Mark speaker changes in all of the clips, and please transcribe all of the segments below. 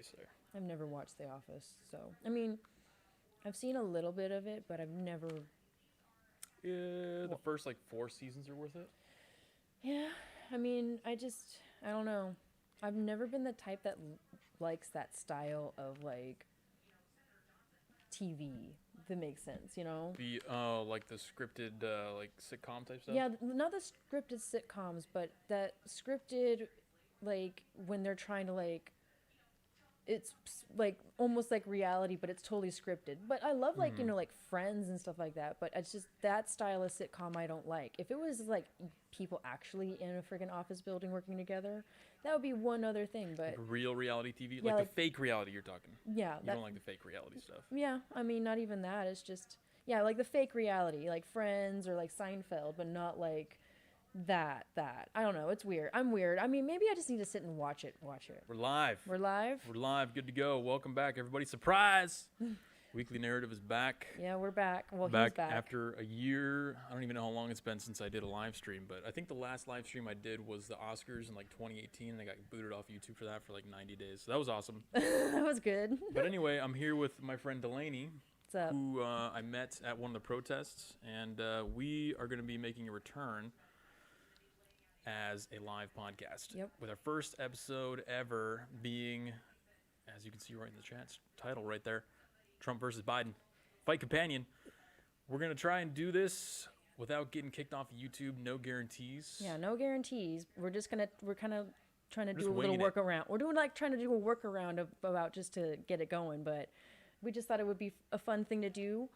Speaker 1: place there.
Speaker 2: I've never watched The Office, so I mean, I've seen a little bit of it, but I've never.
Speaker 1: Yeah, the first like 4 seasons are worth it.
Speaker 2: Yeah, I mean, I don't know. I've never been the type that likes that style of like TV. If that makes sense, you know?
Speaker 1: The like the scripted like sitcom type stuff.
Speaker 2: Yeah, not the scripted sitcoms, but that scripted, like when they're trying to like it's like almost like reality, but it's totally scripted. But I love like like Friends and stuff like that. But it's just that style of sitcom I don't like. If it was like people actually in a freaking office building working together, that would be one other thing. But
Speaker 1: Like real reality TV,
Speaker 2: yeah,
Speaker 1: like the fake reality you're talking.
Speaker 2: yeah,
Speaker 1: You don't like the fake reality stuff.
Speaker 2: yeah. I mean, not even that. It's just yeah, like the fake reality, like Friends or like Seinfeld, but not like that. I don't know. It's weird. I'm weird. I mean, maybe I just need to sit and watch it.
Speaker 1: We're live.
Speaker 2: We're live.
Speaker 1: We're live. Good to go. Welcome back, everybody. Surprise! Weekly Narrative is back.
Speaker 2: Yeah, we're back. Well,
Speaker 1: back
Speaker 2: he's back
Speaker 1: after a year. I don't even know how long it's been since I did a live stream, but I think the last live stream I did was the Oscars in like 2018. And I got booted off YouTube for that for like 90 days. So that was awesome.
Speaker 2: That was good.
Speaker 1: But anyway, I'm here with my friend Delaney,
Speaker 2: What's up?
Speaker 1: who I met at one of the protests, and we are going to be making a return as a live podcast.
Speaker 2: Yep.
Speaker 1: With our first episode ever being, as you can see right in the chat title right there, Trump versus Biden, Fight Companion. We're going to try and do this without getting kicked off of YouTube. No guarantees.
Speaker 2: Yeah, no guarantees. We're kind of trying to
Speaker 1: We're
Speaker 2: do
Speaker 1: just
Speaker 2: a little
Speaker 1: winging it.
Speaker 2: workaround. We're doing like trying to do a workaround about just to get it going, but we just thought it would be a fun thing to do.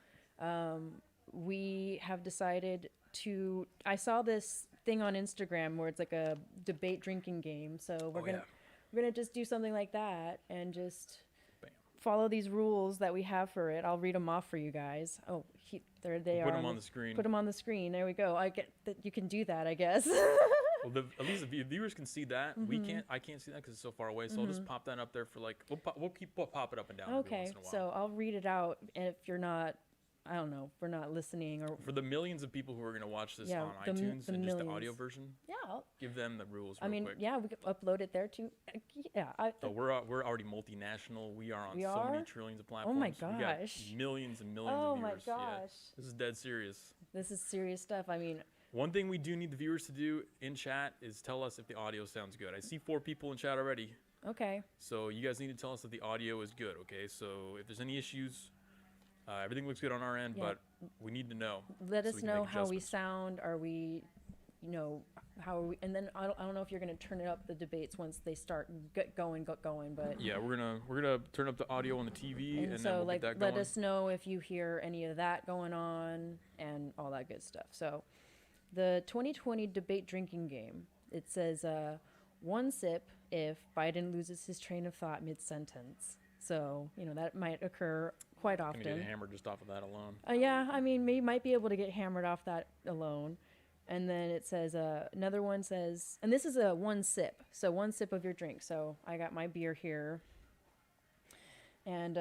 Speaker 2: We have decided to. I saw this thing on Instagram where it's like a debate drinking game. So we're gonna just do something like that and just
Speaker 1: Bam.
Speaker 2: follow these rules that we have for it. I'll read them off for you guys. Oh, there they are.
Speaker 1: Put them on the screen.
Speaker 2: Put them on the screen. There we go. I get that you can do that, I guess.
Speaker 1: Well, at least the viewers can see that. We can't. I can't see that because it's so far away. So I'll just pop that up there for like. We'll keep pop it up and down. Every
Speaker 2: Okay,
Speaker 1: once in a while.
Speaker 2: so I'll read it out. And if you're not, I don't know, if we're not listening or
Speaker 1: For the millions of people who are going to watch this
Speaker 2: Yeah,
Speaker 1: on
Speaker 2: the
Speaker 1: iTunes and just the
Speaker 2: millions.
Speaker 1: audio version,
Speaker 2: yeah,
Speaker 1: give them the rules
Speaker 2: I
Speaker 1: real
Speaker 2: mean,
Speaker 1: quick.
Speaker 2: yeah, we could upload it there too. Yeah,
Speaker 1: So we're already multinational. We are on
Speaker 2: We
Speaker 1: so many
Speaker 2: are?
Speaker 1: trillions of
Speaker 2: Oh
Speaker 1: platforms.
Speaker 2: my
Speaker 1: We got
Speaker 2: gosh.
Speaker 1: millions and millions
Speaker 2: Oh
Speaker 1: of
Speaker 2: my
Speaker 1: viewers. Yeah.
Speaker 2: gosh,
Speaker 1: This is dead serious.
Speaker 2: this is serious stuff. I mean,
Speaker 1: One thing we do need the viewers to do in chat is tell us if the audio sounds good. I see 4 people in chat already.
Speaker 2: okay,
Speaker 1: So you guys need to tell us if the audio is good, okay? So if there's any issues, everything looks good on our end,
Speaker 2: Yeah.
Speaker 1: but we need to know.
Speaker 2: let
Speaker 1: so
Speaker 2: us
Speaker 1: we can
Speaker 2: know
Speaker 1: make
Speaker 2: how we
Speaker 1: adjustments.
Speaker 2: sound. Are we, how are we? And then I don't know if you're gonna turn it up the debates once they start get going, but.
Speaker 1: Yeah, we're gonna turn up the audio on the TV, and,
Speaker 2: And
Speaker 1: then
Speaker 2: so,
Speaker 1: we'll
Speaker 2: like,
Speaker 1: get that going.
Speaker 2: let us know if you hear any of that going on and all that good stuff. So, the 2020 debate drinking game. It says 1 sip if Biden loses his train of thought mid-sentence. So, that might occur quite
Speaker 1: Gonna get
Speaker 2: often.
Speaker 1: hammered just off of that alone.
Speaker 2: Yeah, I mean, we might be able to get hammered off that alone. And then it says, another one says, and this is a 1 sip. So 1 sip of your drink. So I got my beer here. And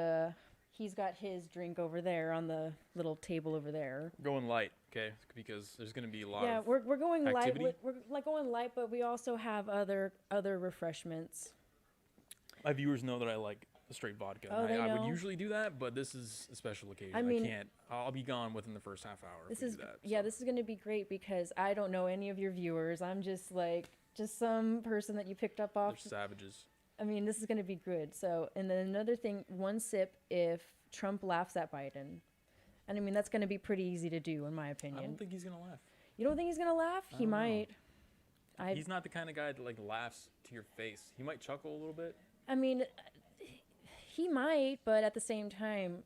Speaker 2: he's got his drink over there on the little table over there.
Speaker 1: We're going light, okay? Because there's gonna be a lot
Speaker 2: Yeah,
Speaker 1: of
Speaker 2: we're going
Speaker 1: activity.
Speaker 2: light. We're like going light, but we also have other refreshments.
Speaker 1: My viewers know that I like a straight vodka.
Speaker 2: Oh, they
Speaker 1: I would
Speaker 2: know?
Speaker 1: usually do that, but this is a special occasion.
Speaker 2: I mean-
Speaker 1: can't. I'll be gone within the first half hour.
Speaker 2: This
Speaker 1: if we
Speaker 2: is
Speaker 1: do that,
Speaker 2: yeah,
Speaker 1: so.
Speaker 2: this is going to be great because I don't know any of your viewers. I'm just some person that you picked up
Speaker 1: They're
Speaker 2: off.
Speaker 1: savages.
Speaker 2: I mean, this is going to be good. So, and then another thing, 1 sip if Trump laughs at Biden. And I mean, that's going to be pretty easy to do, in my
Speaker 1: I
Speaker 2: opinion.
Speaker 1: don't think he's gonna laugh.
Speaker 2: You don't think he's going to laugh?
Speaker 1: I
Speaker 2: He
Speaker 1: don't know.
Speaker 2: might.
Speaker 1: He's not the kind of guy that like laughs to your face. He might chuckle a little bit.
Speaker 2: I mean, he might, but at the same time,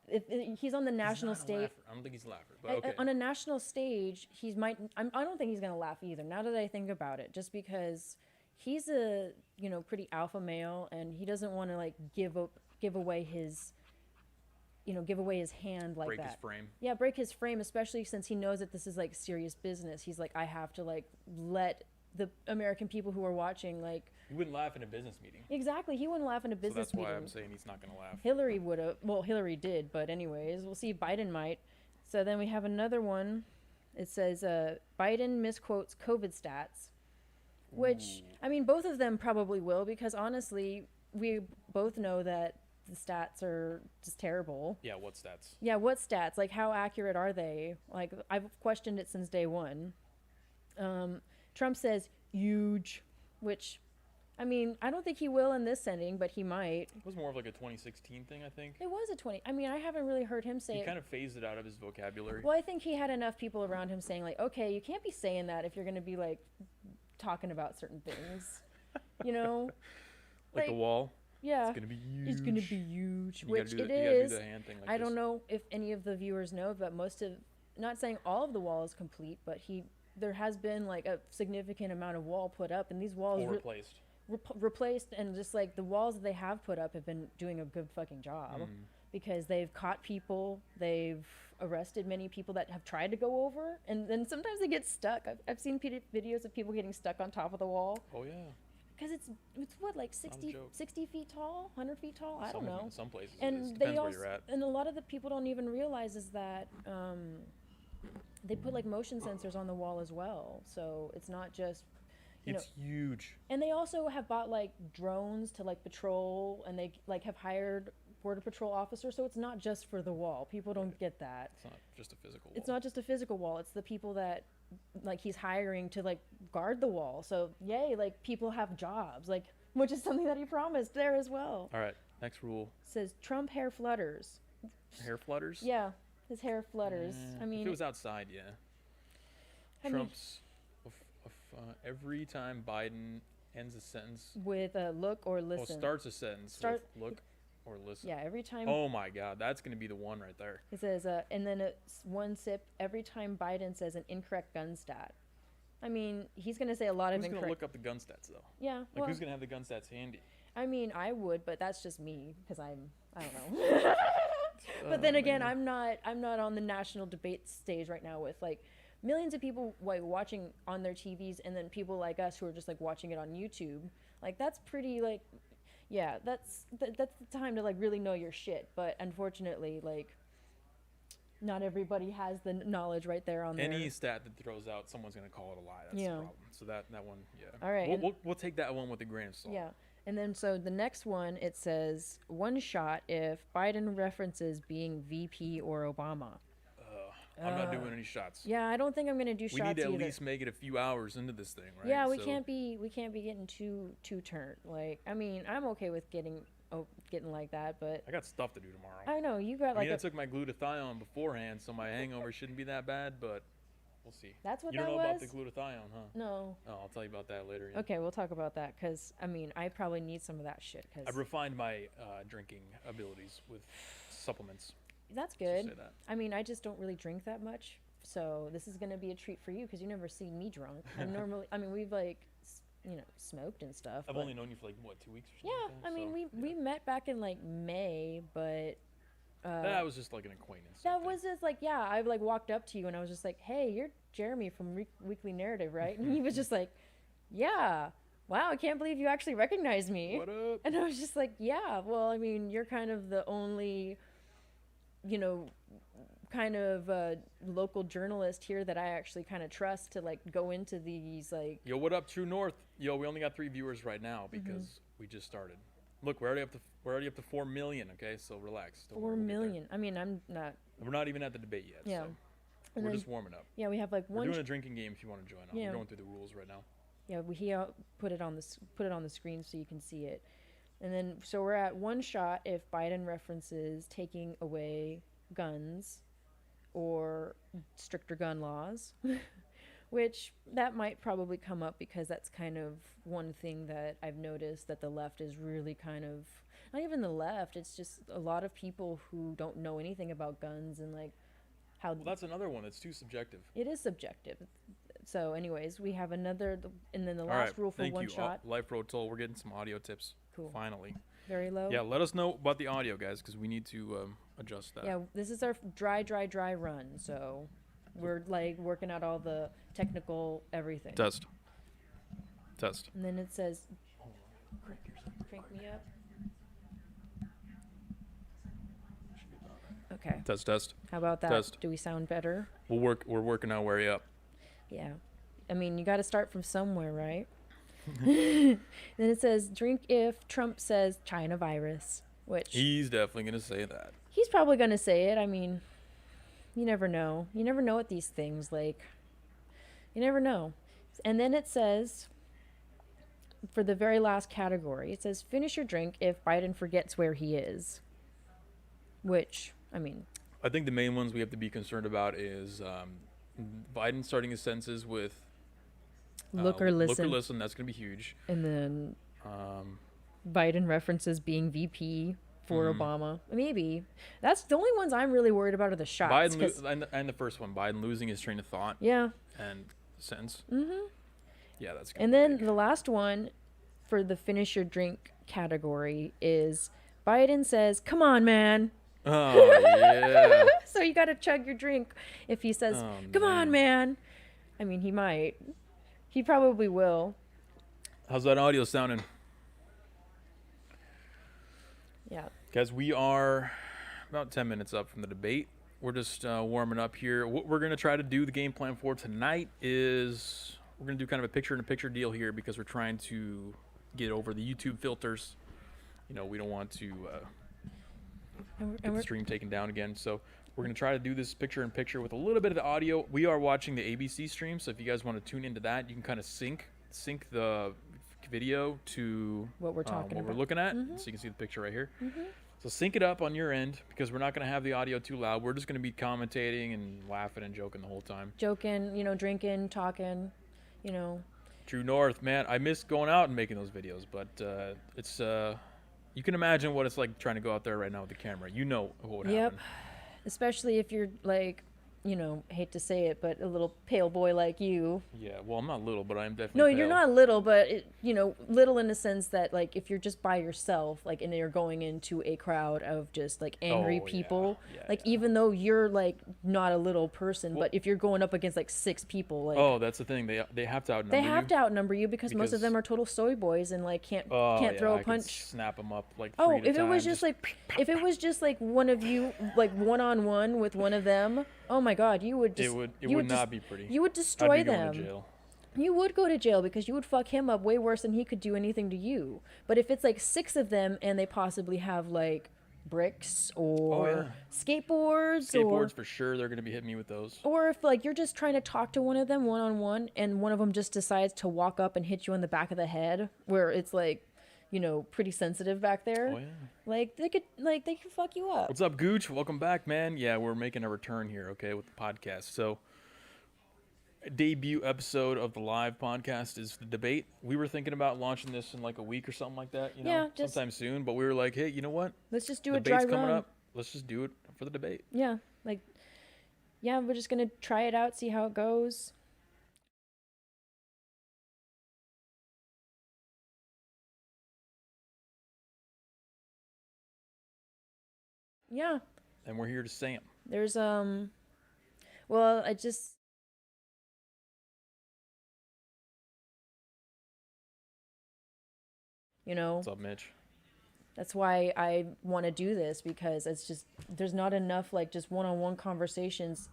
Speaker 2: if he's on the national
Speaker 1: He's not a
Speaker 2: stage.
Speaker 1: laugher. I don't think he's a laugher, but okay.
Speaker 2: On a national stage, I don't think he's gonna laugh either. Now that I think about it, just because he's a pretty alpha male, and he doesn't want to like give away his hand like
Speaker 1: Break
Speaker 2: that.
Speaker 1: his frame.
Speaker 2: Yeah, break his frame, especially since he knows that this is like serious business. He's like, I have to like let the American people who are watching like
Speaker 1: He wouldn't laugh in a business meeting.
Speaker 2: exactly. He wouldn't laugh in a
Speaker 1: So
Speaker 2: business
Speaker 1: that's why
Speaker 2: meeting.
Speaker 1: I'm saying he's not gonna laugh.
Speaker 2: Hillary would have. Well, Hillary did, but anyways, we'll see. Biden might. So then we have another one. It says Biden misquotes COVID stats. Which, I mean, both of them probably will, because honestly, we both know that the stats are just terrible.
Speaker 1: Yeah, what stats?
Speaker 2: Yeah, what stats? Like, how accurate are they? Like, I've questioned it since day one. Trump says huge, which, I mean, I don't think he will in this sending, but he might.
Speaker 1: It was more of like a 2016 thing, I think.
Speaker 2: It was a 20. I mean, I haven't really heard him say
Speaker 1: He
Speaker 2: it.
Speaker 1: kind of phased it out of his vocabulary.
Speaker 2: Well, I think he had enough people around him saying, like, okay, you can't be saying that if you're going to be, like, talking about certain things. You know?
Speaker 1: Like the wall?
Speaker 2: Yeah.
Speaker 1: It's going to be huge.
Speaker 2: It's going to be huge,
Speaker 1: You
Speaker 2: which
Speaker 1: gotta
Speaker 2: it
Speaker 1: do you gotta
Speaker 2: is.
Speaker 1: do the hand thing like
Speaker 2: I
Speaker 1: this.
Speaker 2: don't know if any of the viewers know, but most of, not saying all of the wall is complete, but there has been, like, a significant amount of wall put up, and these walls
Speaker 1: Or replaced.
Speaker 2: replaced, and just like the walls that they have put up have been doing a good fucking job because they've caught people, they've arrested many people that have tried to go over, and then sometimes they get stuck. I've seen videos of people getting stuck on top of the wall
Speaker 1: Oh, yeah.
Speaker 2: because it's what, like 60 feet tall, 100 feet tall, I don't know.
Speaker 1: Some places
Speaker 2: And
Speaker 1: it is.
Speaker 2: they
Speaker 1: Depends
Speaker 2: also,
Speaker 1: where you're at.
Speaker 2: and a lot of the people don't even realize is that they put like motion sensors on the wall as well, so it's not just, you know.
Speaker 1: It's huge.
Speaker 2: And they also have bought like drones to like patrol, and they like have hired border patrol officers, so it's not just for the wall. People don't get that.
Speaker 1: It's not just a physical wall.
Speaker 2: It's not just a physical wall. It's the people that like he's hiring to like guard the wall. So yay, like people have jobs, like, which is something that he promised there as well.
Speaker 1: All right, next rule.
Speaker 2: Says Trump hair flutters.
Speaker 1: Hair flutters?
Speaker 2: Yeah, his hair flutters. I mean,
Speaker 1: if it was outside, yeah.
Speaker 2: I mean-
Speaker 1: Trump's every time Biden ends a sentence,
Speaker 2: with a look or listen.
Speaker 1: starts a sentence with look or listen.
Speaker 2: Yeah, every time.
Speaker 1: Oh my God, that's gonna be the one right there.
Speaker 2: It says, and then it's one sip every time Biden says an incorrect gun stat. I mean, he's going to say a lot of
Speaker 1: Who's gonna
Speaker 2: incorrect.
Speaker 1: look up the gun stats though?
Speaker 2: Yeah,
Speaker 1: Like
Speaker 2: well,
Speaker 1: who's gonna have the gun stats handy?
Speaker 2: I mean, I would, but that's just me because I don't know. But then again, I'm not on the national debate stage right now with like millions of people like watching on their TVs, and then people like us who are just like watching it on YouTube. Like that's pretty like, yeah, that's the time to like really know your shit. But unfortunately, like, not everybody has the knowledge right there on
Speaker 1: Any
Speaker 2: there.
Speaker 1: stat that throws out, someone's gonna call it a lie. That's
Speaker 2: Yeah.
Speaker 1: the problem. So that one, yeah.
Speaker 2: All right,
Speaker 1: We'll take that one with a grain of salt.
Speaker 2: Yeah. And then so the next one, it says one shot if Biden references being VP or Obama.
Speaker 1: I'm not doing any shots.
Speaker 2: Yeah, I don't think I'm gonna do
Speaker 1: We
Speaker 2: shots
Speaker 1: need to at
Speaker 2: either.
Speaker 1: least make it a few hours into this thing, right?
Speaker 2: Yeah, we
Speaker 1: So-
Speaker 2: can't be getting too turned. Like, I mean, I'm okay with getting like that, but
Speaker 1: I got stuff to do tomorrow.
Speaker 2: I know you got
Speaker 1: I
Speaker 2: like
Speaker 1: mean, I took my glutathione beforehand, so my hangover shouldn't be that bad, but we'll see.
Speaker 2: that's what
Speaker 1: You don't
Speaker 2: that
Speaker 1: know
Speaker 2: was.
Speaker 1: about the glutathione, huh?
Speaker 2: No.
Speaker 1: Oh, I'll tell you about that later. Yeah.
Speaker 2: Okay, we'll talk about that because I mean, I probably need some of that shit
Speaker 1: I've
Speaker 2: because
Speaker 1: refined my drinking abilities with supplements.
Speaker 2: that's
Speaker 1: Let's
Speaker 2: good.
Speaker 1: just say that.
Speaker 2: I mean, I just don't really drink that much, so this is gonna be a treat for you because you never seen me drunk. I'm normally, I mean, we've like, smoked and stuff.
Speaker 1: I've
Speaker 2: but-
Speaker 1: only known you for like what, 2 weeks or something.
Speaker 2: Yeah,
Speaker 1: like that?
Speaker 2: I mean,
Speaker 1: So,
Speaker 2: we met back in like May, but
Speaker 1: that was just like an acquaintance. I
Speaker 2: that
Speaker 1: think.
Speaker 2: was just like, yeah, I like walked up to you and I was just like, hey, you're Jeremy from Weekly Narrative, right? And he was just like, yeah, wow, I can't believe you actually recognized me.
Speaker 1: What up?
Speaker 2: And I was just like, yeah, well, I mean, you're kind of the only, kind of local journalist here that I actually kind of trust to like go into these like.
Speaker 1: Yo, what up, True North? Yo, we only got 3 viewers right now because we just started. Look, we're already up to 4 million. Okay, so relax. Don't
Speaker 2: 4
Speaker 1: worry, we'll get there.
Speaker 2: million. I mean, I'm not.
Speaker 1: We're not even at the debate yet.
Speaker 2: Yeah.
Speaker 1: So
Speaker 2: And
Speaker 1: we're
Speaker 2: then,
Speaker 1: just warming up.
Speaker 2: yeah, we have like
Speaker 1: We're
Speaker 2: one.
Speaker 1: doing a drinking game if you want to join.
Speaker 2: Yeah.
Speaker 1: We're going through the rules right now.
Speaker 2: Yeah, he put it on the screen so you can see it. And then so we're at one shot if Biden references taking away guns or stricter gun laws, which that might probably come up because that's kind of one thing that I've noticed that the left is really kind of, not even the left, it's just a lot of people who don't know anything about guns and like how
Speaker 1: Well, that's another one that's too subjective.
Speaker 2: it is subjective. So anyways, we have another, and then the
Speaker 1: All
Speaker 2: last
Speaker 1: right,
Speaker 2: rule for
Speaker 1: thank
Speaker 2: one
Speaker 1: you.
Speaker 2: shot,
Speaker 1: Life Pro Toll. We're getting some audio tips.
Speaker 2: Cool.
Speaker 1: Finally.
Speaker 2: very low.
Speaker 1: Yeah, let us know about the audio, guys, because we need to adjust that.
Speaker 2: Yeah, this is our dry run, so we're like working out all the technical everything.
Speaker 1: Test.
Speaker 2: And then it says, crank me up. Okay,
Speaker 1: Test.
Speaker 2: how about that?
Speaker 1: Test.
Speaker 2: Do we sound better?
Speaker 1: We're working our way up.
Speaker 2: Yeah. I mean, you got to start from somewhere, right? Then it says, drink if Trump says China virus, which
Speaker 1: He's definitely gonna say that.
Speaker 2: he's probably going to say it. I mean, you never know. You never know what these things, like, you never know. And then it says, for the very last category, it says, finish your drink if Biden forgets where he is. Which, I mean,
Speaker 1: I think the main ones we have to be concerned about is Biden starting his sentences with
Speaker 2: look or listen.
Speaker 1: Look or listen. That's gonna be huge.
Speaker 2: And then
Speaker 1: Um,
Speaker 2: Biden references being VP for
Speaker 1: Mhm.
Speaker 2: Obama. Maybe. That's the only ones I'm really worried about are the shots.
Speaker 1: Biden
Speaker 2: 'Cause-
Speaker 1: and the first one, Biden losing his train of thought
Speaker 2: yeah.
Speaker 1: and sentence.
Speaker 2: Mm-hmm.
Speaker 1: Yeah, that's. Gonna
Speaker 2: And
Speaker 1: be
Speaker 2: then
Speaker 1: big.
Speaker 2: the last one for the finish your drink category is Biden says, "Come on, man."
Speaker 1: Oh yeah.
Speaker 2: So you got to chug your drink if he says,
Speaker 1: Oh,
Speaker 2: "Come on, man." I mean, he might. He probably will.
Speaker 1: How's that audio sounding?
Speaker 2: Yeah.
Speaker 1: Guys, we are about 10 minutes up from the debate. We're just warming up here. What we're going to try to do, the game plan for tonight is we're going to do kind of a picture-in-a-picture deal here because we're trying to get over the YouTube filters. You know, we don't want to get the stream taken down again. So we're going to try to do this picture-in-picture with a little bit of the audio. We are watching the ABC stream, so if you guys want to tune into that, you can kind of sync the video to
Speaker 2: what we're talking
Speaker 1: what
Speaker 2: about.
Speaker 1: we're looking at,
Speaker 2: Mhm.
Speaker 1: so you can see the picture right here.
Speaker 2: Mm-hmm.
Speaker 1: So sync it up on your end because we're not going to have the audio too loud. We're just going to be commentating and laughing and joking the whole time.
Speaker 2: Joking, drinking, talking,
Speaker 1: True North, man. I miss going out and making those videos, but it's you can imagine what it's like trying to go out there right now with the camera. You know what would
Speaker 2: Yep.
Speaker 1: happen.
Speaker 2: Especially if you're like, hate to say it, but a little pale boy like you.
Speaker 1: Yeah, well, I'm not little, but I'm definitely
Speaker 2: No,
Speaker 1: pale.
Speaker 2: you're not little, but little in the sense that like if you're just by yourself, like, and you're going into a crowd of just like angry
Speaker 1: Oh, yeah.
Speaker 2: people,
Speaker 1: Yeah,
Speaker 2: like
Speaker 1: yeah.
Speaker 2: even though you're like not a little person,
Speaker 1: Well-
Speaker 2: but if you're going up against like 6 people, like
Speaker 1: Oh, that's the thing. They have to outnumber
Speaker 2: they have
Speaker 1: you.
Speaker 2: to outnumber you because most of
Speaker 1: Because-
Speaker 2: them are total soy boys and like can't
Speaker 1: Oh,
Speaker 2: throw
Speaker 1: yeah,
Speaker 2: a
Speaker 1: I could
Speaker 2: punch.
Speaker 1: snap them up like
Speaker 2: Oh,
Speaker 1: three at a
Speaker 2: if it
Speaker 1: time,
Speaker 2: was just like, if it was just like one of you, like one-on-one with one of them, oh my God, you would just,
Speaker 1: it
Speaker 2: you
Speaker 1: would not
Speaker 2: just-
Speaker 1: be pretty.
Speaker 2: you would
Speaker 1: I'd
Speaker 2: destroy
Speaker 1: be going
Speaker 2: them.
Speaker 1: to jail.
Speaker 2: You would go to jail because you would fuck him up way worse than he could do anything to you. But if it's like 6 of them and they possibly have like bricks or
Speaker 1: yeah.
Speaker 2: skateboards,
Speaker 1: Skateboards for sure. They're going to be hitting me with those.
Speaker 2: or if like you're just trying to talk to one of them one-on-one and one of them just decides to walk up and hit you on the back of the head where it's like, pretty sensitive back there.
Speaker 1: Oh yeah.
Speaker 2: Like they could fuck you up.
Speaker 1: What's up, Gooch? Welcome back, man. Yeah, we're making a return here, okay, with the podcast. So, debut episode of the live podcast is the debate. We were thinking about launching this in like a week or something like that,
Speaker 2: Yeah, just-
Speaker 1: sometime soon. But we were like, hey, you know what?
Speaker 2: Let's just do
Speaker 1: The
Speaker 2: a dry
Speaker 1: debate's coming
Speaker 2: run.
Speaker 1: up. Let's just do it for the debate.
Speaker 2: Yeah, like, yeah, we're just gonna try it out, see how it goes. Yeah,
Speaker 1: And we're here to say 'em.
Speaker 2: there's well, I just
Speaker 1: What's up, Mitch?
Speaker 2: that's why I want to do this because it's just there's not enough like just one-on-one conversations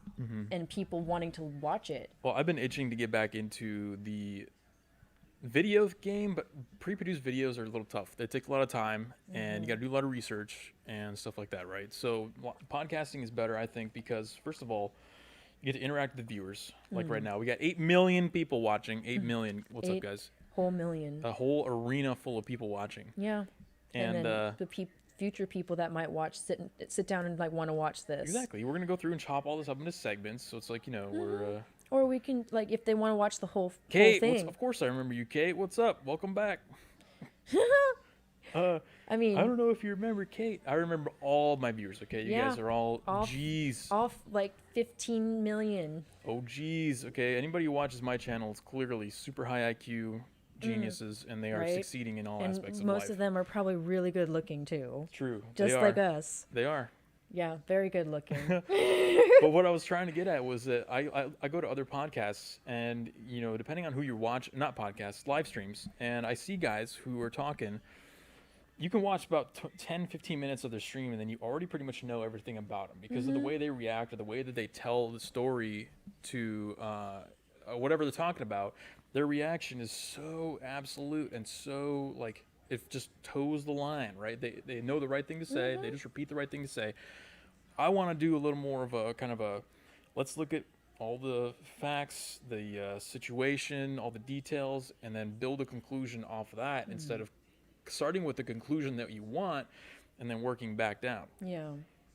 Speaker 2: and people wanting to watch it.
Speaker 1: Well, I've been itching to get back into the video game, but pre-produced videos are a little tough. They take a lot of time, and you got to do a lot of research and stuff like that, right? So podcasting is better, I think, because first of all, you get to interact with the viewers. Like right now, we got 8 million people watching. 8 million. What's up,
Speaker 2: 8
Speaker 1: guys?
Speaker 2: Whole million.
Speaker 1: A whole arena full of people watching.
Speaker 2: Yeah.
Speaker 1: And
Speaker 2: then the future people that might watch sit down and like want to watch this.
Speaker 1: exactly, we're gonna go through and chop all this up into segments. So it's like we're.
Speaker 2: Or we can like if they want to watch the whole
Speaker 1: Kate,
Speaker 2: thing.
Speaker 1: of course I remember you, Kate. What's up? Welcome back.
Speaker 2: I mean,
Speaker 1: I don't know if you remember Kate. I remember all my viewers. Okay, you
Speaker 2: Yeah,
Speaker 1: guys are all
Speaker 2: all-
Speaker 1: G's.
Speaker 2: off like 15 million.
Speaker 1: Oh geez. Okay, anybody who watches my channel is clearly super high IQ geniuses, and they are
Speaker 2: Right.
Speaker 1: succeeding in all
Speaker 2: And
Speaker 1: aspects of
Speaker 2: most
Speaker 1: life.
Speaker 2: of them are probably really good looking too.
Speaker 1: True.
Speaker 2: Just
Speaker 1: they
Speaker 2: like
Speaker 1: are.
Speaker 2: us.
Speaker 1: They are.
Speaker 2: Yeah, very good looking.
Speaker 1: But what I was trying to get at was that I go to other podcasts, and depending on who you're watching, not podcasts, live streams, and I see guys who are talking. You can watch about 10, 15 minutes of their stream, and then you already pretty much know everything about them because of the way they react or the way that they tell the story to whatever they're talking about. their reaction is so absolute and so like it just toes the line, right? They know the right thing to say. They just repeat the right thing to say. I want to do a little more of a kind of a let's look at all the facts, the situation, all the details, and then build a conclusion off of that instead of starting with the conclusion that you want and then working back down.
Speaker 2: Yeah.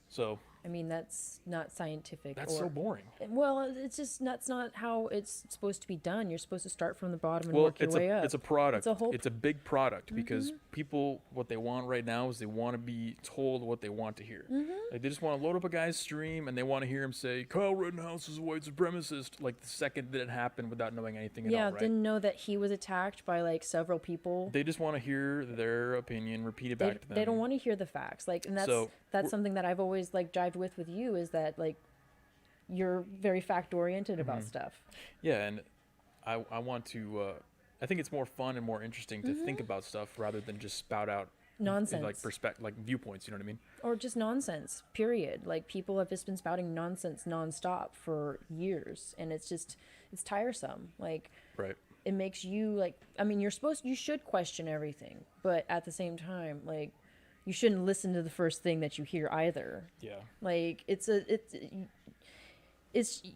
Speaker 1: So
Speaker 2: I mean, that's not scientific.
Speaker 1: that's so boring.
Speaker 2: Well, it's just that's not how it's supposed to be done. You're supposed to start from the bottom and
Speaker 1: Well,
Speaker 2: work your way up.
Speaker 1: it's a product.
Speaker 2: It's a whole
Speaker 1: It's a big product because people, what they want right now is they want to be told what they want to hear. Like they just want to load up a guy's stream and they want to hear him say, Kyle Rittenhouse is a white supremacist, like the second that it happened without knowing anything at all, right?
Speaker 2: Didn't know that he was attacked by like several people.
Speaker 1: They just want to hear their opinion repeated back to them.
Speaker 2: They don't want to hear the facts. Like, and that's something that I've always like jived with you is that like you're very fact oriented about stuff.
Speaker 1: Yeah, and I want to. I think it's more fun and more interesting to think about stuff rather than just spout out
Speaker 2: Nonsense.
Speaker 1: like viewpoints. You know what I mean?
Speaker 2: Or just nonsense. Period. Like people have just been spouting nonsense nonstop for years, and it's tiresome. Like
Speaker 1: Right.
Speaker 2: it makes you like. I mean, you should question everything, but at the same time, like you shouldn't listen to the first thing that you hear either.
Speaker 1: Yeah.
Speaker 2: Like it's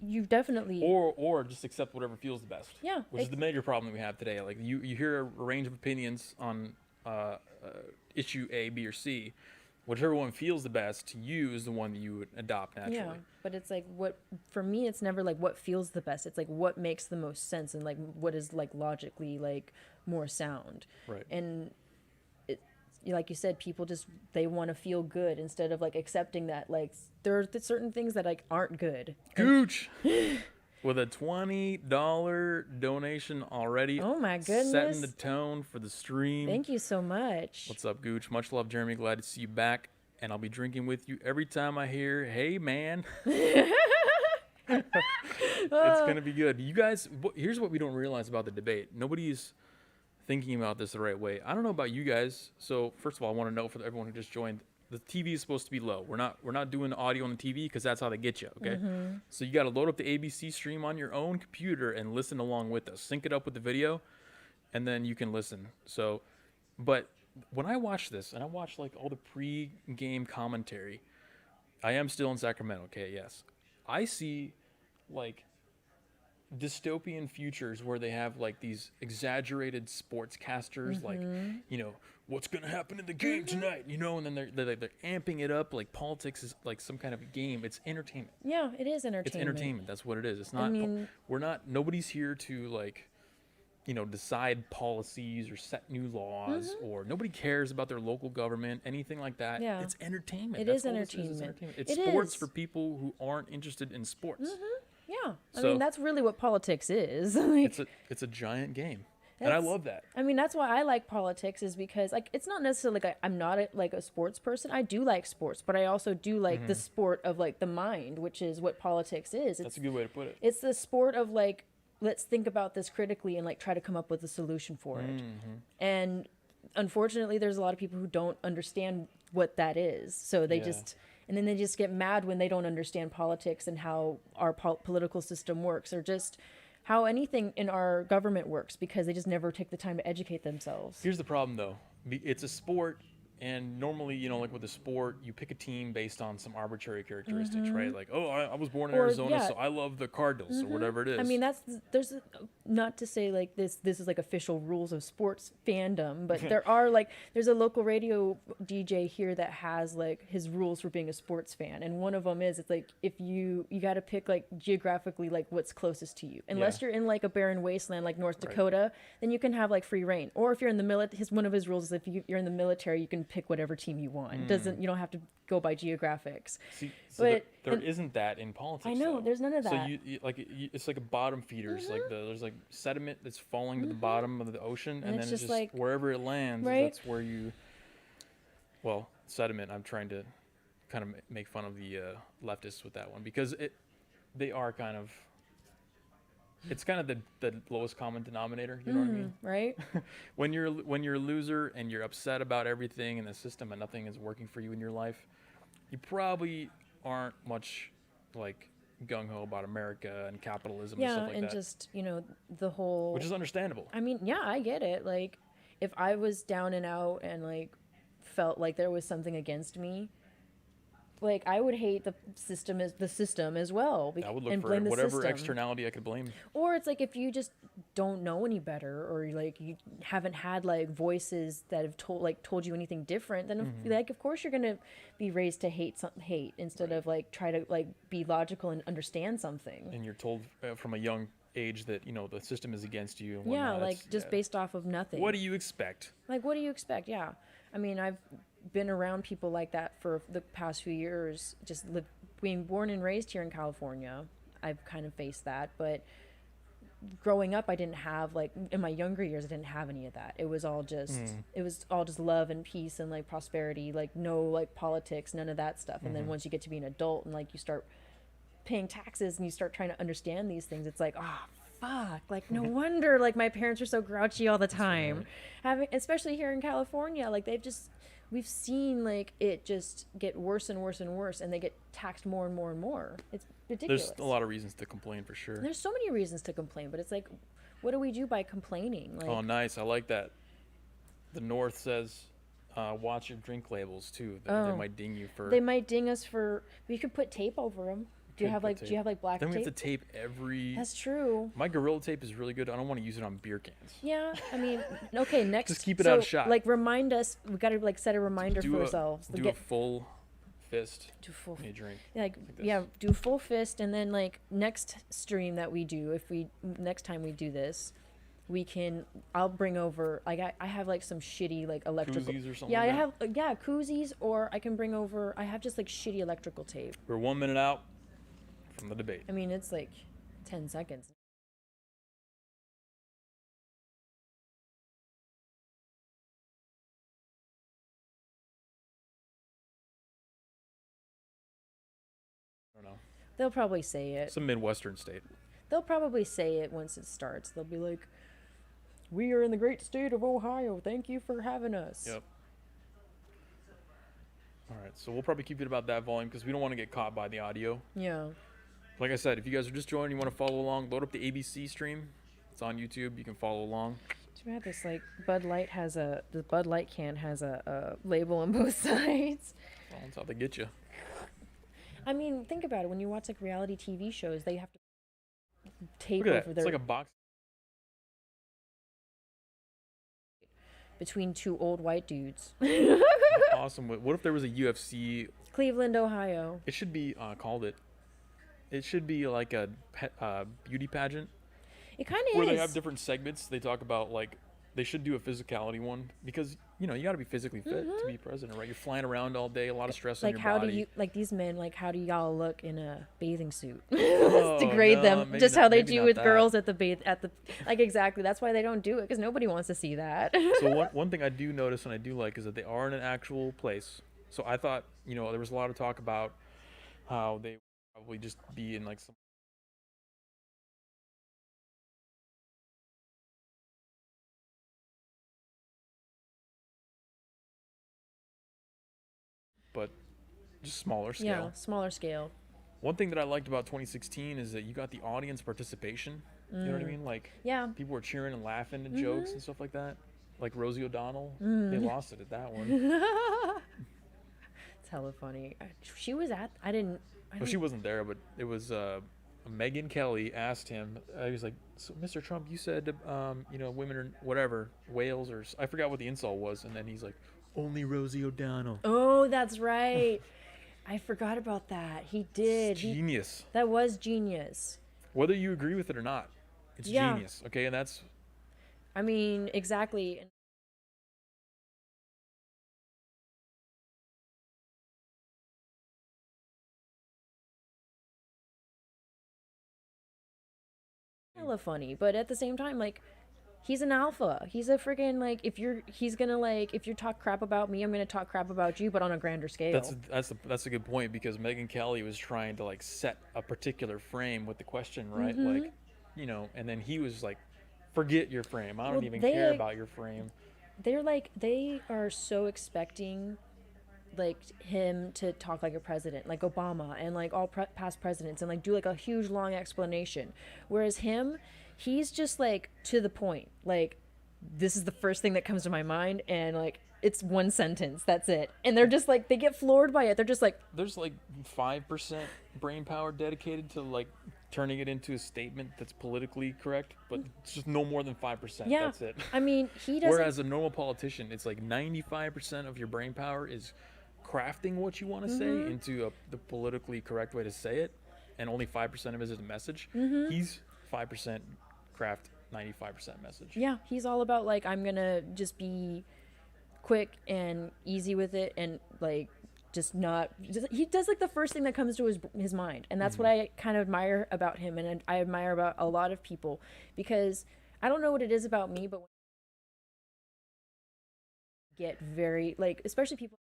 Speaker 2: you definitely
Speaker 1: Or just accept whatever feels the best.
Speaker 2: Yeah,
Speaker 1: Which is the major problem that we have today. Like you hear a range of opinions on issue A, B, or C. Whichever one feels the best to you is the one that you would adopt naturally.
Speaker 2: Yeah, but it's like for me it's never like what feels the best. It's like what makes the most sense and like what is like logically like more sound.
Speaker 1: Right.
Speaker 2: And like you said, people just they want to feel good instead of like accepting that like there are certain things that like aren't good.
Speaker 1: Gooch with a $20 donation already.
Speaker 2: Oh my goodness.
Speaker 1: Setting the tone for the stream.
Speaker 2: Thank you so much.
Speaker 1: What's up, Gooch? Much love, Jeremy. Glad to see you back. And I'll be drinking with you every time I hear, hey, man. It's going to be good. You guys, here's what we don't realize about the debate. Nobody's thinking about this the right way. I don't know about you guys. So first of all, I want to know for everyone who just joined, the TV is supposed to be low. We're not doing audio on the TV because that's how they get you, okay? So you got to load up the ABC stream on your own computer and listen along with us. Sync it up with the video, and then you can listen. So, but when I watch this, and I watch like all the pre-game commentary, I am still in Sacramento, okay, yes. I see like dystopian futures where they have like these exaggerated sportscasters, like, you know, what's going to happen in the game tonight, you know, and then they're amping it up like politics is like some kind of a game. It's entertainment.
Speaker 2: Yeah, it is entertainment.
Speaker 1: It's entertainment. That's what it is. It's not, nobody's here to like, you know, decide policies or set new laws or nobody cares about their local government, anything like that.
Speaker 2: Yeah.
Speaker 1: It's entertainment.
Speaker 2: That's
Speaker 1: entertainment. It's
Speaker 2: It
Speaker 1: sports
Speaker 2: is.
Speaker 1: for people who aren't interested in sports.
Speaker 2: Yeah, I
Speaker 1: So-
Speaker 2: mean that's really what politics is. Like,
Speaker 1: It's a giant game. And I love that.
Speaker 2: I mean, that's why I like politics is because like it's not necessarily like I'm not a sports person. I do like sports, but I also do like the sport of like the mind, which is what politics is.
Speaker 1: That's a good way to put it.
Speaker 2: It's the sport of like let's think about this critically and like try to come up with a solution for it. And unfortunately, there's a lot of people who don't understand what that is. So they and then they just get mad when they don't understand politics and how our political system works or just how anything in our government works because they just never take the time to educate themselves.
Speaker 1: Here's the problem, though. It's a sport, and normally, you know, like with a sport, you pick a team based on some arbitrary characteristics, right? Like, oh, I was born in Arizona, so I love the Cardinals or whatever it is.
Speaker 2: I mean, there's not to say like this is like official rules of sports fandom, but there are like there's a local radio DJ here that has like his rules for being a sports fan, and one of them is it's like if you got to pick like geographically like what's closest to you. Unless you're in like a barren wasteland like North Dakota, then you can have like free reign. Or if you're in the military, one of his rules is if you're in the military, you can pick whatever team you want. You don't have to go by geographics.
Speaker 1: See,
Speaker 2: but
Speaker 1: there isn't that in politics.
Speaker 2: I know
Speaker 1: though.
Speaker 2: there's none of that.
Speaker 1: So it's like a bottom feeders. Like there's like sediment that's falling to the bottom of the ocean, and then it's just like wherever it lands, that's where you. Well, sediment. I'm trying to kind of make fun of the leftists with that one because they are kind of. It's kind of the lowest common denominator. You know what I mean?
Speaker 2: Right?
Speaker 1: when you're a loser and you're upset about everything in the system and nothing is working for you in your life, you probably aren't much like gung ho about America and capitalism and
Speaker 2: Yeah,
Speaker 1: stuff like
Speaker 2: and
Speaker 1: that,
Speaker 2: just, you know, the whole.
Speaker 1: which is understandable.
Speaker 2: I mean, yeah, I get it. Like, if I was down and out and like felt like there was something against me, like I would hate the system as well,
Speaker 1: I would look
Speaker 2: and
Speaker 1: for
Speaker 2: blame the
Speaker 1: whatever
Speaker 2: system.
Speaker 1: externality I could blame.
Speaker 2: Or it's like if you just don't know any better, or like you haven't had like voices that have told you anything different, then like of course you're gonna be raised to hate instead of like try to like be logical and understand something.
Speaker 1: And you're told from a young age that, you know, the system is against you. And
Speaker 2: Yeah,
Speaker 1: whatnot.
Speaker 2: like just based off of nothing.
Speaker 1: What do you expect?
Speaker 2: Like, what do you expect? Yeah. I mean, I've been around people like that for the past few years, being born and raised here in California. I've kind of faced that. But growing up, I didn't have, like, in my younger years, I didn't have any of that. It was all just, love and peace and, like, prosperity, like, no, like, politics, none of that stuff. And then once you get to be an adult and, like, you start paying taxes and you start trying to understand these things, it's like, oh, fuck, like no wonder like my parents are so grouchy all the time. Especially here in California, like we've seen like it just get worse and worse and worse, and they get taxed more and more and more. It's ridiculous.
Speaker 1: There's a lot of reasons to complain for sure.
Speaker 2: There's so many reasons to complain, but it's like, what do we do by complaining? Like,
Speaker 1: oh, nice. I like that. The North says watch your drink labels too. They might ding you for.
Speaker 2: They might ding us for. We could put tape over them. Do you have black tape?
Speaker 1: Then we have to tape every.
Speaker 2: That's true.
Speaker 1: My Gorilla Tape is really good. I don't want to use it on beer cans.
Speaker 2: Yeah, I mean, okay, next.
Speaker 1: Just keep it out of shot.
Speaker 2: Like, remind us. We got to like set a reminder for ourselves.
Speaker 1: Do a full fist.
Speaker 2: Do full.
Speaker 1: When you drink.
Speaker 2: Like yeah, do full fist, and then like next stream that we do, next time we do this, we can. I'll bring over. Like I have like some shitty like electrical.
Speaker 1: Koozies or something.
Speaker 2: Yeah,
Speaker 1: like
Speaker 2: I have koozies, or I can bring over. I have just like shitty electrical tape.
Speaker 1: We're 1 minute out from the debate.
Speaker 2: I mean, it's like 10 seconds.
Speaker 1: I don't know.
Speaker 2: They'll probably say it.
Speaker 1: It's a Midwestern state.
Speaker 2: They'll probably say it once it starts. They'll be like, "We are in the great state of Ohio. Thank you for having us."
Speaker 1: Yep. All right, so we'll probably keep it about that volume because we don't want to get caught by the audio.
Speaker 2: Yeah.
Speaker 1: Like I said, if you guys are just joining, you want to follow along, load up the ABC stream. It's on YouTube. You can follow along.
Speaker 2: Too bad this like the Bud Light can has a label on both sides.
Speaker 1: Well, that's how they get you.
Speaker 2: I mean, think about it. When you watch like reality TV shows, they have to tape
Speaker 1: Look at
Speaker 2: over
Speaker 1: that.
Speaker 2: their
Speaker 1: It's like a box.
Speaker 2: between two old white dudes.
Speaker 1: Awesome. What if there was a UFC?
Speaker 2: Cleveland, Ohio.
Speaker 1: It should be called it. It should be like a beauty pageant.
Speaker 2: It kind of is.
Speaker 1: Where they have different segments. They talk about like they should do a physicality one because you know you got to be physically fit to be president, right? You're flying around all day, a lot of stress on
Speaker 2: Like
Speaker 1: your
Speaker 2: how
Speaker 1: body.
Speaker 2: do you like these men? Like how do y'all look in a bathing suit?
Speaker 1: Oh,
Speaker 2: Degrade
Speaker 1: no,
Speaker 2: them,
Speaker 1: maybe
Speaker 2: just
Speaker 1: not-
Speaker 2: how they
Speaker 1: maybe
Speaker 2: do
Speaker 1: not
Speaker 2: with
Speaker 1: that.
Speaker 2: girls at the like exactly. That's why they don't do it because nobody wants to see that.
Speaker 1: So one thing I do notice and I do like is that they are in an actual place. So I thought, you know, there was a lot of talk about how they probably just be in like some. But just smaller scale.
Speaker 2: Yeah, smaller scale.
Speaker 1: One thing that I liked about 2016 is that you got the audience participation. You know what I mean? Like
Speaker 2: Yeah.
Speaker 1: people were cheering and laughing at jokes and stuff like that. Like Rosie O'Donnell, they lost it at that one.
Speaker 2: It's hella funny. She was at. I didn't.
Speaker 1: Well, she wasn't there, but it was Megyn Kelly asked him. He was like, "So, Mr. Trump, you said, you know, women are whatever whales or I forgot what the insult was," and then he's like, "Only Rosie O'Donnell."
Speaker 2: Oh, that's right. I forgot about that. He did.
Speaker 1: Genius.
Speaker 2: That was genius.
Speaker 1: Whether you agree with it or not, it's
Speaker 2: Yeah.
Speaker 1: genius. Okay, and that's
Speaker 2: I mean, exactly. Hella funny, but at the same time, like, he's an alpha. He's a freaking like. If you talk crap about me, I'm gonna talk crap about you, but on a grander scale.
Speaker 1: that's a good point because Megyn Kelly was trying to like set a particular frame with the question, right? Like, you know, and then he was like, "Forget your frame. I don't
Speaker 2: Well,
Speaker 1: even
Speaker 2: they,
Speaker 1: care
Speaker 2: like,
Speaker 1: about your frame."
Speaker 2: They're like they are so expecting like him to talk like a president, like Obama and like all past presidents, and like do like a huge long explanation. Whereas him, he's just like to the point. Like, this is the first thing that comes to my mind, and like it's one sentence. That's it. And they're just like, they get floored by it. They're just like,
Speaker 1: There's like 5% brain power dedicated to like turning it into a statement that's politically correct, but it's just no more than 5%.
Speaker 2: yeah.
Speaker 1: That's it.
Speaker 2: I mean, he doesn't.
Speaker 1: Whereas a normal politician, it's like 95% of your brain power is crafting what you want to say into the politically correct way to say it, and only 5% of it is a message. He's 5% craft, 95% message.
Speaker 2: Yeah, he's all about like, I'm gonna just be quick and easy with it, and like just not just, he does like the first thing that comes to his mind, and that's what I kind of admire about him, and I admire about a lot of people, because I don't know what it is about me, but when I get very like, especially people.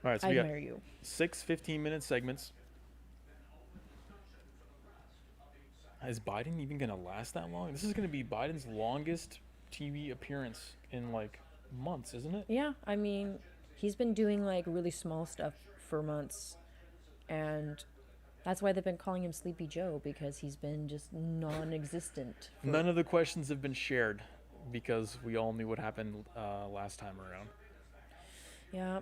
Speaker 1: All right, so
Speaker 2: I
Speaker 1: we got
Speaker 2: admire you.
Speaker 1: 6 15-minute segments. Is Biden even going to last that long? This is going to be Biden's longest TV appearance in like months, isn't it?
Speaker 2: Yeah, I mean, he's been doing like really small stuff for months, and that's why they've been calling him Sleepy Joe, because he's been just non-existent.
Speaker 1: None of the questions have been shared because we all knew what happened last time around.
Speaker 2: Yeah.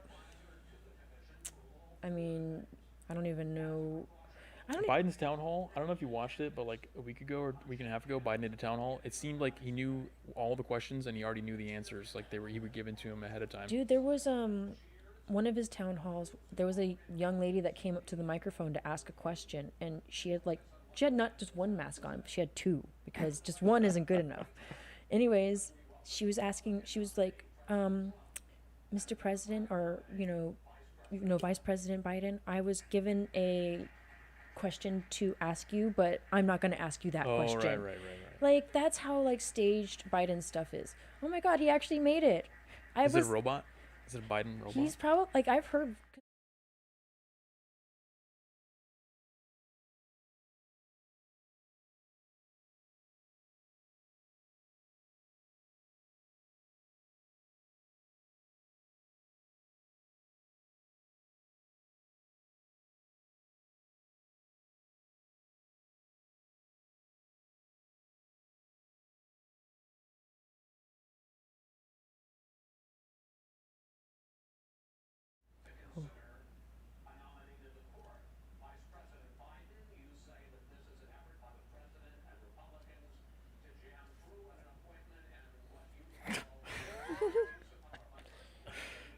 Speaker 2: I mean, I don't even know.
Speaker 1: Biden's town hall, I don't know if you watched it, but like a week ago or a week and a half ago, Biden did a town hall. It seemed like he knew all the questions and he already knew the answers. Like he were given to him ahead of time.
Speaker 2: Dude, there was one of his town halls. There was a young lady that came up to the microphone to ask a question, and she had not just one mask on, but she had two, because just one isn't good enough. Anyways, she was like, Mr. President, or Vice President Biden, I was given a question to ask you, but I'm not going to ask you that question.
Speaker 1: Right.
Speaker 2: Like, that's how like staged Biden stuff is. Oh my God, he actually made it.
Speaker 1: Is it a robot? Is it a Biden robot?
Speaker 2: He's probably, like, I've heard.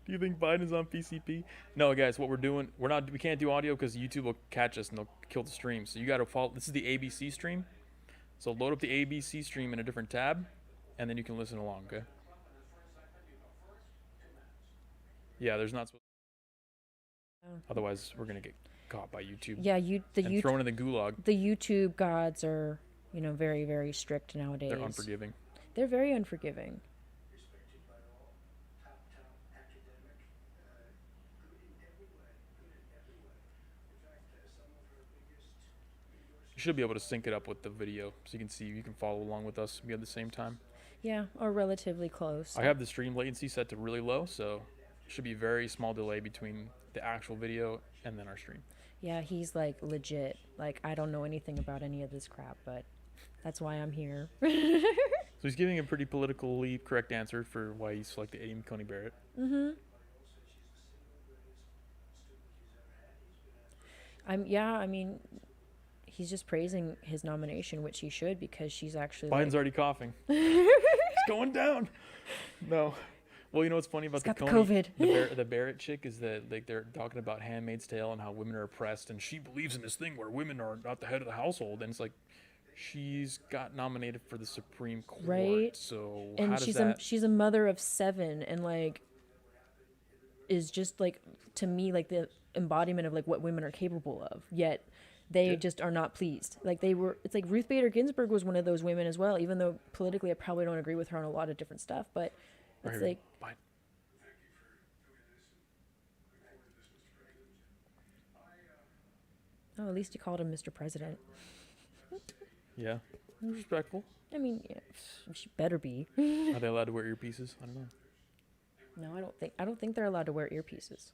Speaker 1: Do you think Biden's on PCP? No, guys. What we're doing, we can't do audio because YouTube will catch us and they'll kill the stream. So you got to follow. This is the ABC stream. So load up the ABC stream in a different tab, and then you can listen along. Okay. Yeah, there's not. Otherwise, we're gonna get caught by YouTube.
Speaker 2: Yeah,
Speaker 1: thrown in the gulag.
Speaker 2: The YouTube gods are, very, very strict nowadays.
Speaker 1: They're unforgiving.
Speaker 2: They're very unforgiving.
Speaker 1: You should be able to sync it up with the video so you can follow along with us. We at the same time.
Speaker 2: Yeah, or relatively close.
Speaker 1: I have the stream latency set to really low, so it should be very small delay between the actual video and then our stream.
Speaker 2: Yeah, he's like legit. Like, I don't know anything about any of this crap, but that's why I'm here.
Speaker 1: So he's giving a pretty politically correct answer for why he selected Amy Coney Barrett.
Speaker 2: Mm-hmm. I mean, he's just praising his nomination, which he should, because she's actually.
Speaker 1: Biden's already coughing. It's going down. No. Well, you know what's funny about the
Speaker 2: COVID.
Speaker 1: The Barrett chick is that like they're talking about Handmaid's Tale and how women are oppressed, and she believes in this thing where women are not the head of the household, and it's like She's got nominated for the Supreme Court.
Speaker 2: Right.
Speaker 1: So how
Speaker 2: And
Speaker 1: does that?
Speaker 2: she's a mother of 7, and like is just like, to me, like the embodiment of like what women are capable of. Yet they
Speaker 1: Yeah.
Speaker 2: just are not pleased. Like they were. It's like Ruth Bader Ginsburg was one of those women as well. Even though politically I probably don't agree with her on a lot of different stuff, but
Speaker 1: Right
Speaker 2: it's
Speaker 1: here,
Speaker 2: like,
Speaker 1: Biden.
Speaker 2: oh, at least you called him Mr. President.
Speaker 1: Yeah, respectful.
Speaker 2: I mean, yeah, she better be.
Speaker 1: Are they allowed to wear earpieces? I don't know.
Speaker 2: No, I don't think they're allowed to wear earpieces.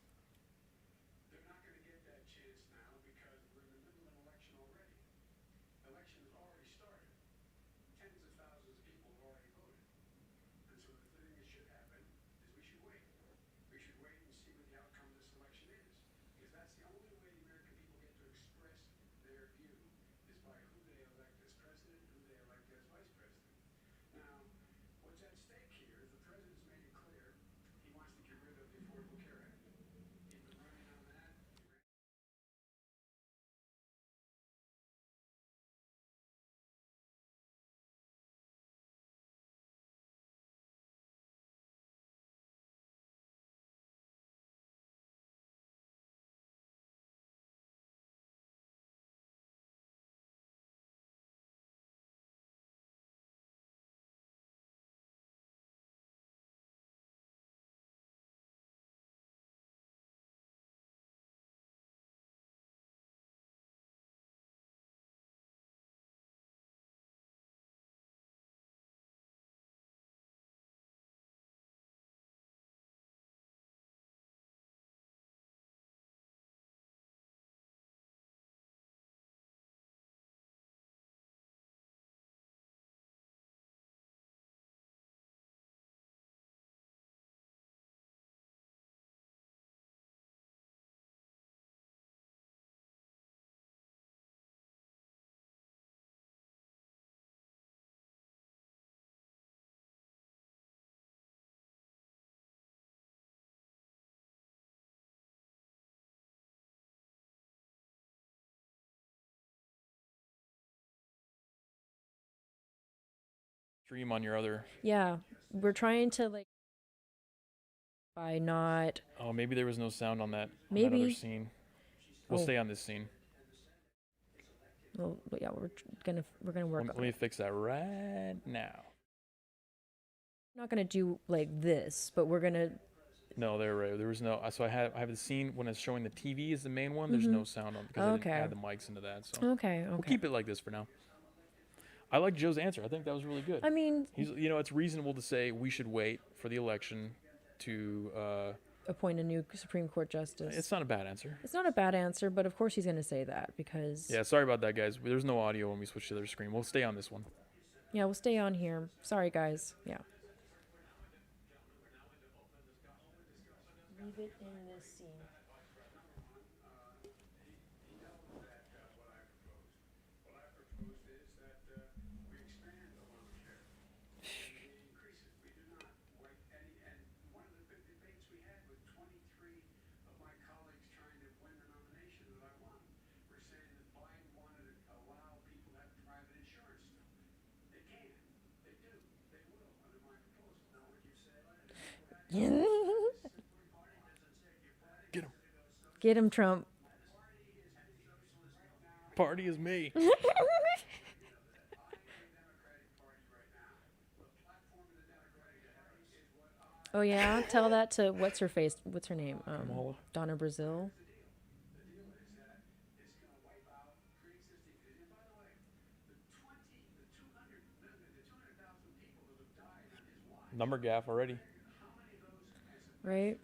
Speaker 1: Stream on your other.
Speaker 2: Yeah, we're trying to like by not
Speaker 1: Oh, maybe there was no sound on that other
Speaker 2: maybe.
Speaker 1: scene. We'll
Speaker 2: Oh,
Speaker 1: stay on this scene.
Speaker 2: well, yeah, we're gonna work
Speaker 1: Let
Speaker 2: on
Speaker 1: me
Speaker 2: it.
Speaker 1: fix that right now.
Speaker 2: We're not gonna do like this, but we're gonna.
Speaker 1: No, they're right. There was no. So I have the scene when it's showing the TV is the main one. There's
Speaker 2: Mm-hmm.
Speaker 1: no sound on because I didn't
Speaker 2: Okay.
Speaker 1: add the mics into that. So
Speaker 2: Okay.
Speaker 1: we'll
Speaker 2: Okay.
Speaker 1: keep it like this for now. I like Joe's answer. I think that was really good.
Speaker 2: I mean,
Speaker 1: It's reasonable to say we should wait for the election to.
Speaker 2: appoint a new Supreme Court justice.
Speaker 1: It's not a bad answer.
Speaker 2: It's not a bad answer, but of course he's gonna say that because.
Speaker 1: Yeah, sorry about that, guys. There's no audio when we switch to the other screen. We'll stay on this one.
Speaker 2: Yeah, we'll stay on here. Sorry, guys. Yeah. Leave it in this scene.
Speaker 1: Get him.
Speaker 2: Get him, Trump.
Speaker 1: Party is me.
Speaker 2: Oh yeah, tell that to what's her face? What's her name?
Speaker 1: Kamala.
Speaker 2: Donna Brazil.
Speaker 1: Number gaff already.
Speaker 2: Right.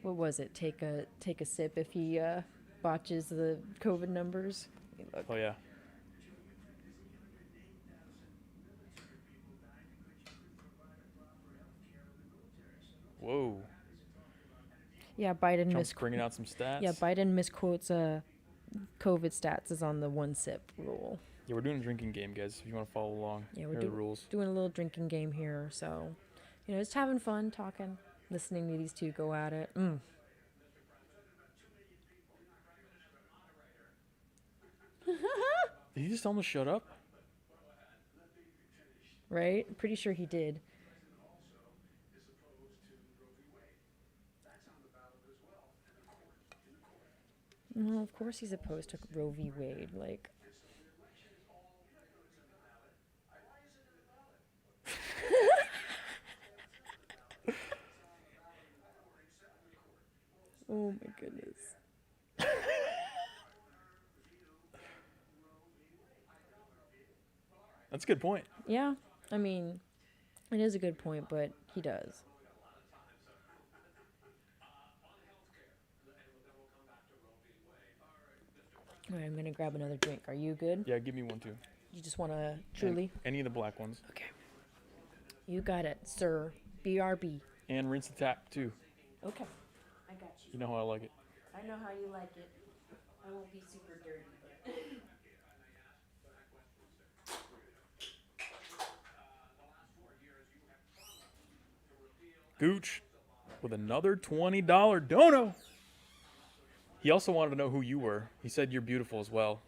Speaker 2: What was it? Take a sip if he botches the COVID numbers. Let me look.
Speaker 1: Oh yeah. Whoa.
Speaker 2: Yeah, Biden
Speaker 1: Trump's bringing out some stats.
Speaker 2: Yeah, Biden misquotes COVID stats is on the 1 sip rule.
Speaker 1: Yeah, we're doing a drinking game, guys. If you want to follow along,
Speaker 2: Yeah, we're
Speaker 1: here are the rules.
Speaker 2: doing a little drinking game here, so just having fun talking, listening to these two go at it.
Speaker 1: Did he just tell him to shut up?
Speaker 2: Right? I'm pretty sure he did. Well, of course he's opposed to Roe v. Wade. Like, oh my goodness.
Speaker 1: That's a good point.
Speaker 2: Yeah, I mean, it is a good point, but he does. All right, I'm gonna grab another drink. Are you good?
Speaker 1: Yeah, give me one too.
Speaker 2: You just want to truly?
Speaker 1: Any of the black ones.
Speaker 2: Okay. You got it, sir. BRB.
Speaker 1: And rinse the tap too.
Speaker 2: Okay. I got you.
Speaker 1: You know how I like it.
Speaker 2: I know how you like it. I won't be super dirty, but.
Speaker 1: Gooch with another $20 dono. He also wanted to know who you were. He said you're beautiful as well.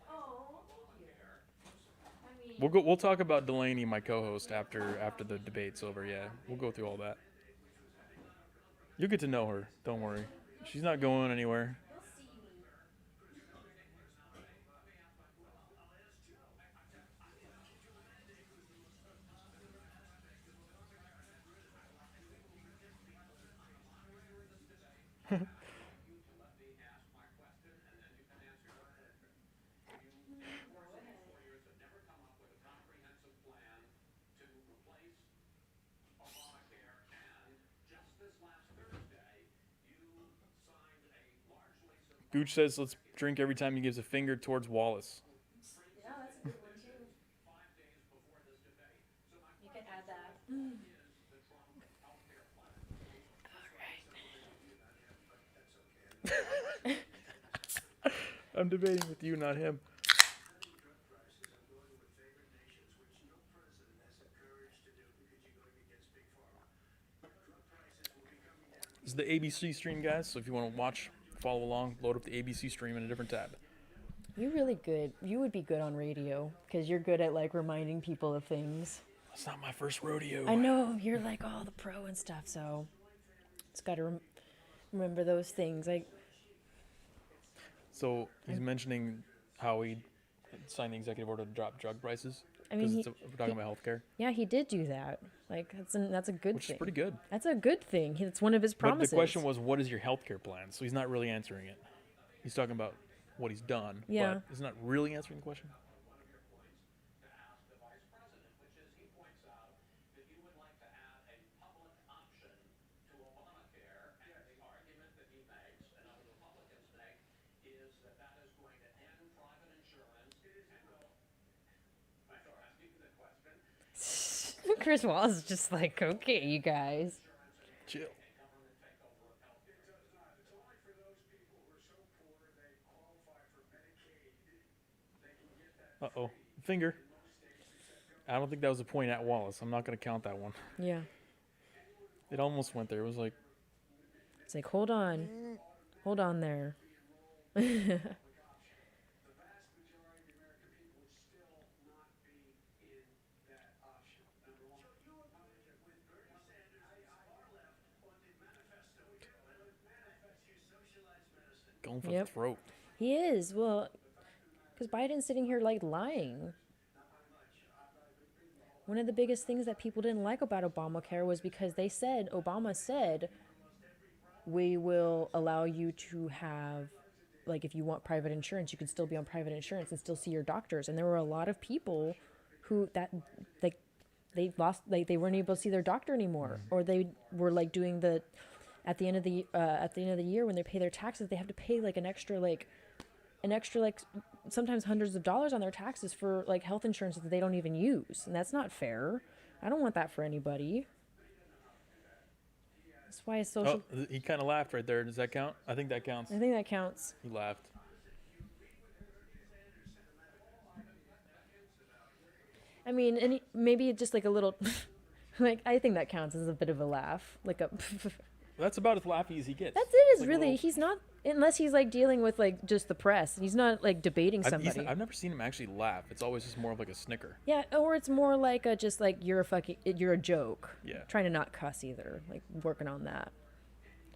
Speaker 1: We'll talk about Delaney, my co-host, after the debate's over. Yeah, we'll go through all that. You'll get to know her. Don't worry. She's not going anywhere. Gooch says let's drink every time he gives a finger towards Wallace.
Speaker 2: Yeah, that's a good one too. You can add that.
Speaker 1: I'm debating with you, not him. This is the ABC stream, guys. So if you want to watch, follow along, load up the ABC stream in a different tab.
Speaker 2: You're really good. You would be good on radio because you're good at like reminding people of things.
Speaker 1: That's not my first rodeo.
Speaker 2: I know you're like all the pro and stuff, so it's got to remember those things.
Speaker 1: So he's mentioning how he signed the executive order to drop drug prices.
Speaker 2: I mean,
Speaker 1: We're talking about healthcare,
Speaker 2: yeah, he did do that. Like that's a good
Speaker 1: which
Speaker 2: thing.
Speaker 1: is pretty good.
Speaker 2: That's a good thing. It's one of his promises.
Speaker 1: But the question was, what is your healthcare plan? So he's not really answering it. He's talking about what he's done.
Speaker 2: Yeah.
Speaker 1: But he's not really answering the question.
Speaker 2: Chris Wallace is just like, okay, you guys.
Speaker 1: Chill. Uh-oh. Finger. I don't think that was a point at Wallace. I'm not going to count that one.
Speaker 2: Yeah.
Speaker 1: It almost went there. It was like...
Speaker 2: It's like, hold on. Hold on there.
Speaker 1: Going for the throat.
Speaker 2: He is. Well, because Biden's sitting here like lying. One of the biggest things that people didn't like about Obamacare was because Obama said, we will allow you to have, like, if you want private insurance, you can still be on private insurance and still see your doctors. And there were a lot of people who they weren't able to see their doctor anymore, or they were like doing at the end of the year when they pay their taxes, they have to pay like an extra sometimes hundreds of dollars on their taxes for like health insurance that they don't even use, and that's not fair. I don't want that for anybody. That's why social.
Speaker 1: Oh, he kind of laughed right there. Does that count? I think that counts.
Speaker 2: I think that counts.
Speaker 1: He laughed.
Speaker 2: I mean, maybe just like a little, like I think that counts as a bit of a laugh, like a.
Speaker 1: That's about as laughy as he gets.
Speaker 2: That's it. Is
Speaker 1: Like a
Speaker 2: really
Speaker 1: little-
Speaker 2: he's not unless he's like dealing with like just the press. He's not like debating somebody.
Speaker 1: I've never seen him actually laugh. It's always just more of like a snicker.
Speaker 2: Yeah, or it's more like a just like you're a joke.
Speaker 1: Yeah.
Speaker 2: Trying to not cuss either. Like working on that.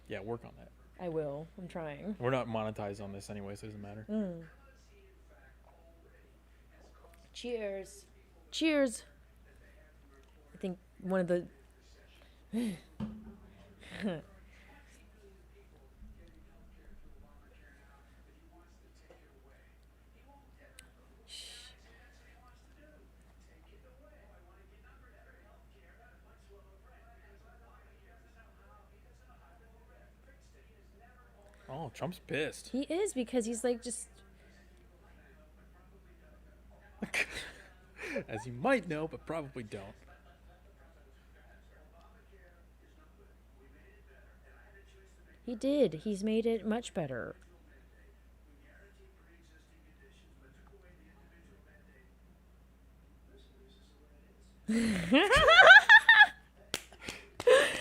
Speaker 1: Yeah, work on that.
Speaker 2: I will. I'm trying.
Speaker 1: We're not monetized on this anyway, so it doesn't matter.
Speaker 2: Cheers. Cheers. I think one of the
Speaker 1: Oh, Trump's pissed.
Speaker 2: he is because he's like just
Speaker 1: As you might know, but probably don't.
Speaker 2: he did. He's made it much better.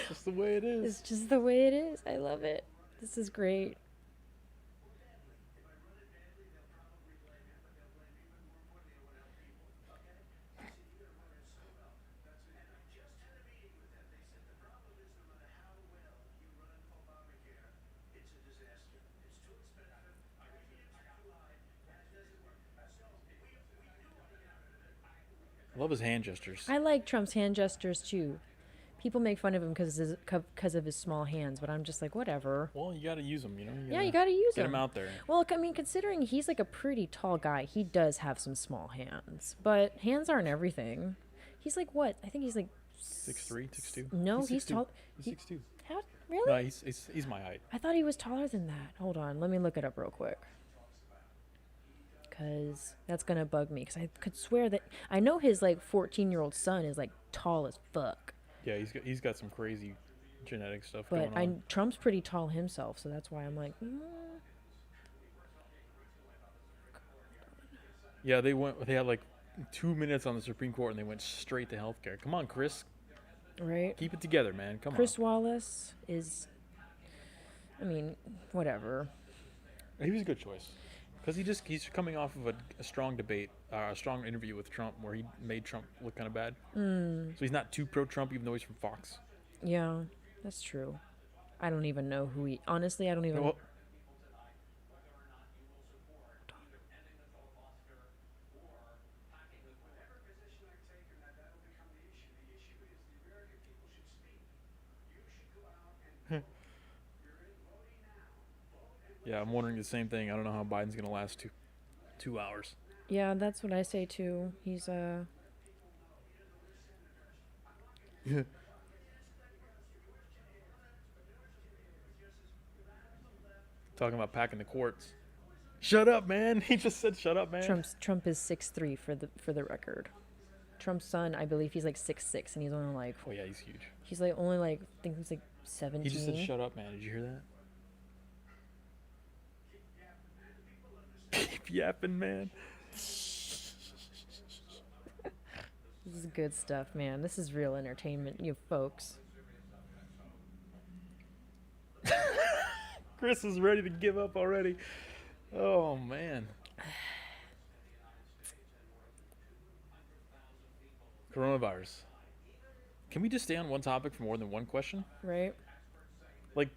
Speaker 1: Just the way it is.
Speaker 2: It's just the way it is. I love it. This is great.
Speaker 1: I love his hand gestures.
Speaker 2: I like Trump's hand gestures too. People make fun of him because of his small hands, but I'm just like, whatever.
Speaker 1: Well, you got to use them, you know?
Speaker 2: Yeah, you got to use
Speaker 1: Get
Speaker 2: them.
Speaker 1: him out there.
Speaker 2: Well, I mean, considering he's like a pretty tall guy, he does have some small hands. But hands aren't everything. He's like what? I think he's like
Speaker 1: 6'3", 6'2"?
Speaker 2: No, he's
Speaker 1: 6'2".
Speaker 2: tall.
Speaker 1: He's 6'2".
Speaker 2: How? Really?
Speaker 1: No, he's my height.
Speaker 2: I thought he was taller than that. Hold on, let me look it up real quick. Cause that's gonna bug me. Cause I could swear that I know his like 14-year-old son is like tall as fuck.
Speaker 1: Yeah, he's got some crazy genetic stuff
Speaker 2: But
Speaker 1: going on.
Speaker 2: Trump's pretty tall himself, so that's why I'm like,
Speaker 1: Yeah, they had like 2 minutes on the Supreme Court and they went straight to healthcare. Come on, Chris.
Speaker 2: right?
Speaker 1: Keep it together, man. Come
Speaker 2: Chris Wallace is, I mean, whatever.
Speaker 1: on. He was a good choice. Because he's coming off of a strong debate, a strong interview with Trump where he made Trump look kind of bad. So he's not too pro-Trump even though he's from Fox.
Speaker 2: Yeah, that's true. I don't even know who he. Honestly, I don't even.
Speaker 1: Well, yeah, I'm wondering the same thing. I don't know how Biden's going to last 2 hours.
Speaker 2: Yeah, that's what I say too. He's
Speaker 1: Talking about packing the courts. Shut up, man. He just said shut up, man.
Speaker 2: Trump is 6'3" for the record. Trump's son, I believe he's like 6'6", and he's only like
Speaker 1: Oh, yeah, he's huge.
Speaker 2: he's like only like I think he's like 17.
Speaker 1: He just said shut up, man. Did you hear that? Keep yapping, man.
Speaker 2: This is good stuff, man. This is real entertainment, you folks.
Speaker 1: Chris is ready to give up already. Oh, man. Coronavirus. Can we just stay on one topic for more than one question?
Speaker 2: Right?
Speaker 1: Like,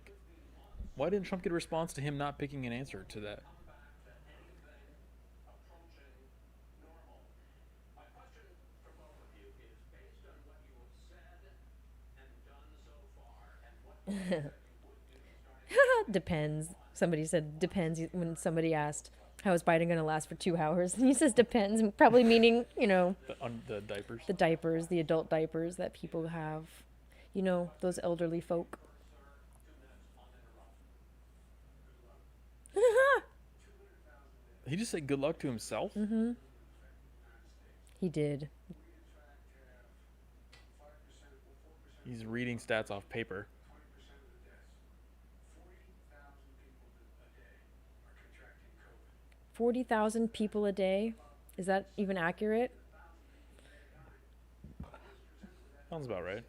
Speaker 1: why didn't Trump get a response to him not picking an answer to that?
Speaker 2: Depends. Somebody said depends when somebody asked how is Biden going to last for 2 hours, and he says depends, probably meaning
Speaker 1: The diapers.
Speaker 2: the diapers, the adult diapers that people have, those elderly folk.
Speaker 1: He just said good luck to himself?
Speaker 2: He did.
Speaker 1: He's reading stats off paper.
Speaker 2: 40,000 people a day. Is that even accurate?
Speaker 1: Sounds about right.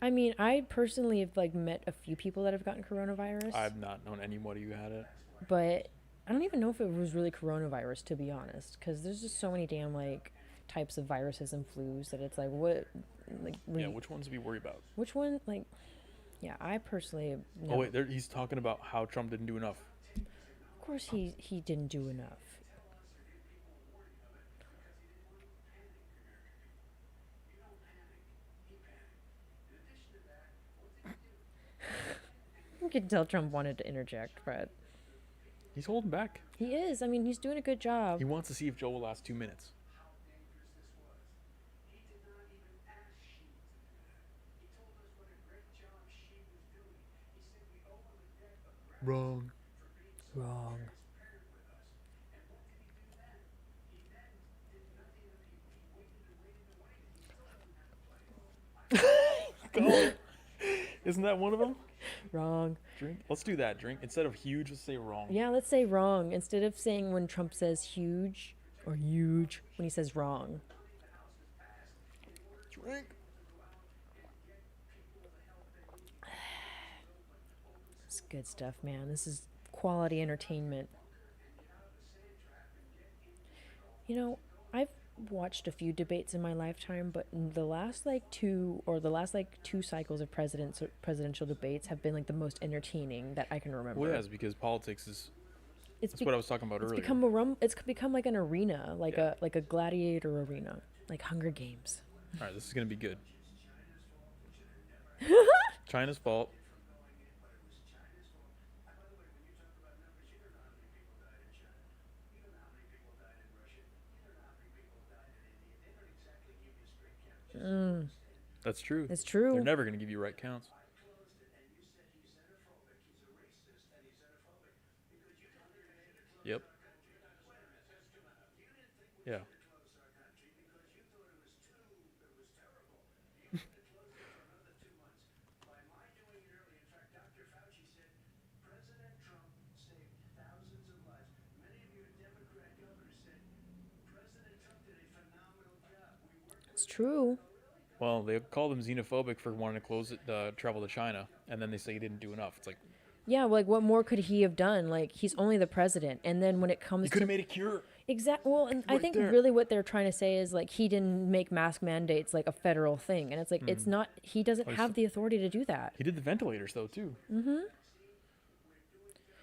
Speaker 2: I mean, I personally have like met a few people that have gotten coronavirus,
Speaker 1: I've not known anybody who had it.
Speaker 2: but I don't even know if it was really coronavirus, to be honest, because there's just so many damn like types of viruses and flus that it's like what, like
Speaker 1: Yeah, which ones do we worry about?
Speaker 2: which one like. Yeah, I personally have
Speaker 1: Oh
Speaker 2: never.
Speaker 1: wait, he's talking about how Trump didn't do enough.
Speaker 2: Of course, he didn't do enough. You could tell Trump wanted to interject, but
Speaker 1: He's holding back.
Speaker 2: he is. I mean, he's doing a good job.
Speaker 1: He wants to see if Joe will last 2 minutes. Wrong.
Speaker 2: Wrong.
Speaker 1: Go. Isn't that one of them?
Speaker 2: Wrong.
Speaker 1: Drink. Let's do that. Drink. Instead of huge, let's say wrong.
Speaker 2: Yeah, let's say wrong instead of saying when Trump says huge or huge when he says wrong.
Speaker 1: Drink.
Speaker 2: It's good stuff, man. This is quality entertainment. You know, I've watched a few debates in my lifetime, but the last like two cycles of presidential debates have been like the most entertaining that I can remember.
Speaker 1: Well, yeah, it's because politics is.
Speaker 2: It's
Speaker 1: That's what I was talking about earlier.
Speaker 2: It's become like an arena, like
Speaker 1: Yeah.
Speaker 2: a gladiator arena, like Hunger Games.
Speaker 1: All right, this is gonna be good. China's fault. That's true.
Speaker 2: It's true.
Speaker 1: They're never gonna give you right counts. Yep. Yeah.
Speaker 2: It's true.
Speaker 1: Well, they call them xenophobic for wanting to close it, travel to China, and then they say he didn't do enough. It's like
Speaker 2: Yeah, like what more could he have done? Like he's only the president, and then when it
Speaker 1: he
Speaker 2: comes
Speaker 1: could
Speaker 2: to
Speaker 1: have made a cure.
Speaker 2: Well, and I
Speaker 1: Right
Speaker 2: think
Speaker 1: there.
Speaker 2: really what they're trying to say is like he didn't make mask mandates like a federal thing, and it's like it's not. He doesn't
Speaker 1: he's-
Speaker 2: have the authority to do that.
Speaker 1: He did the ventilators though too.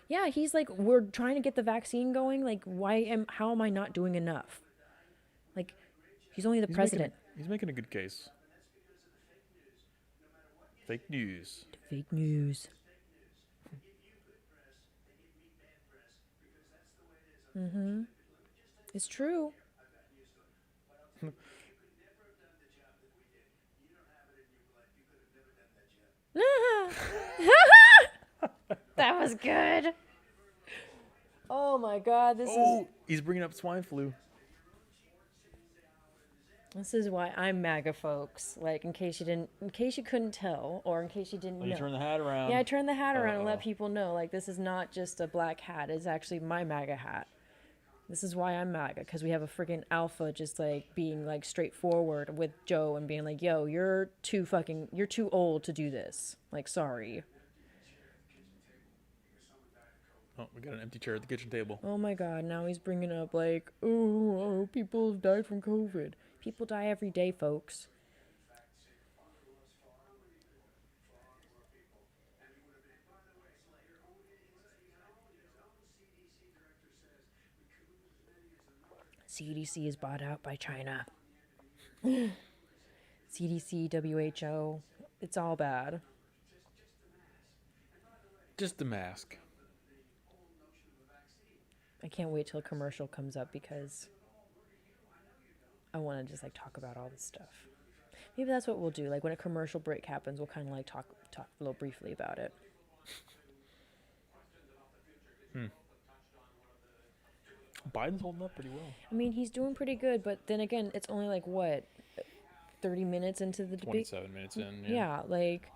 Speaker 2: Yeah, he's like we're trying to get the vaccine going. Like how am I not doing enough? Like he's only the president.
Speaker 1: He's making a good case. Fake news.
Speaker 2: Fake news. It's true. That was good. Oh my god,
Speaker 1: Oh, he's bringing up swine flu.
Speaker 2: this is why I'm MAGA, folks. Like in case you couldn't tell, or in case you didn't
Speaker 1: Oh,
Speaker 2: know.
Speaker 1: you turn the hat around.
Speaker 2: Yeah, I turned the hat around and let
Speaker 1: Uh-oh.
Speaker 2: people know like this is not just a black hat. It's actually my MAGA hat. This is why I'm MAGA, because we have a freaking alpha just like being like straightforward with Joe and being like, yo, you're too old to do this. Like, sorry.
Speaker 1: Oh, we got an empty chair at the kitchen table.
Speaker 2: Oh my god, now he's bringing up like, oh, people have died from COVID. People die every day, folks. CDC is bought out by China. CDC, WHO, it's all bad.
Speaker 1: Just the mask.
Speaker 2: I can't wait till a commercial comes up because I want to just like talk about all this stuff. Maybe that's what we'll do. Like when a commercial break happens, we'll kind of like talk a little briefly about it.
Speaker 1: Biden's holding up pretty well.
Speaker 2: I mean, he's doing pretty good, but then again, it's only like what 30 minutes into the debate.
Speaker 1: 27 minutes in.
Speaker 2: Yeah, like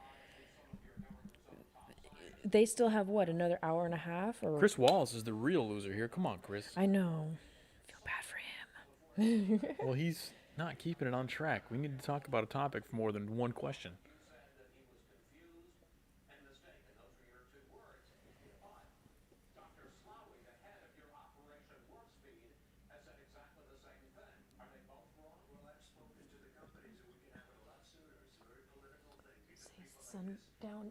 Speaker 2: they still have what, another hour and a half or
Speaker 1: Chris Wallace is the real loser here. Come on, Chris.
Speaker 2: I know. Feel bad for him.
Speaker 1: Well, he's not keeping it on track. We need to talk about a topic for more than one question.
Speaker 2: Sun down.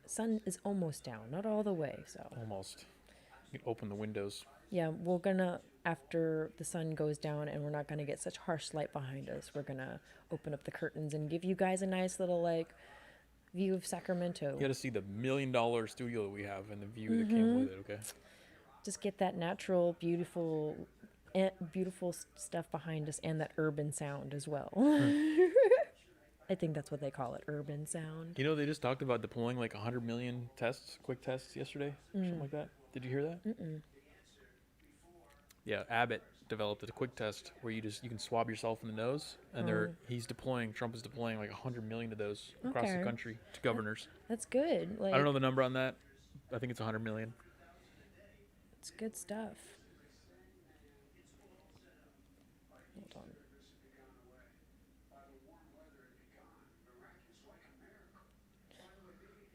Speaker 2: Sun is almost down, not all the way. So
Speaker 1: Almost. You can open the windows.
Speaker 2: yeah, we're gonna after the sun goes down and we're not gonna get such harsh light behind us. We're gonna open up the curtains and give you guys a nice little like view of Sacramento.
Speaker 1: You got to see the $1 million studio that we have and the view that came with it. Okay.
Speaker 2: Just get that natural, beautiful stuff behind us and that urban sound as well. I think that's what they call it, urban sound.
Speaker 1: You know, they just talked about deploying like 100 million quick tests yesterday, something like that. Did you hear that?
Speaker 2: Mm-mm.
Speaker 1: Yeah, Abbott developed a quick test where you can swab yourself in the nose, and Trump is deploying like 100 million of those across the country to governors.
Speaker 2: That's good. Like,
Speaker 1: I don't know the number on that. I think it's 100 million.
Speaker 2: It's good stuff. Hold on.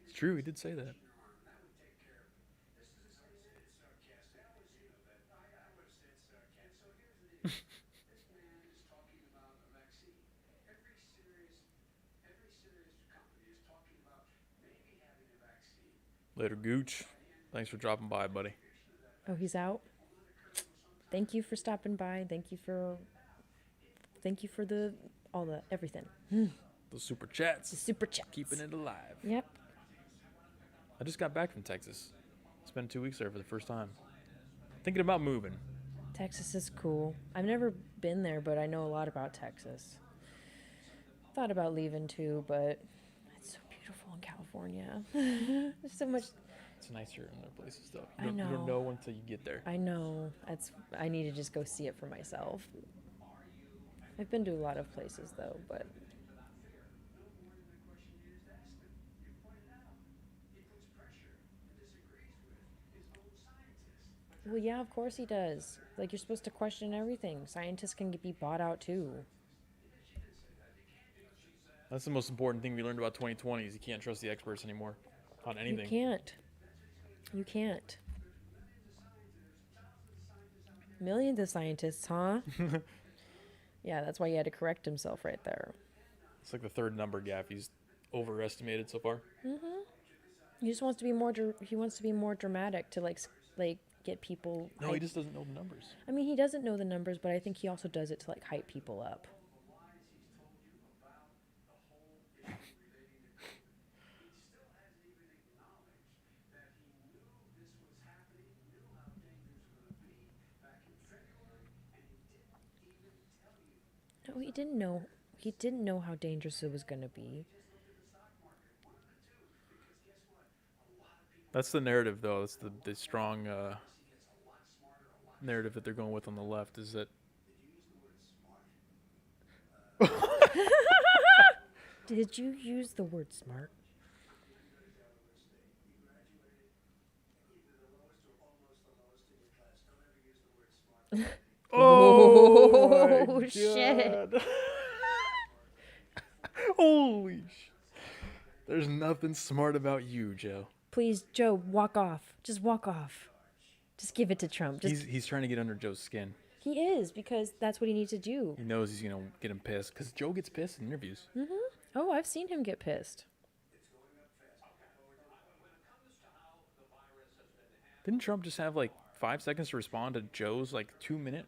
Speaker 1: It's true, he did say that. Later, Gooch. Thanks for dropping by, buddy.
Speaker 2: Oh, he's out. Thank you for stopping by. Thank you for everything.
Speaker 1: The super chats.
Speaker 2: The super chats.
Speaker 1: Keeping it alive.
Speaker 2: Yep.
Speaker 1: I just got back from Texas. Spent 2 weeks there for the first time. Thinking about moving.
Speaker 2: Texas is cool. I've never been there, but I know a lot about Texas. Thought about leaving too, but it's so beautiful in California. There's so much.
Speaker 1: It's nicer in other places, though.
Speaker 2: I
Speaker 1: You don't
Speaker 2: know.
Speaker 1: know until you get there.
Speaker 2: I know. I need to just go see it for myself. I've been to a lot of places though, but well, yeah, of course he does. Like, you're supposed to question everything. Scientists can be bought out too.
Speaker 1: That's the most important thing we learned about 2020 is you can't trust the experts anymore on anything.
Speaker 2: You can't. Millions of scientists, huh? Yeah, that's why he had to correct himself right there.
Speaker 1: It's like the third number gap he's overestimated so far.
Speaker 2: He just wants to be more. He wants to be more dramatic to like get people.
Speaker 1: No, he just doesn't know the numbers.
Speaker 2: I mean, he doesn't know the numbers, but I think he also does it to like hype people up. No, he didn't know. He didn't know how dangerous it was going to be.
Speaker 1: That's the narrative, though. That's the strong narrative that they're going with on the left is that.
Speaker 2: Did you use the word smart?
Speaker 1: Oh,
Speaker 2: shit.
Speaker 1: Holy sh! There's nothing smart about you, Joe.
Speaker 2: Please, Joe, walk off. Just walk off. Just give it to Trump.
Speaker 1: He's trying to get under Joe's skin.
Speaker 2: He is, because that's what he needs to do.
Speaker 1: He knows he's going to get him pissed because Joe gets pissed in interviews.
Speaker 2: Oh, I've seen him get pissed.
Speaker 1: Didn't Trump just have like 5 seconds to respond to Joe's like 2-minute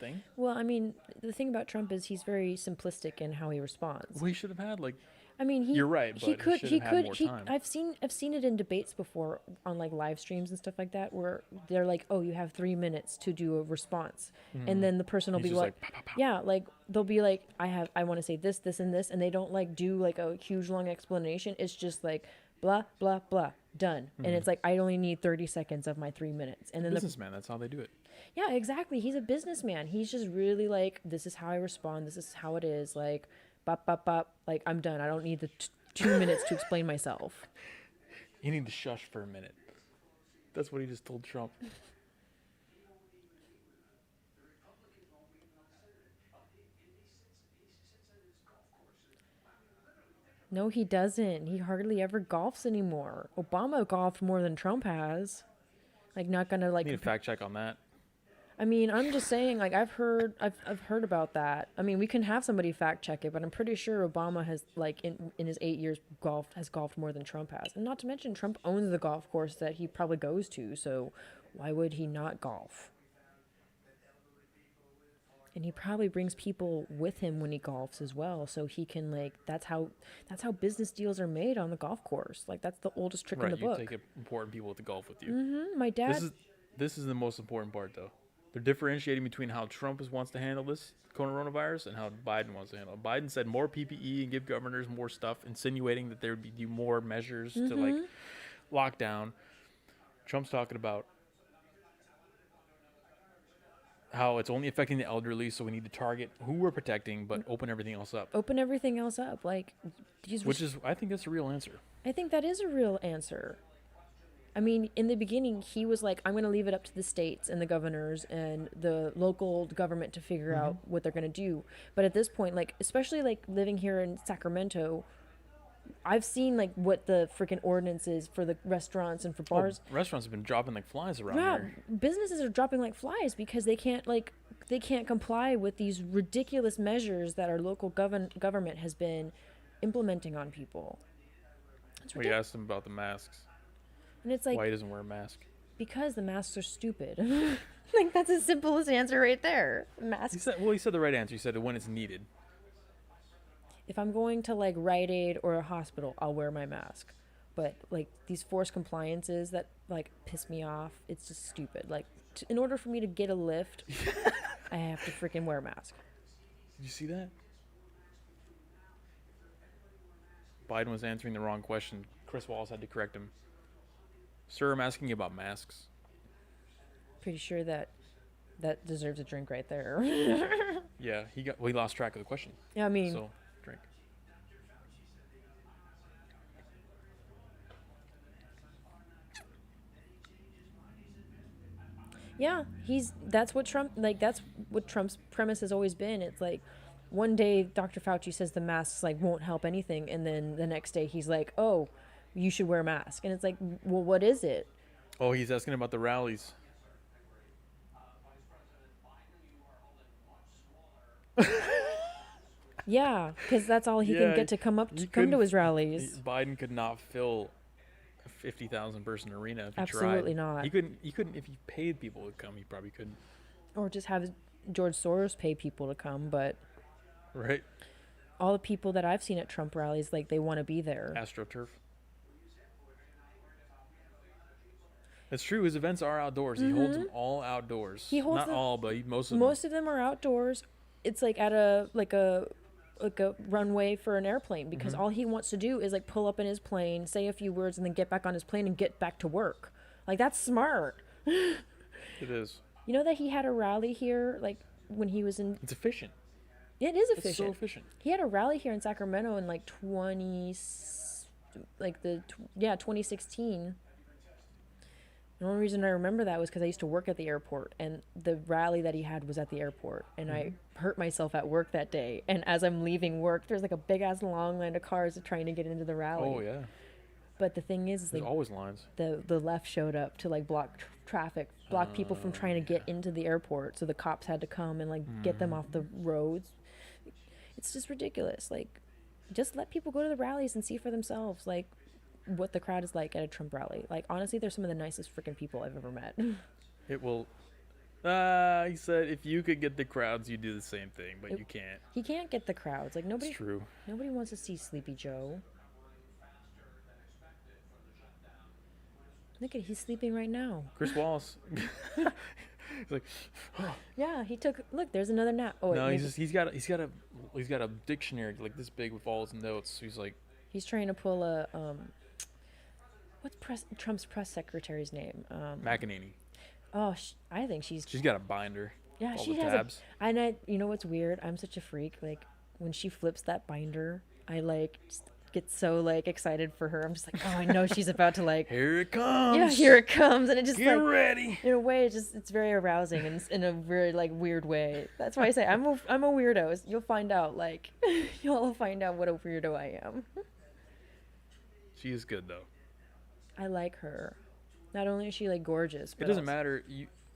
Speaker 1: thing?
Speaker 2: Well, I mean, the thing about Trump is he's very simplistic in how he responds.
Speaker 1: Well, he should have had like.
Speaker 2: I mean,
Speaker 1: You're right, but he should have had more time.
Speaker 2: I've seen it in debates before on like live streams and stuff like that, where they're like, "Oh, you have 3 minutes to do a response," and then the person will
Speaker 1: He's
Speaker 2: be
Speaker 1: just
Speaker 2: like,
Speaker 1: like, "Pow, pow, pow."
Speaker 2: "Yeah," like they'll be like, I want to say this, this, and this," and they don't like do like a huge long explanation. It's just like blah blah blah, done, and it's like I only need 30 seconds of my 3 minutes, and then
Speaker 1: Businessman, that's how they do it.
Speaker 2: yeah, exactly. He's a businessman. He's just really like, this is how I respond. This is how it is. Like, bop, bop, bop. Like, I'm done. I don't need the 2 minutes to explain myself.
Speaker 1: You need to shush for a minute. That's what he just told Trump.
Speaker 2: No, he doesn't. He hardly ever golfs anymore. Obama golfed more than Trump has. Like, not gonna like.
Speaker 1: Need a fact check on that.
Speaker 2: I mean, I'm just saying, like, I've heard about that. I mean, we can have somebody fact check it, but I'm pretty sure Obama has, like, in his 8 years, golfed more than Trump has. And not to mention, Trump owns the golf course that he probably goes to, so why would he not golf? And he probably brings people with him when he golfs as well, so he can, like, that's how business deals are made on the golf course. Like, that's the oldest trick in
Speaker 1: Right,
Speaker 2: the
Speaker 1: you
Speaker 2: book.
Speaker 1: take important people to golf with you.
Speaker 2: My dad.
Speaker 1: This is the most important part, though. They're differentiating between how Trump wants to handle this coronavirus and how Biden wants to handle it. Biden said more PPE and give governors more stuff, insinuating that there would be more measures to like lock down. Trump's talking about how it's only affecting the elderly, so we need to target who we're protecting, but open everything else up.
Speaker 2: Open everything else up, like
Speaker 1: I think that's a real answer.
Speaker 2: I think that is a real answer. I mean, in the beginning, he was like, I'm going to leave it up to the states and the governors and the local government to figure out what they're going to do. But at this point, like, especially like living here in Sacramento, I've seen like what the freaking ordinance is for the restaurants and for bars.
Speaker 1: Restaurants have been dropping like flies around
Speaker 2: Yeah,
Speaker 1: here.
Speaker 2: businesses are dropping like flies because they can't comply with these ridiculous measures that our local government has been implementing on people. It's
Speaker 1: We
Speaker 2: ridiculous.
Speaker 1: asked him about the masks.
Speaker 2: And it's like,
Speaker 1: Why he doesn't wear a mask.
Speaker 2: because the masks are stupid. Like, that's the simplest answer right there. Masks.
Speaker 1: He said the right answer. He said when it's needed.
Speaker 2: If I'm going to like Rite Aid or a hospital, I'll wear my mask. But like these forced compliances that like piss me off, it's just stupid. Like in order for me to get a lift, I have to freaking wear a mask.
Speaker 1: Did you see that? Biden was answering the wrong question. Chris Wallace had to correct him. Sir, I'm asking you about masks.
Speaker 2: Pretty sure that deserves a drink right there.
Speaker 1: Yeah, he lost track of the question.
Speaker 2: Yeah, I mean,
Speaker 1: So, drink.
Speaker 2: yeah, that's what Trump's premise has always been. It's like one day Dr. Fauci says the masks like won't help anything, and then the next day he's like, "Oh, you should wear a mask." And it's like, "Well, what is it?"
Speaker 1: Oh, he's asking about the rallies.
Speaker 2: Yeah, because that's all he can get to come to his rallies.
Speaker 1: Biden could not fill a 50,000 person arena if he
Speaker 2: Absolutely
Speaker 1: tried.
Speaker 2: not.
Speaker 1: He couldn't if he paid people to come. He probably couldn't.
Speaker 2: Or just have George Soros pay people to come. But
Speaker 1: Right?
Speaker 2: all the people that I've seen at Trump rallies, like, they want to be there.
Speaker 1: AstroTurf. It's true. His events are outdoors. He holds them all outdoors.
Speaker 2: He holds
Speaker 1: not
Speaker 2: them-
Speaker 1: all, but most of them.
Speaker 2: Most of them are outdoors. It's like at a runway for an airplane, because all he wants to do is like pull up in his plane, say a few words, and then get back on his plane and get back to work. Like, that's smart.
Speaker 1: It is.
Speaker 2: You know that he had a rally here, like when he was in.
Speaker 1: It's efficient.
Speaker 2: It is
Speaker 1: It's
Speaker 2: efficient.
Speaker 1: so efficient.
Speaker 2: He had a rally here in Sacramento in like 2016. The only reason I remember that was because I used to work at the airport, and the rally that he had was at the airport, and I hurt myself at work that day. And as I'm leaving work, there's like a big ass long line of cars trying to get into the rally.
Speaker 1: Oh yeah.
Speaker 2: But the thing is
Speaker 1: There's
Speaker 2: like
Speaker 1: always lines.
Speaker 2: the left showed up to like block traffic, block people from trying to get into the airport, so the cops had to come and like get them off the roads. It's just ridiculous. Like, just let people go to the rallies and see for themselves, like, what the crowd is like at a Trump rally. Like, honestly, they're some of the nicest freaking people I've ever met.
Speaker 1: It will. He said if you could get the crowds, you do the same thing, but you can't.
Speaker 2: He can't get the crowds. Like,
Speaker 1: It's
Speaker 2: nobody
Speaker 1: true.
Speaker 2: wants to see Sleepy Joe. Look at, he's sleeping right now.
Speaker 1: Chris Wallace. He's like,
Speaker 2: Yeah, look, there's another nap. Oh, wait,
Speaker 1: no,
Speaker 2: maybe
Speaker 1: he's got a dictionary like this big with all his notes. So he's like,
Speaker 2: he's trying to pull a what's Trump's press secretary's name?
Speaker 1: McEnany.
Speaker 2: Oh, I think she's
Speaker 1: She's got a binder.
Speaker 2: yeah,
Speaker 1: all
Speaker 2: she
Speaker 1: the
Speaker 2: has
Speaker 1: tabs.
Speaker 2: you know what's weird? I'm such a freak. Like, when she flips that binder, I like just get so like excited for her. I'm just like, oh, I know she's about to like
Speaker 1: Here it comes.
Speaker 2: yeah, here it comes, and it just
Speaker 1: Get
Speaker 2: like
Speaker 1: ready.
Speaker 2: in a way, it's very arousing and in a very like weird way. That's why I say I'm a weirdo. You'll find out, like you'll find out what a weirdo I am.
Speaker 1: She is good though.
Speaker 2: I like her. Not only is she like gorgeous, but
Speaker 1: It doesn't
Speaker 2: also-
Speaker 1: matter.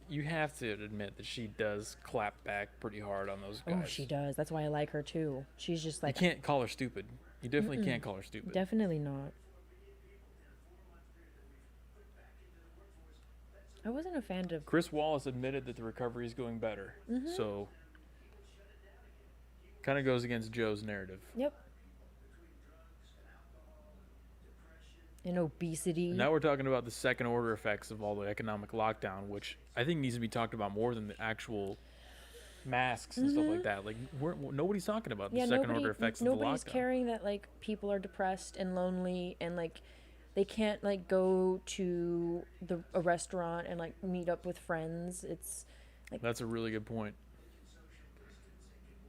Speaker 1: you have to admit that she does clap back pretty hard on those guys.
Speaker 2: Oh, she does. That's why I like her too. She's just
Speaker 1: You
Speaker 2: like,
Speaker 1: can't call her stupid. You definitely can't call her stupid.
Speaker 2: definitely not. I wasn't a fan of.
Speaker 1: Chris Wallace admitted that the recovery is going better. So, kind of goes against Joe's narrative.
Speaker 2: Yep. And obesity.
Speaker 1: And now we're talking about the second order effects of all the economic lockdown, which I think needs to be talked about more than the actual masks and stuff like that. Like, nobody's talking about the second order effects of the lockdown.
Speaker 2: Nobody's caring that like people are depressed and lonely and like they can't like go to a restaurant and like meet up with friends. It's like
Speaker 1: That's a really good point.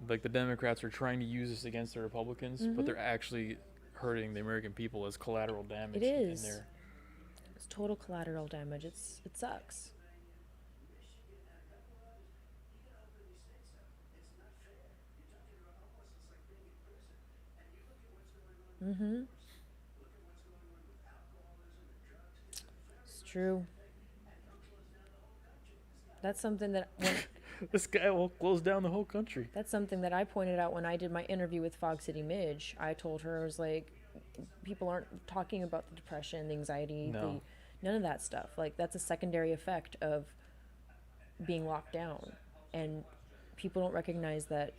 Speaker 1: Like the Democrats are trying to use this against the Republicans, but they're actually hurting the American people as collateral damage.
Speaker 2: It is.
Speaker 1: In their...
Speaker 2: It's total collateral damage. It sucks. It's true. That's something that
Speaker 1: This guy will close down the whole country.
Speaker 2: that's something that I pointed out when I did my interview with Fog City Midge. I told her, I was like, people aren't talking about the depression, the anxiety,
Speaker 1: No.
Speaker 2: none of that stuff. Like that's a secondary effect of being locked down, and people don't recognize that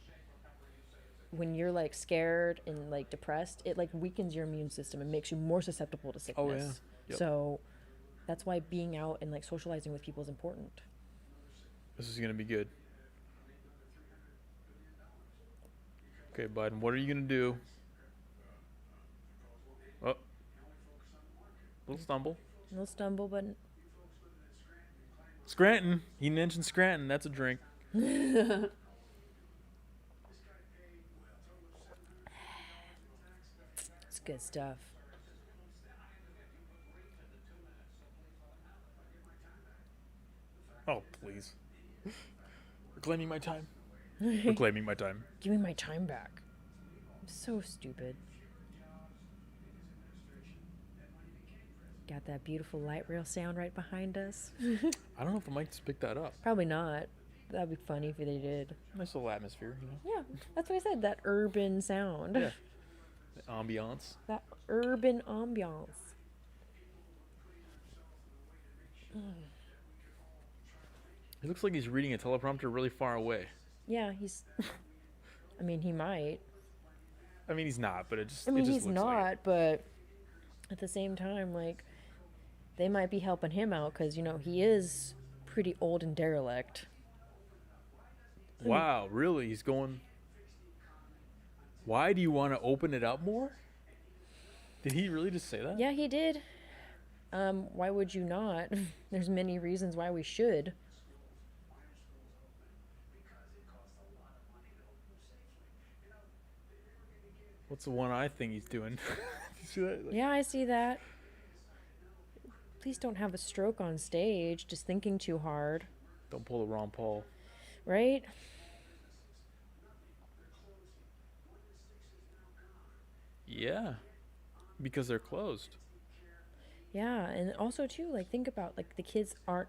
Speaker 2: when you're like scared and like depressed, it like weakens your immune system and makes you more susceptible to sickness.
Speaker 1: Oh, yeah. Yep.
Speaker 2: So that's why being out and like socializing with people is important.
Speaker 1: This is going to be good. Okay, Biden, what are you going to do? Oh. Little stumble.
Speaker 2: No stumble, but
Speaker 1: Scranton. He mentioned Scranton. That's a drink.
Speaker 2: it's good stuff.
Speaker 1: Oh, please. Reclaiming my time. Reclaiming my time.
Speaker 2: Give me my time back. I'm so stupid. Got that beautiful light rail sound right behind us.
Speaker 1: I don't know if the mics picked that up.
Speaker 2: Probably not. That'd be funny if they did.
Speaker 1: Nice little atmosphere, you know?
Speaker 2: Yeah, that's what I said. That urban sound.
Speaker 1: Yeah. The ambiance.
Speaker 2: That urban ambiance.
Speaker 1: He looks like he's reading a teleprompter really far away.
Speaker 2: Yeah, he's. I mean, he might.
Speaker 1: I mean, he's not, but it just.
Speaker 2: I mean,
Speaker 1: it just
Speaker 2: he's
Speaker 1: looks
Speaker 2: not,
Speaker 1: like
Speaker 2: but at the same time, like, they might be helping him out because, you know, he is pretty old and derelict.
Speaker 1: it. Wow, really? He's going. Why do you want to open it up more? Did he really just say that?
Speaker 2: Yeah, he did. Why would you not? There's many reasons why we should.
Speaker 1: What's the one eye thing he's doing? You see that? Like,
Speaker 2: Yeah, I see that. Please don't have a stroke on stage, just thinking too hard,
Speaker 1: don't pull the Ron Paul.
Speaker 2: right?
Speaker 1: Yeah, because they're closed.
Speaker 2: Yeah, and also too, like think about like the kids aren't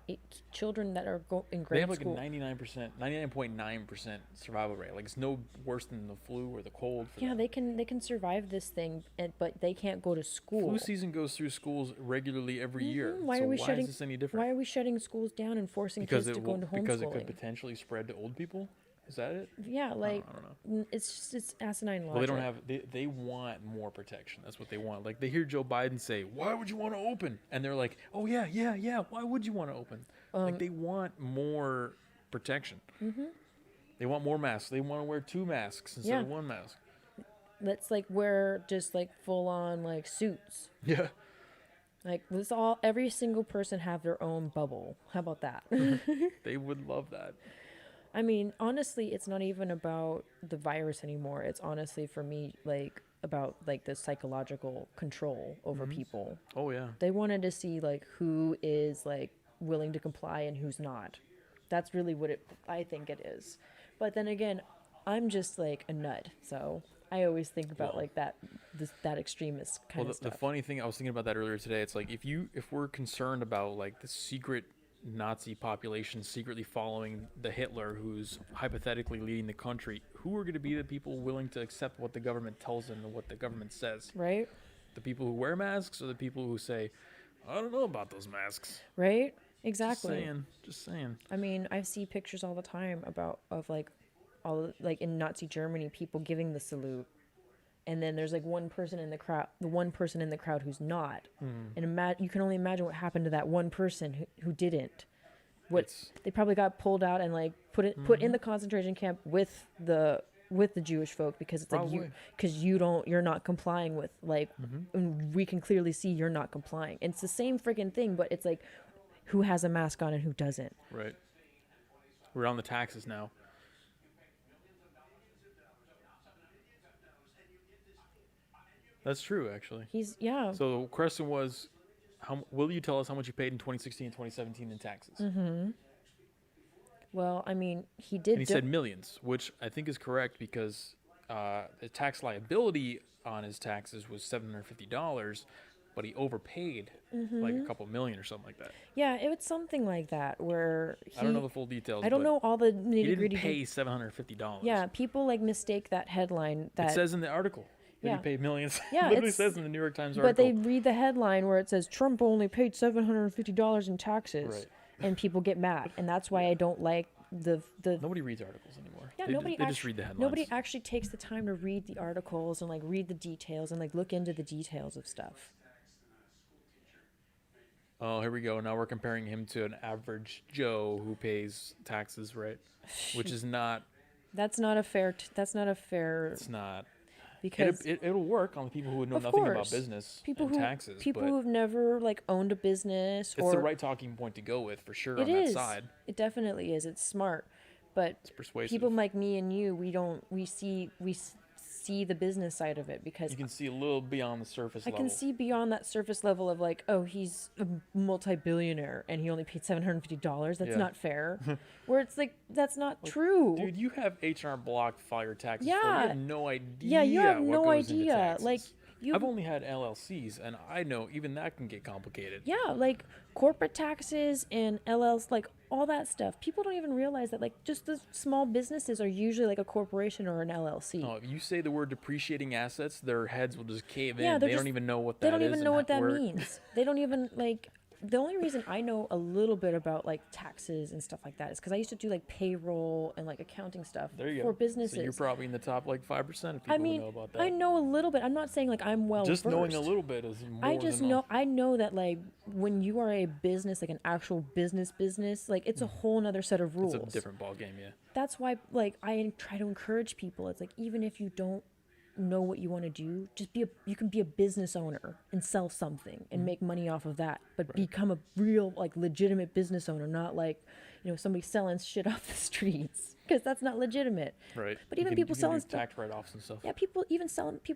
Speaker 2: children that are in
Speaker 1: They
Speaker 2: grade
Speaker 1: have like
Speaker 2: school.
Speaker 1: a 99.9% survival rate. Like it's no worse than the flu or the cold. For
Speaker 2: Yeah,
Speaker 1: them.
Speaker 2: they can survive this thing, but they can't go to school.
Speaker 1: Flu season goes through schools regularly every year.
Speaker 2: Why
Speaker 1: so
Speaker 2: are we
Speaker 1: why
Speaker 2: shutting?
Speaker 1: is this any different?
Speaker 2: Why are we shutting schools down and forcing
Speaker 1: because
Speaker 2: kids to go into homeschooling?
Speaker 1: because it could potentially spread to old people. Is that it?
Speaker 2: Yeah, like
Speaker 1: I don't know.
Speaker 2: it's just it's asinine logic.
Speaker 1: Well, they don't have. They want more protection. That's what they want. Like they hear Joe Biden say, "Why would you want to open?" And they're like, "Oh yeah, yeah, yeah. Why would you want to open?" Like they want more protection. They want more masks. They want to wear 2 masks instead of 1 mask.
Speaker 2: Let's like wear just like full on like suits.
Speaker 1: Yeah.
Speaker 2: Like let's every single person have their own bubble. How about that?
Speaker 1: They would love that.
Speaker 2: I mean, honestly, it's not even about the virus anymore. It's honestly for me like about like the psychological control over people.
Speaker 1: Oh yeah.
Speaker 2: They wanted to see like who is like willing to comply and who's not. That's really what I think it is. But then again, I'm just like a nut, so I always think about
Speaker 1: Well-
Speaker 2: like that extremist kind
Speaker 1: Well,
Speaker 2: of
Speaker 1: the
Speaker 2: stuff.
Speaker 1: funny thing, I was thinking about that earlier today. It's like if we're concerned about like the secret Nazi population secretly following the Hitler who's hypothetically leading the country, who are going to be the people willing to accept what the government tells them and what the government says?
Speaker 2: Right?
Speaker 1: The people who wear masks or the people who say, I don't know about those masks?
Speaker 2: Right? Exactly.
Speaker 1: Just saying.
Speaker 2: I mean, I see pictures all the time of like all like in Nazi Germany, people giving the salute, and then there's like one person in the crowd who's not, and you can only imagine what happened to that one person who didn't. They probably got pulled out and like put in the concentration camp with the Jewish folk, because it's
Speaker 1: Probably.
Speaker 2: like you're not complying with like, and we can clearly see you're not complying. And it's the same freaking thing, but it's like who has a mask on and who doesn't.
Speaker 1: Right. We're on the taxes now. That's true, actually.
Speaker 2: Yeah.
Speaker 1: So the question was, will you tell us how much you paid in 2016 and 2017 in taxes?
Speaker 2: Mm-hmm. Well, I mean, he did.
Speaker 1: And he said millions, which I think is correct, because the tax liability on his taxes was $750, but he overpaid like a couple million or something like that.
Speaker 2: Yeah, it was something like that where
Speaker 1: I don't know the full details.
Speaker 2: I don't know all the nitty
Speaker 1: He
Speaker 2: gritty.
Speaker 1: didn't pay $750.
Speaker 2: Yeah, people like mistake that headline. That
Speaker 1: it says in the article that
Speaker 2: Yeah.
Speaker 1: he paid millions.
Speaker 2: Yeah,
Speaker 1: It literally
Speaker 2: it's-
Speaker 1: says in the New York Times
Speaker 2: but
Speaker 1: article.
Speaker 2: they read the headline where it says Trump only paid $750 in taxes,
Speaker 1: Right.
Speaker 2: and people get mad, and that's why I don't like the.
Speaker 1: Nobody reads articles anymore.
Speaker 2: Yeah,
Speaker 1: They just read the headlines.
Speaker 2: Nobody actually takes the time to read the articles and like read the details and like look into the details of stuff.
Speaker 1: Oh, here we go. Now we're comparing him to an average Joe who pays taxes, right? Which is not.
Speaker 2: That's not a fair.
Speaker 1: It's not.
Speaker 2: Because
Speaker 1: It'll work on the people who know
Speaker 2: Of
Speaker 1: nothing about
Speaker 2: course.
Speaker 1: business
Speaker 2: people
Speaker 1: and
Speaker 2: who
Speaker 1: taxes.
Speaker 2: people
Speaker 1: but
Speaker 2: who've never like owned a business
Speaker 1: it's
Speaker 2: or
Speaker 1: the right talking point to go with for sure
Speaker 2: it
Speaker 1: on
Speaker 2: is.
Speaker 1: that side.
Speaker 2: It definitely is. It's smart, but
Speaker 1: It's persuasive.
Speaker 2: people like me and you, we see the business side of it, because
Speaker 1: You can see a little beyond the surface
Speaker 2: I
Speaker 1: level.
Speaker 2: can see beyond that surface level of like, oh, he's a multi-billionaire and he only paid $750. That's
Speaker 1: Yeah.
Speaker 2: not fair. Where it's like, that's not true.
Speaker 1: Dude, you have H&R Block file your taxes for. You
Speaker 2: Yeah.
Speaker 1: have no idea.
Speaker 2: Yeah, you have
Speaker 1: what
Speaker 2: no
Speaker 1: goes into
Speaker 2: idea.
Speaker 1: taxes.
Speaker 2: Like,
Speaker 1: I've only had LLCs, and I know even that can get complicated.
Speaker 2: yeah, like corporate taxes and LLs, like all that stuff. People don't even realize that like just the small businesses are usually like a corporation or an LLC.
Speaker 1: Oh, if you say the word depreciating assets, their heads will just cave
Speaker 2: Yeah,
Speaker 1: in.
Speaker 2: they're
Speaker 1: They
Speaker 2: just-
Speaker 1: don't even know what that
Speaker 2: They
Speaker 1: is.
Speaker 2: don't even know what that
Speaker 1: where-
Speaker 2: means. They don't even like. The only reason I know a little bit about like taxes and stuff like that is because I used to do like payroll and like accounting stuff
Speaker 1: There you
Speaker 2: for
Speaker 1: go.
Speaker 2: businesses.
Speaker 1: So you're probably in the top like 5% of people
Speaker 2: I mean,
Speaker 1: who know about that.
Speaker 2: I know a little bit. I'm not saying like I'm well
Speaker 1: Just
Speaker 2: versed.
Speaker 1: knowing a little bit is more
Speaker 2: I just
Speaker 1: than
Speaker 2: know.
Speaker 1: enough.
Speaker 2: I know that like when you are a business, like an actual business, like it's a whole nother set of rules.
Speaker 1: It's a different ballgame, yeah.
Speaker 2: That's why like I try to encourage people. It's like even if you don't know what you want to do, you can be a business owner and sell something and make money off of that, but become a real like legitimate business owner, not like somebody selling shit off the streets, because that's not legitimate.
Speaker 1: Right.
Speaker 2: But
Speaker 1: You
Speaker 2: even
Speaker 1: can-
Speaker 2: people
Speaker 1: you can
Speaker 2: selling
Speaker 1: do
Speaker 2: stuff,
Speaker 1: tax write-offs and stuff.
Speaker 2: yeah, people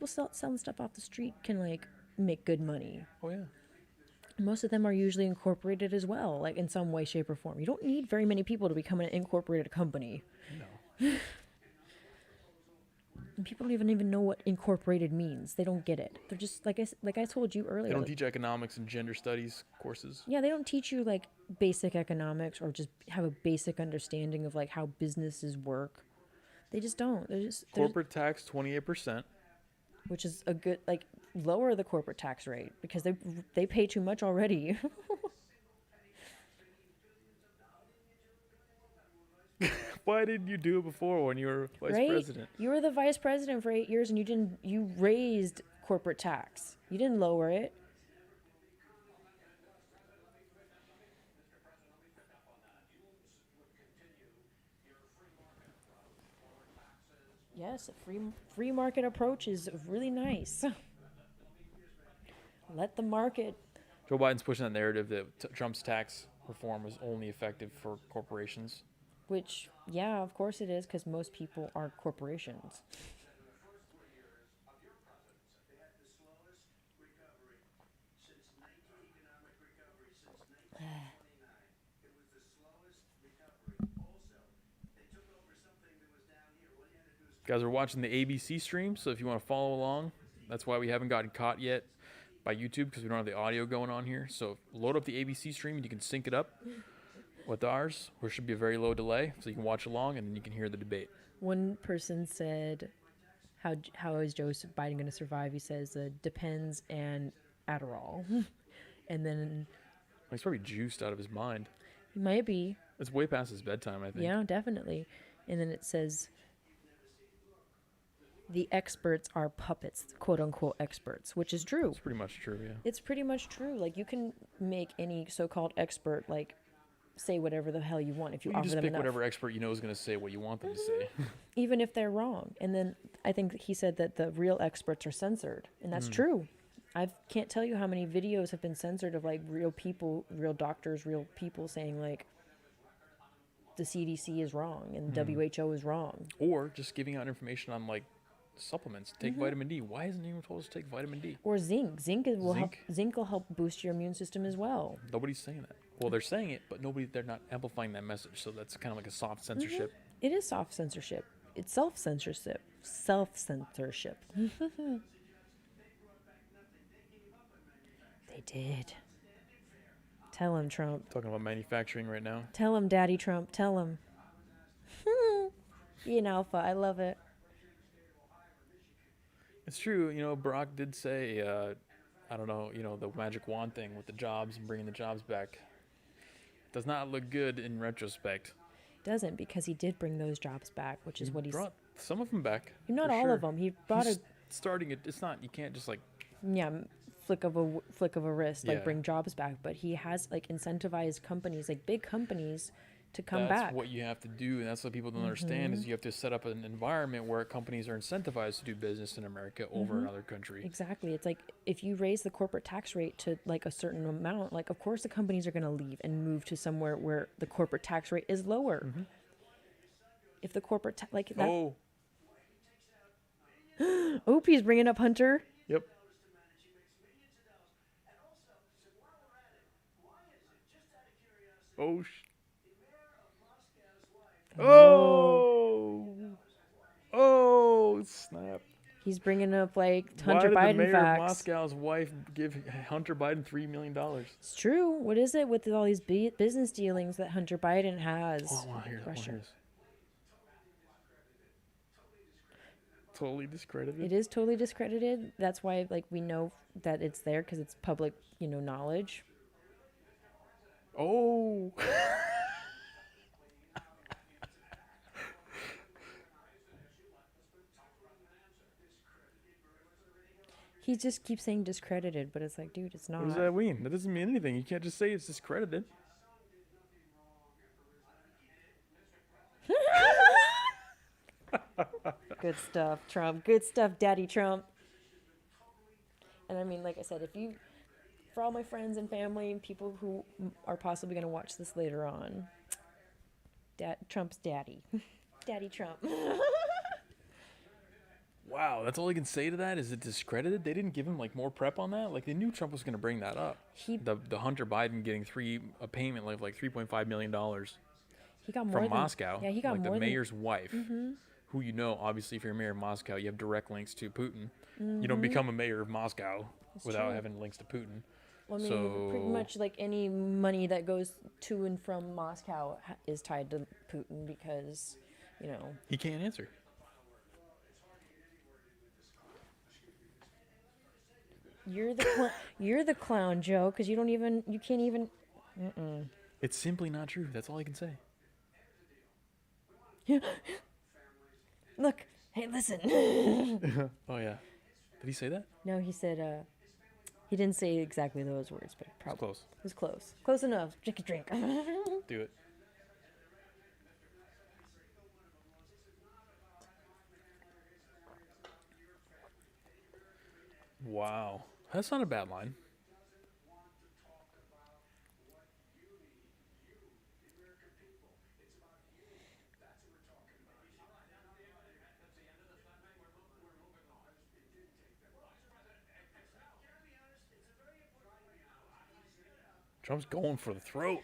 Speaker 2: selling stuff off the street can like make good money.
Speaker 1: Oh, yeah.
Speaker 2: Most of them are usually incorporated as well, like in some way, shape, or form. You don't need very many people to become an incorporated company.
Speaker 1: No.
Speaker 2: And people don't even know what incorporated means. They don't get it. They're just like I told you earlier.
Speaker 1: They don't
Speaker 2: like-
Speaker 1: teach economics and gender studies courses.
Speaker 2: yeah, they don't teach you like basic economics or just have a basic understanding of like how businesses work. They just don't. They're
Speaker 1: Corporate tax, 28%.
Speaker 2: which is a good like lower the corporate tax rate because they pay too much already.
Speaker 1: Why didn't you do it before when you were vice
Speaker 2: Right?
Speaker 1: president?
Speaker 2: You were the vice president for 8 years and you raised corporate tax. You didn't lower it. Yes, a free market approach is really nice. Let the market.
Speaker 1: Joe Biden's pushing that narrative that Trump's tax reform was only effective for corporations.
Speaker 2: Which, yeah, of course it is, because most people are corporations.
Speaker 1: Guys are watching the ABC stream, so if you want to follow along, that's why we haven't gotten caught yet by YouTube, because we don't have the audio going on here. So load up the ABC stream and you can sync it up. with ours, there should be a very low delay, so you can watch along and then you can hear the debate.
Speaker 2: One person said, how is Joe Biden going to survive? He says, depends and Adderall. And then
Speaker 1: He's probably juiced out of his mind.
Speaker 2: he might be.
Speaker 1: It's way past his bedtime, I think.
Speaker 2: Yeah, definitely. And then it says, the experts are puppets, quote unquote experts, which is true.
Speaker 1: It's pretty much true, yeah.
Speaker 2: It's pretty much true. Like, you can make any so-called expert, like, say whatever the hell you want if you
Speaker 1: You
Speaker 2: offer
Speaker 1: just
Speaker 2: them
Speaker 1: pick
Speaker 2: enough.
Speaker 1: whatever expert you know is going to say what you want them to say.
Speaker 2: Even if they're wrong. And then I think he said that the real experts are censored, and that's true. I can't tell you how many videos have been censored of like real people, real doctors, real people saying like the CDC is wrong and WHO is wrong.
Speaker 1: Or just giving out information on like supplements. Take vitamin D. Why isn't anyone told us to take vitamin D?
Speaker 2: Or zinc. Zinc will help boost your immune system as well.
Speaker 1: Nobody's saying that. Well, they're saying it, but they're not amplifying that message. So that's kind of like a soft censorship.
Speaker 2: It is soft censorship. It's self-censorship. Self-censorship. They did. Tell him, Trump.
Speaker 1: Talking about manufacturing right now.
Speaker 2: Tell him, Daddy Trump. Tell him. Be an alpha. I love it.
Speaker 1: It's true. You know, Barack did say, I don't know, the magic wand thing with the jobs and bringing the jobs back. Does not look good in retrospect.
Speaker 2: Doesn't, because he did bring those jobs back, which is what he's
Speaker 1: brought some of them back.
Speaker 2: not
Speaker 1: for
Speaker 2: all
Speaker 1: sure.
Speaker 2: of them. He brought
Speaker 1: He's starting it. It's not. You can't just like.
Speaker 2: flick of a wrist, like
Speaker 1: Yeah.
Speaker 2: bring jobs back. But he has like incentivized companies, like big companies, to come
Speaker 1: That's
Speaker 2: back.
Speaker 1: what you have to do, and that's what people don't understand is you have to set up an environment where companies are incentivized to do business in America over another country.
Speaker 2: Exactly. It's like if you raise the corporate tax rate to like a certain amount, like of course the companies are going to leave and move to somewhere where the corporate tax rate is lower. If the corporate like that.
Speaker 1: Oh,
Speaker 2: Oop, he's bringing up Hunter.
Speaker 1: yep. Oh, oh, snap.
Speaker 2: He's bringing up like Hunter
Speaker 1: Why
Speaker 2: Biden
Speaker 1: did the mayor
Speaker 2: facts.
Speaker 1: of Moscow's wife give Hunter Biden $3 million?
Speaker 2: It's true. What is it with all these business dealings that Hunter Biden has?
Speaker 1: Oh, I want to hear that.
Speaker 2: Russia.
Speaker 1: Totally discredited.
Speaker 2: It is totally discredited. That's why, like, we know that it's there because it's public, knowledge.
Speaker 1: Oh.
Speaker 2: He just keeps saying discredited, but it's like, dude, it's not.
Speaker 1: What does that mean? That doesn't mean anything. You can't just say it's discredited.
Speaker 2: Good stuff, Trump. Good stuff, Daddy Trump. And I mean, like I said, for all my friends and family and people who are possibly going to watch this later on, Trump's daddy. Daddy Trump.
Speaker 1: Wow, that's all I can say to that. Is it discredited? They didn't give him like more prep on that. Like they knew Trump was going to bring that up. The Hunter Biden getting a payment like $3.5 million
Speaker 2: He got more
Speaker 1: from Moscow.
Speaker 2: Yeah, he got
Speaker 1: like
Speaker 2: more
Speaker 1: the
Speaker 2: than
Speaker 1: mayor's wife, who obviously, if you're a mayor of Moscow, you have direct links to Putin. You don't become a mayor of Moscow without
Speaker 2: true.
Speaker 1: having links to Putin.
Speaker 2: Well, I mean, pretty much like any money that goes to and from Moscow is tied to Putin because,
Speaker 1: He can't answer.
Speaker 2: you're the clown, Joe, because you can't even.
Speaker 1: It's simply not true. That's all I can say.
Speaker 2: Look, hey, listen.
Speaker 1: Oh yeah, did he say that?
Speaker 2: No, he said. He didn't say exactly those words, but probably
Speaker 1: Close.
Speaker 2: It was close. Close enough. Drink a drink.
Speaker 1: Do it. Wow, that's not a bad line. Trump's going for the throat.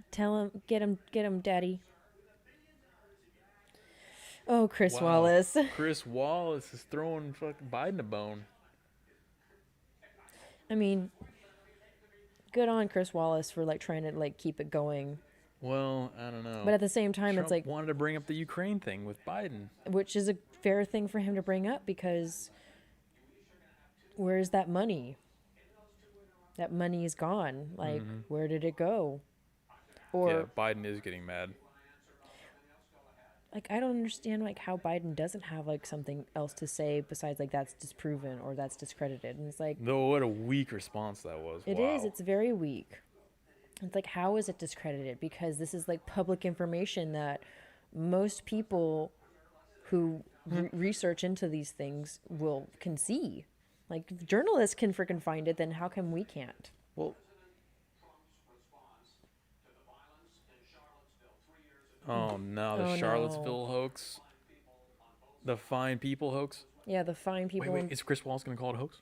Speaker 2: Tell him, get him, Daddy. Oh, Chris
Speaker 1: Wow.
Speaker 2: Wallace.
Speaker 1: Chris Wallace is throwing fucking Biden a bone.
Speaker 2: I mean, good on Chris Wallace for like trying to like keep it going.
Speaker 1: Well, I don't know.
Speaker 2: But at the same time,
Speaker 1: Trump
Speaker 2: it's like,
Speaker 1: wanted to bring up the Ukraine thing with Biden.
Speaker 2: which is a fair thing for him to bring up because where's that money? That money is gone. Like, where did it go? Or
Speaker 1: Yeah, Biden is getting mad.
Speaker 2: like, I don't understand like how Biden doesn't have like something else to say besides like that's disproven or that's discredited. And it's like,
Speaker 1: No, what a weak response that was.
Speaker 2: it
Speaker 1: Wow.
Speaker 2: is. It's very weak. It's like, how is it discredited? Because this is like public information that most people who research into these things can see. Like, if journalists can freaking find it, then how come we can't?
Speaker 1: Well, oh no, the
Speaker 2: Oh, no.
Speaker 1: Charlottesville hoax, the Fine People hoax.
Speaker 2: Yeah, the fine people.
Speaker 1: Wait, is Chris Wallace gonna call it a hoax?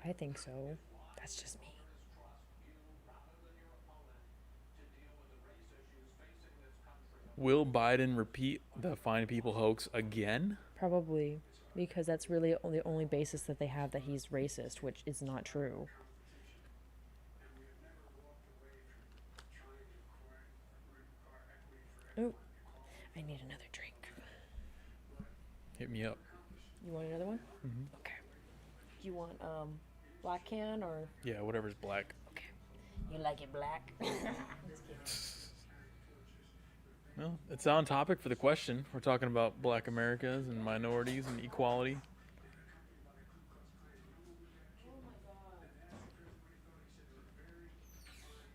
Speaker 2: I think so. That's just me.
Speaker 1: Will Biden repeat the Fine People hoax again?
Speaker 2: Probably. Because that's really the only basis that they have that he's racist, which is not true. Oh, I need another drink.
Speaker 1: Hit me up.
Speaker 2: You want another one?
Speaker 1: Mhm.
Speaker 2: Okay. Do you want black can or?
Speaker 1: Yeah, whatever's black.
Speaker 2: Okay. You like it black? Just kidding.
Speaker 1: Well, it's on topic for the question. We're talking about black Americas and minorities and equality.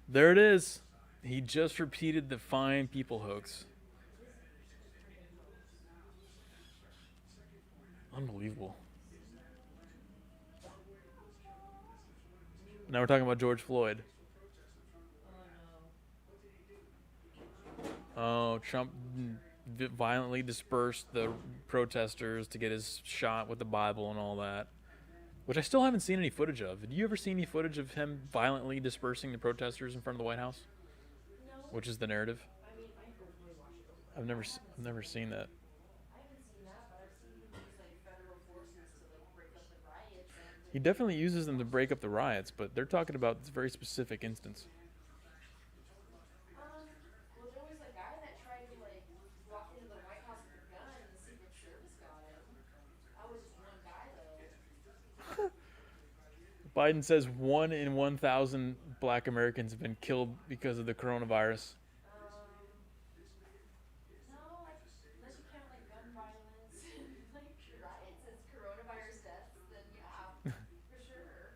Speaker 1: There it is. He just repeated the Fine People hoax. Unbelievable. Now we're talking about George Floyd. Oh, Trump violently dispersed the protesters to get his shot with the Bible and all that, which I still haven't seen any footage of. Did you ever see any footage of him violently dispersing the protesters in front of the White House?
Speaker 2: No.
Speaker 1: Which is the narrative?
Speaker 2: I mean, I hopefully watch it.
Speaker 1: I've never seen that.
Speaker 2: I haven't seen that, but I've seen him use like federal forces to like break up the riots.
Speaker 1: He definitely uses them to break up the riots, but they're talking about this very specific instance.
Speaker 2: Well, there was a guy that tried to like walk into the White House with a gun, and the Secret Service got him. That was just one guy, though.
Speaker 1: Biden says 1 in 1,000 black Americans have been killed because of the coronavirus.
Speaker 2: No, unless you count like gun violence and like riots as coronavirus deaths, then yeah, for sure.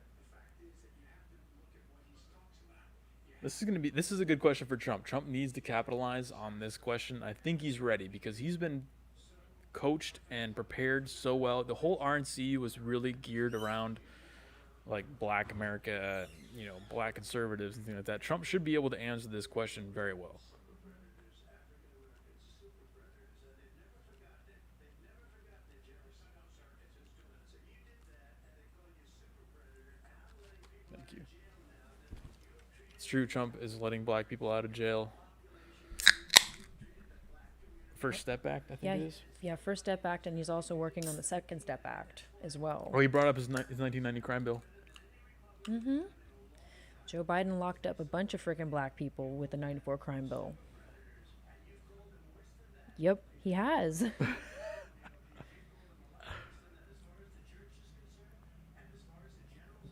Speaker 1: This is a good question for Trump. Trump needs to capitalize on this question. I think he's ready because he's been coached and prepared so well. The whole RNC was really geared around like black America, black conservatives and things like that. Trump should be able to answer this question very well. Thank you. It's true, Trump is letting black people out of jail. First Step Act, I think it is.
Speaker 2: Yeah, First Step Act, and he's also working on the Second Step Act as well.
Speaker 1: Oh, he brought up his 1990 crime bill.
Speaker 2: Mm-hmm. Joe Biden locked up a bunch of freaking black people with the 94 crime bill. Yep, he has.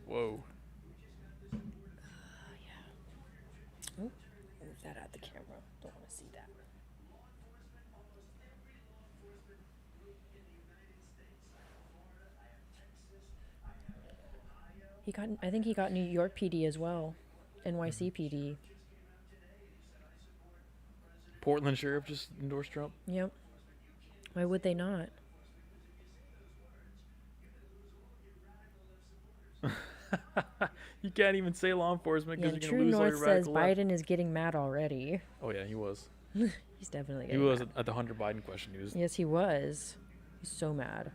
Speaker 1: Whoa.
Speaker 2: Yeah. Oop, move that out the camera. Don't want to see that. I think he got New York PD as well. NYC PD.
Speaker 1: Portland sheriff just endorsed Trump.
Speaker 2: Yep. Why would they not?
Speaker 1: You can't even say law enforcement because
Speaker 2: Yeah,
Speaker 1: you're
Speaker 2: True
Speaker 1: going to lose all
Speaker 2: North
Speaker 1: your
Speaker 2: says
Speaker 1: radical left.
Speaker 2: Biden is getting mad already.
Speaker 1: Oh, yeah, he was.
Speaker 2: He's definitely
Speaker 1: He
Speaker 2: getting
Speaker 1: was
Speaker 2: mad.
Speaker 1: at the Hunter Biden question. He was.
Speaker 2: Yes, he was. He's so mad.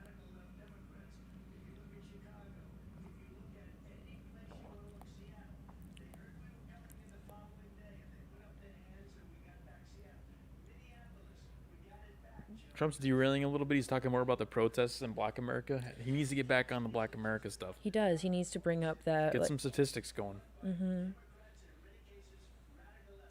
Speaker 1: Trump's derailing a little bit. He's talking more about the protests in Black America. He needs to get back on the Black America stuff.
Speaker 2: He does. He needs to bring up that.
Speaker 1: Get some statistics going.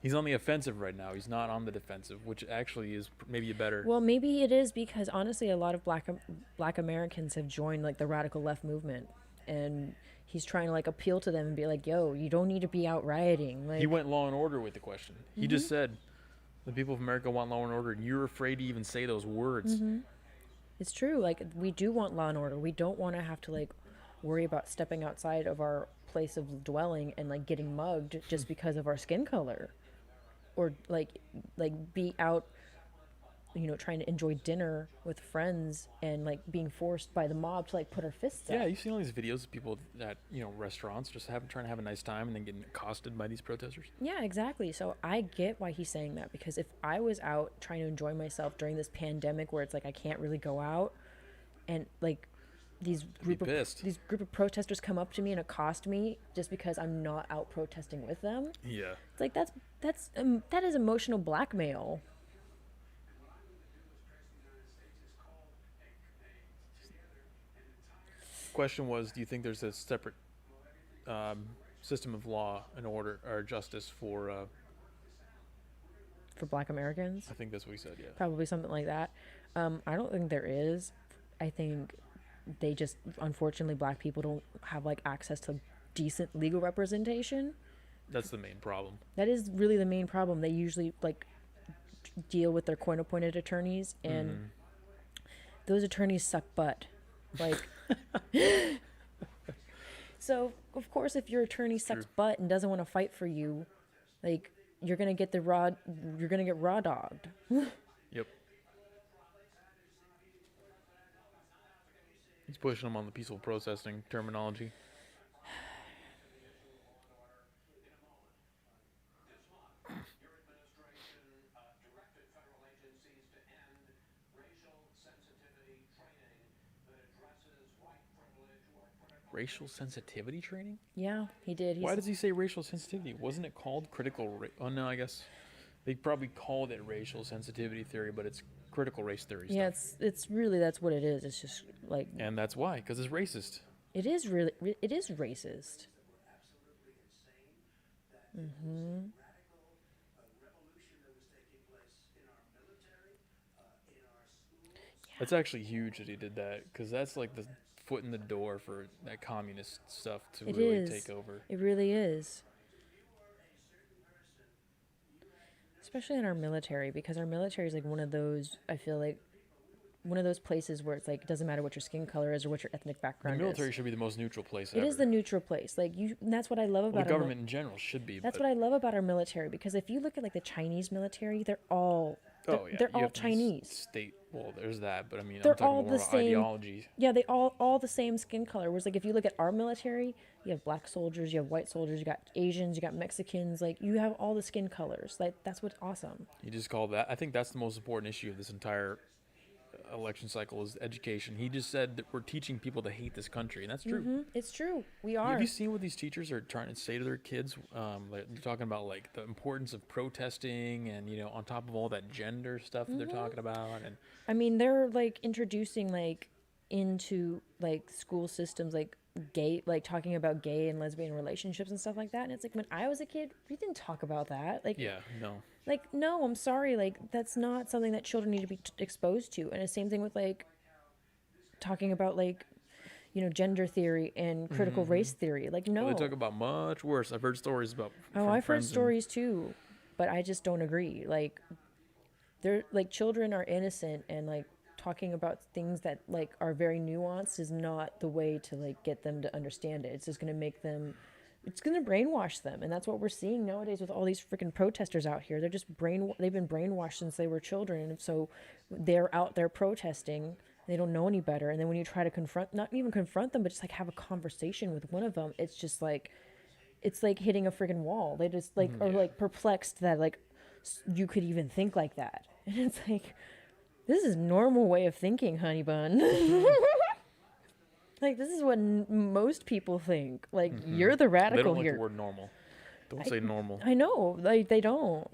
Speaker 1: He's on the offensive right now. He's not on the defensive, which actually is maybe better.
Speaker 2: Well, maybe it is because honestly, a lot of Black Americans have joined like the radical left movement, and he's trying to like appeal to them and be like, "Yo, you don't need to be out rioting." Like
Speaker 1: he went law and order with the question. He just said, "The people of America want law and order," and you're afraid to even say those words.
Speaker 2: It's true. Like we do want law and order. We don't want to have to like worry about stepping outside of our place of dwelling and like getting mugged just because of our skin color, or like be out, you know, trying to enjoy dinner with friends and like being forced by the mob to like put our fists up.
Speaker 1: Yeah, you've seen all these videos of people at, you know, restaurants just trying to have a nice time and then getting accosted by these protesters.
Speaker 2: Yeah, exactly. So I get why he's saying that, because if I was out trying to enjoy myself during this pandemic where it's like I can't really go out, and like these group of protesters come up to me and accost me just because I'm not out protesting with them.
Speaker 1: Yeah.
Speaker 2: It's like that is emotional blackmail.
Speaker 1: Question was, do you think there's a separate system of law and order or justice for
Speaker 2: Black Americans?
Speaker 1: I think that's what he said, yeah.
Speaker 2: Probably something like that. I don't think there is. I think they just, unfortunately, Black people don't have like access to decent legal representation.
Speaker 1: That's the main problem.
Speaker 2: That is really the main problem. They usually like deal with their court-appointed attorneys, and those attorneys suck butt. Like, so of course, if your attorney sucks butt and doesn't want to fight for you, like you're gonna get raw dogged.
Speaker 1: Yep. He's pushing them on the peaceful protesting terminology. Racial sensitivity training?
Speaker 2: Yeah, he did.
Speaker 1: Why does he say racial sensitivity? Wasn't it called oh no, I guess they probably called it racial sensitivity theory, but it's critical race theory stuff.
Speaker 2: Yeah, it's really, that's what it is. It's just like,
Speaker 1: and that's why, because it's racist.
Speaker 2: It is racist.
Speaker 1: It's actually huge that he did that, because that's like the foot in the door for that communist stuff to really take over.
Speaker 2: It really is. Especially in our military, because our military is like one of those, I feel like, one of those places where it's like, it doesn't matter what your skin color is or what your ethnic background is.
Speaker 1: The military should be the most neutral place
Speaker 2: ever. It is the neutral place. Like and that's what I love about
Speaker 1: the government in general should be.
Speaker 2: That's what I love about our military, because if you look at like the Chinese military, they're all Chinese.
Speaker 1: State, well, there's that, but I mean,
Speaker 2: they're
Speaker 1: I'm talking
Speaker 2: all
Speaker 1: more
Speaker 2: the
Speaker 1: about
Speaker 2: same
Speaker 1: ideology.
Speaker 2: Yeah, they all the same skin color. Whereas like if you look at our military, you have black soldiers, you have white soldiers, you got Asians, you got Mexicans. Like you have all the skin colors. Like that's what's awesome.
Speaker 1: You just call that. I think that's the most important issue of this entire election cycle is education. He just said that we're teaching people to hate this country, and that's true.
Speaker 2: It's true. We are.
Speaker 1: Have you seen what these teachers are trying to say to their kids? Like, they're talking about like the importance of protesting, and you know, on top of all that gender stuff that they're talking about. And
Speaker 2: I mean, they're like introducing like into like school systems like gay, like talking about gay and lesbian relationships and stuff like that. And it's like, when I was a kid, we didn't talk about that. Like,
Speaker 1: yeah, no.
Speaker 2: Like, no, I'm sorry. Like, that's not something that children need to be exposed to. And the same thing with, like, talking about, like, you know, gender theory and critical race theory. Like, no.
Speaker 1: Well, they talk about much worse. I've heard stories about.
Speaker 2: Oh, I've heard stories too, but I just don't agree. Like, they're, like, children are innocent, and, like, talking about things that, like, are very nuanced is not the way to, like, get them to understand it. It's just going to make them... It's going to brainwash them, and that's what we're seeing nowadays with all these freaking protesters out here. They're just they've been brainwashed since they were children, and so they're out there protesting. They don't know any better, and then when you try to not even confront them, but just like have a conversation with one of them, it's just like, it's like hitting a freaking wall. They just like are like perplexed that like you could even think like that, and it's like, this is normal way of thinking, honey bun. Like, this is what most people think. Like, you're the radical
Speaker 1: they don't like
Speaker 2: here.
Speaker 1: the word normal. Don't say normal.
Speaker 2: I know. Like, they don't.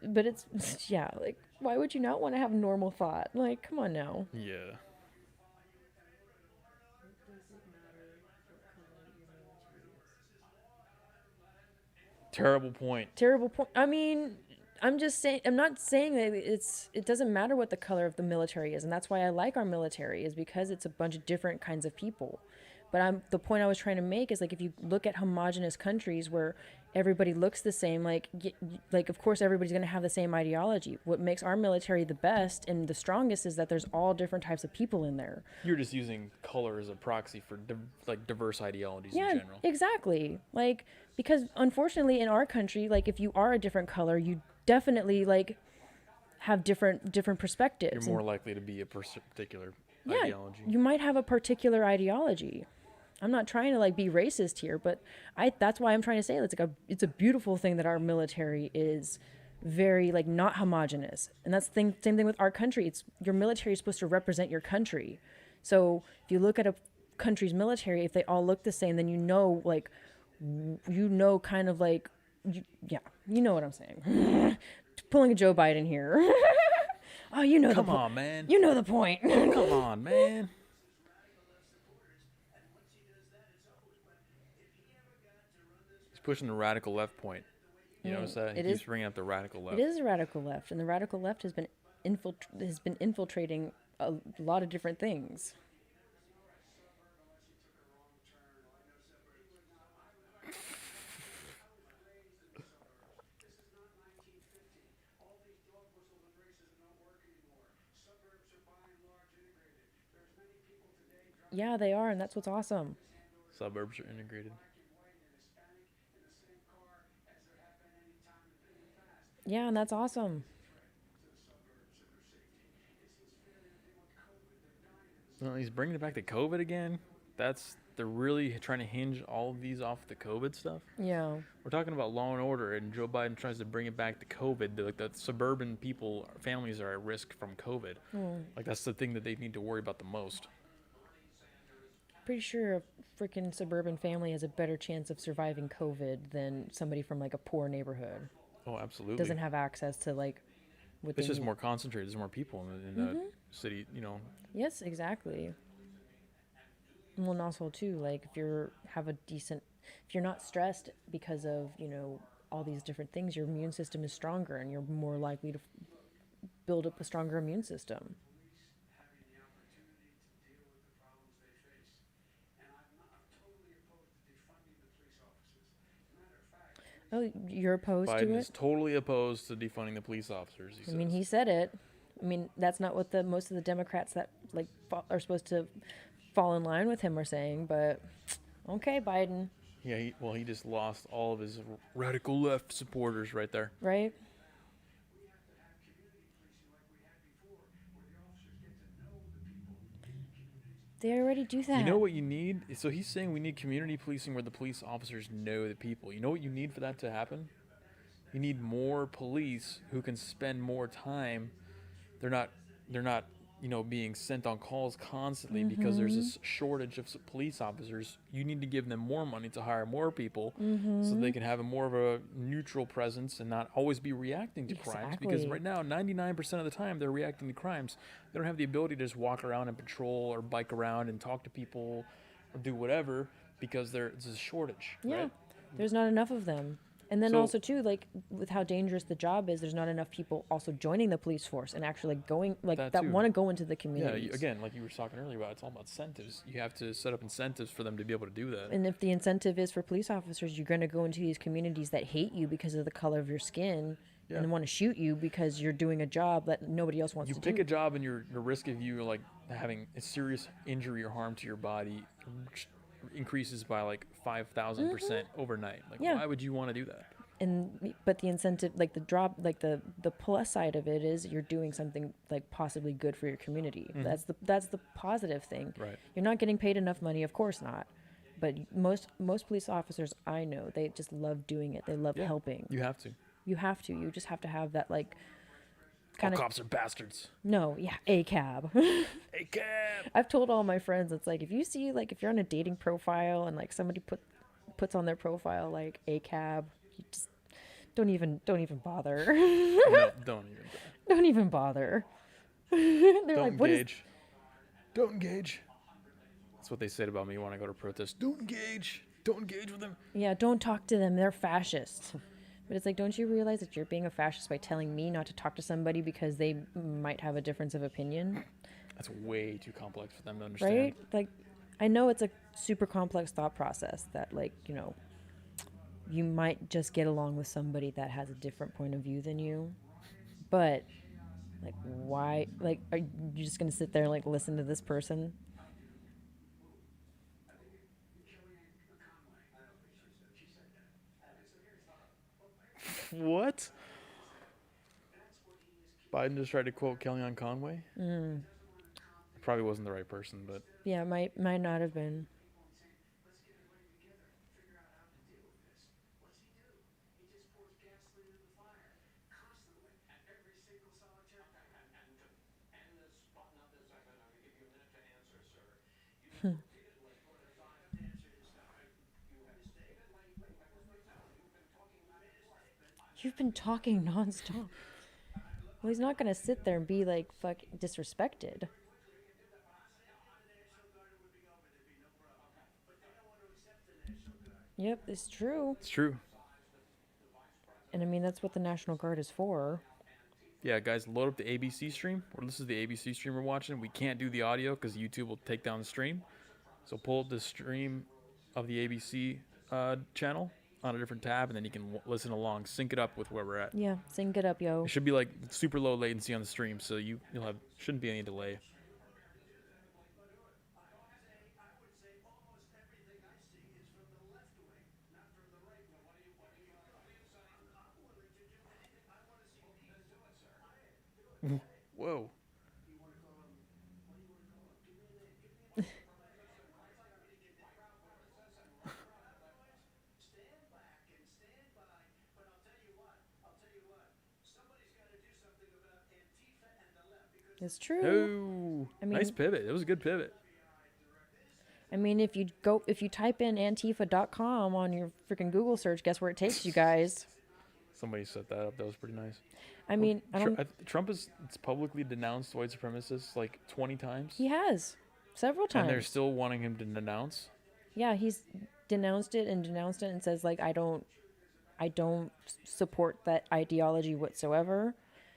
Speaker 2: but it's yeah, like why would you not want to have normal thought? Like, come on now.
Speaker 1: Yeah. Terrible point.
Speaker 2: Terrible point. I mean, I'm just saying. I'm not saying that it doesn't matter what the color of the military is, and that's why I like our military is because it's a bunch of different kinds of people. But the point I was trying to make is like if you look at homogenous countries where everybody looks the same, like of course everybody's going to have the same ideology. What makes our military the best and the strongest is that there's all different types of people in there.
Speaker 1: You're just using color as a proxy for like diverse ideologies
Speaker 2: Yeah,
Speaker 1: in general.
Speaker 2: exactly. Like because unfortunately in our country, like if you are a different color, you definitely like have different perspectives.
Speaker 1: You're more likely to be a particular
Speaker 2: yeah,
Speaker 1: ideology.
Speaker 2: you might have a particular ideology. I'm not trying to like be racist here, but that's why I'm trying to say it's a beautiful thing that our military is very like not homogenous. And that's the same thing with our country. It's your military is supposed to represent your country. So if you look at a country's military, if they all look the same, then kind of like you know what I'm saying. Pulling a Joe Biden here. Oh, you know
Speaker 1: Come on, man.
Speaker 2: You know the point.
Speaker 1: Come on, man. He's pushing the radical left point. You notice that? He keeps bringing up the radical left.
Speaker 2: It is a radical left, and the radical left has been infiltrating a lot of different things. Yeah, they are, and that's what's awesome.
Speaker 1: Suburbs are integrated.
Speaker 2: Yeah, and that's awesome.
Speaker 1: Well, he's bringing it back to COVID again. They're really trying to hinge all of these off the COVID stuff.
Speaker 2: Yeah.
Speaker 1: We're talking about law and order, and Joe Biden tries to bring it back to COVID. Like the suburban people, families are at risk from COVID. Like that's the thing that they need to worry about the most.
Speaker 2: Pretty sure a freaking suburban family has a better chance of surviving COVID than somebody from like a poor neighborhood.
Speaker 1: Oh, absolutely.
Speaker 2: Doesn't have access to like what
Speaker 1: It's
Speaker 2: they
Speaker 1: just
Speaker 2: need.
Speaker 1: more concentrated. There's more people in the city, you know.
Speaker 2: Yes, exactly. Well, and also too, like if you're not stressed because of all these different things, your immune system is stronger, and you're more likely to build up a stronger immune system. Oh, you're opposed to
Speaker 1: Biden
Speaker 2: it?
Speaker 1: is totally opposed to defunding the police officers.
Speaker 2: I mean, he said it. I mean, that's not what most of the Democrats that like are supposed to fall in line with him are saying. But okay, Biden.
Speaker 1: Yeah, he just lost all of his radical left supporters right there.
Speaker 2: Right. They already do that.
Speaker 1: You know what you need? So he's saying we need community policing where the police officers know the people. You know what you need for that to happen? You need more police who can spend more time. They're not being sent on calls constantly because there's this shortage of police officers. You need to give them more money to hire more people so they can have more of a neutral presence and not always be reacting to crimes. Because right now, 99% of the time, they're reacting to crimes. They don't have the ability to just walk around and patrol or bike around and talk to people or do whatever because there's a shortage.
Speaker 2: Yeah,
Speaker 1: right?
Speaker 2: There's not enough of them. And then
Speaker 1: So-
Speaker 2: also too, like with how dangerous the job is, there's not enough people also joining the police force and actually going that
Speaker 1: too.
Speaker 2: want to go into the
Speaker 1: Yeah,
Speaker 2: communities.
Speaker 1: again, like you were talking earlier about, it's all about incentives. You have to set up incentives for them to be able to do that.
Speaker 2: And if the incentive is for police officers, you're going to go into these communities that hate you because of the color of your skin and want to shoot you because you're doing a job that nobody else wants
Speaker 1: You
Speaker 2: to
Speaker 1: pick
Speaker 2: do.
Speaker 1: a job and the risk of you like having a serious injury or harm to your body increases by like 5,000% overnight. Like,
Speaker 2: Yeah.
Speaker 1: why would you want to do that?
Speaker 2: But the incentive, like the plus side of it is you're doing something like possibly good for your community. That's the positive thing.
Speaker 1: Right.
Speaker 2: You're not getting paid enough money, of course not. But most police officers I know, they just love doing it. They love helping.
Speaker 1: You have to.
Speaker 2: You have to. You just have to have that like
Speaker 1: All
Speaker 2: kind of
Speaker 1: cops are bastards.
Speaker 2: no, yeah, a cab.
Speaker 1: Hey, cab.
Speaker 2: I've told all my friends it's like if you see like if you're on a dating profile and like somebody puts on their profile like a cab, you just Don't even bother.
Speaker 1: No, don't even.
Speaker 2: Don't even bother. They're
Speaker 1: Don't
Speaker 2: like, what is?
Speaker 1: engage. Don't engage. That's what they said about me when I go to protest. Don't engage. Don't engage with them.
Speaker 2: Yeah, don't talk to them. They're fascists. But it's like, don't you realize that you're being a fascist by telling me not to talk to somebody because they might have a difference of opinion,
Speaker 1: That's way too complex for them to understand.
Speaker 2: right? Like, I know it's a super complex thought process that, like, you might just get along with somebody that has a different point of view than you, but like, why? Like, are you just gonna sit there and like listen to this person?
Speaker 1: What? Biden just tried to quote Kellyanne Conway. Probably wasn't the right person, but
Speaker 2: Yeah, might not have been. You've been talking nonstop. Well, he's not gonna sit there and be like fuck disrespected. Yep, it's true.
Speaker 1: it's true.
Speaker 2: And I mean, that's what the National Guard is for.
Speaker 1: Yeah, guys, load up the ABC stream, or this is the ABC stream we're watching. We can't do the audio because YouTube will take down the stream. So pull up the stream of the ABC channel on a different tab, and then you can listen along, sync it up with where we're at.
Speaker 2: Yeah, sync it up, yo.
Speaker 1: It should be like super low latency on the stream, so you'll have shouldn't be any delay. Whoa.
Speaker 2: It's true.
Speaker 1: Oh,
Speaker 2: I mean-
Speaker 1: nice pivot. It was a good pivot.
Speaker 2: I mean, if you type in Antifa.com on your freaking Google search, guess where it takes you guys?
Speaker 1: Somebody set that up. That was pretty nice.
Speaker 2: I mean, I don't.
Speaker 1: Trump has publicly denounced white supremacists like 20 times.
Speaker 2: He has several times.
Speaker 1: And they're still wanting him to denounce.
Speaker 2: Yeah, he's denounced it and says like I don't support that ideology whatsoever.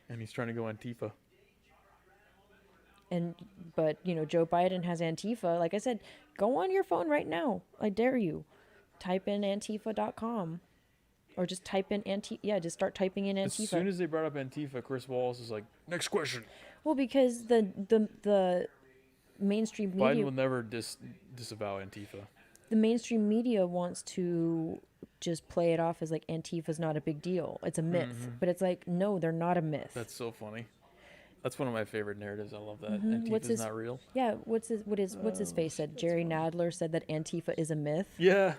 Speaker 1: And he's trying to go Antifa.
Speaker 2: But Joe Biden has Antifa. Like I said, go on your phone right now. I dare you. Type in Antifa.com. Or just type in just start typing in Antifa.
Speaker 1: As soon as they brought up Antifa, Chris Wallace is like, next question.
Speaker 2: Well, because the mainstream
Speaker 1: Biden
Speaker 2: media
Speaker 1: will never disavow Antifa.
Speaker 2: the mainstream media wants to just play it off as like Antifa's not a big deal. It's a myth. But it's like, no, they're not a myth.
Speaker 1: That's so funny. That's one of my favorite narratives. I love that.
Speaker 2: What's
Speaker 1: Antifa's
Speaker 2: his-
Speaker 1: not real.
Speaker 2: Yeah, what's his face said? Jerry Nadler said that Antifa is a myth.
Speaker 1: Yeah.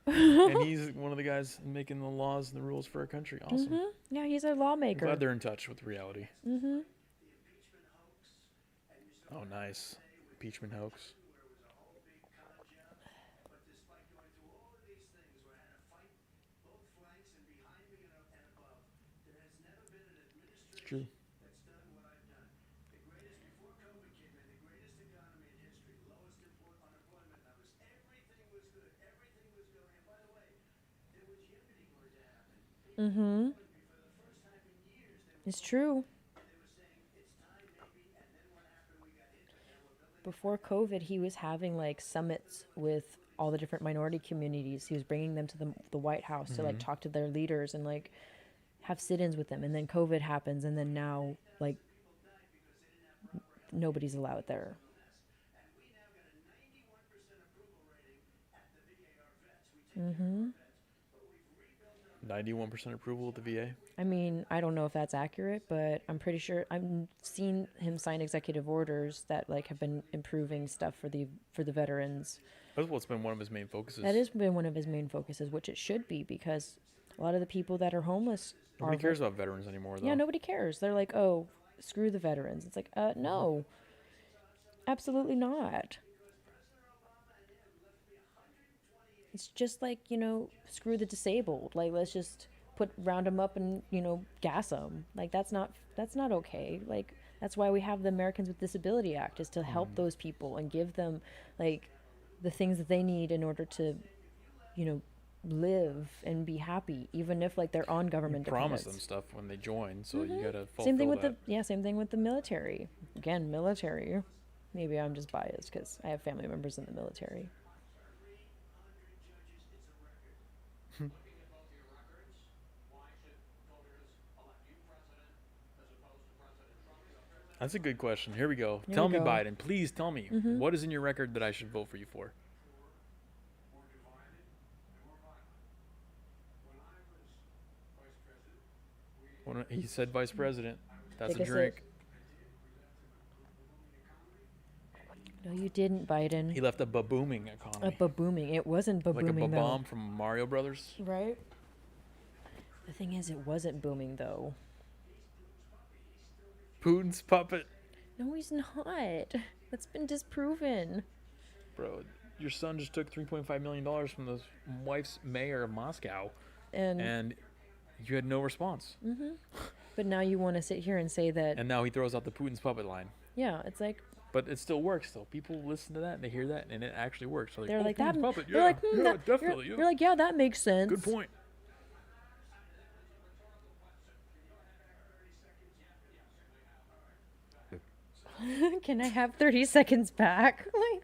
Speaker 1: And he's one of the guys making the laws and the rules for our country. Awesome.
Speaker 2: Yeah, he's a
Speaker 1: I'm
Speaker 2: lawmaker.
Speaker 1: glad they're in touch with reality. Oh, nice. Impeachment hoax. It's true.
Speaker 2: It's true. Before COVID, he was having like summits with all the different minority communities. He was bringing them to the White House to like talk to their leaders and like have sit-ins with them. And then COVID happens, and then now like nobody's allowed there.
Speaker 1: 91% approval at the VA.
Speaker 2: I mean, I don't know if that's accurate, but I'm pretty sure I've seen him sign executive orders that like have been improving stuff for the veterans.
Speaker 1: That's what's been one of his main focuses.
Speaker 2: That has been one of his main focuses, which it should be, because a lot of the people that are homeless
Speaker 1: Nobody cares about veterans anymore, though.
Speaker 2: Yeah, nobody cares. They're like, oh, screw the veterans. It's like, no, absolutely not. It's just like, screw the disabled. Like, let's just round them up and gas them. Like that's not okay. Like that's why we have the Americans with Disability Act, is to help those people and give them like the things that they need in order to live and be happy, even if like they're on government
Speaker 1: Promise
Speaker 2: dependents.
Speaker 1: them stuff when they join, so you gotta fulfill
Speaker 2: Same thing with
Speaker 1: that.
Speaker 2: same thing with the military. Again, military. Maybe I'm just biased because I have family members in the military.
Speaker 1: That's a good question. Here we go.
Speaker 2: Here
Speaker 1: Tell
Speaker 2: we
Speaker 1: me,
Speaker 2: go.
Speaker 1: Biden. Please tell me. What is in your record that I should vote for you for? He said vice president. That's
Speaker 2: Take
Speaker 1: a
Speaker 2: a sip.
Speaker 1: drink.
Speaker 2: No, you didn't, Biden.
Speaker 1: He left a booming economy.
Speaker 2: Booming. It wasn't
Speaker 1: Like a
Speaker 2: booming though.
Speaker 1: bomb from Mario Brothers.
Speaker 2: Right? The thing is, it wasn't booming though.
Speaker 1: Putin's puppet.
Speaker 2: No, he's not. That's been disproven.
Speaker 1: Bro, your son just took $3.5 million from the wife's mayor of Moscow, and you had no response.
Speaker 2: But now you want to sit here and say that.
Speaker 1: And now he throws out the Putin's puppet line.
Speaker 2: Yeah, it's like
Speaker 1: But it still works, though. People listen to that and they hear that, and it actually works. So
Speaker 2: they're like
Speaker 1: Putin's
Speaker 2: that.
Speaker 1: puppet.
Speaker 2: They're
Speaker 1: Yeah,
Speaker 2: like,
Speaker 1: yeah,
Speaker 2: that,
Speaker 1: definitely.
Speaker 2: You're like, yeah, that makes sense.
Speaker 1: Good point.
Speaker 2: Can I have 30 seconds back? Like,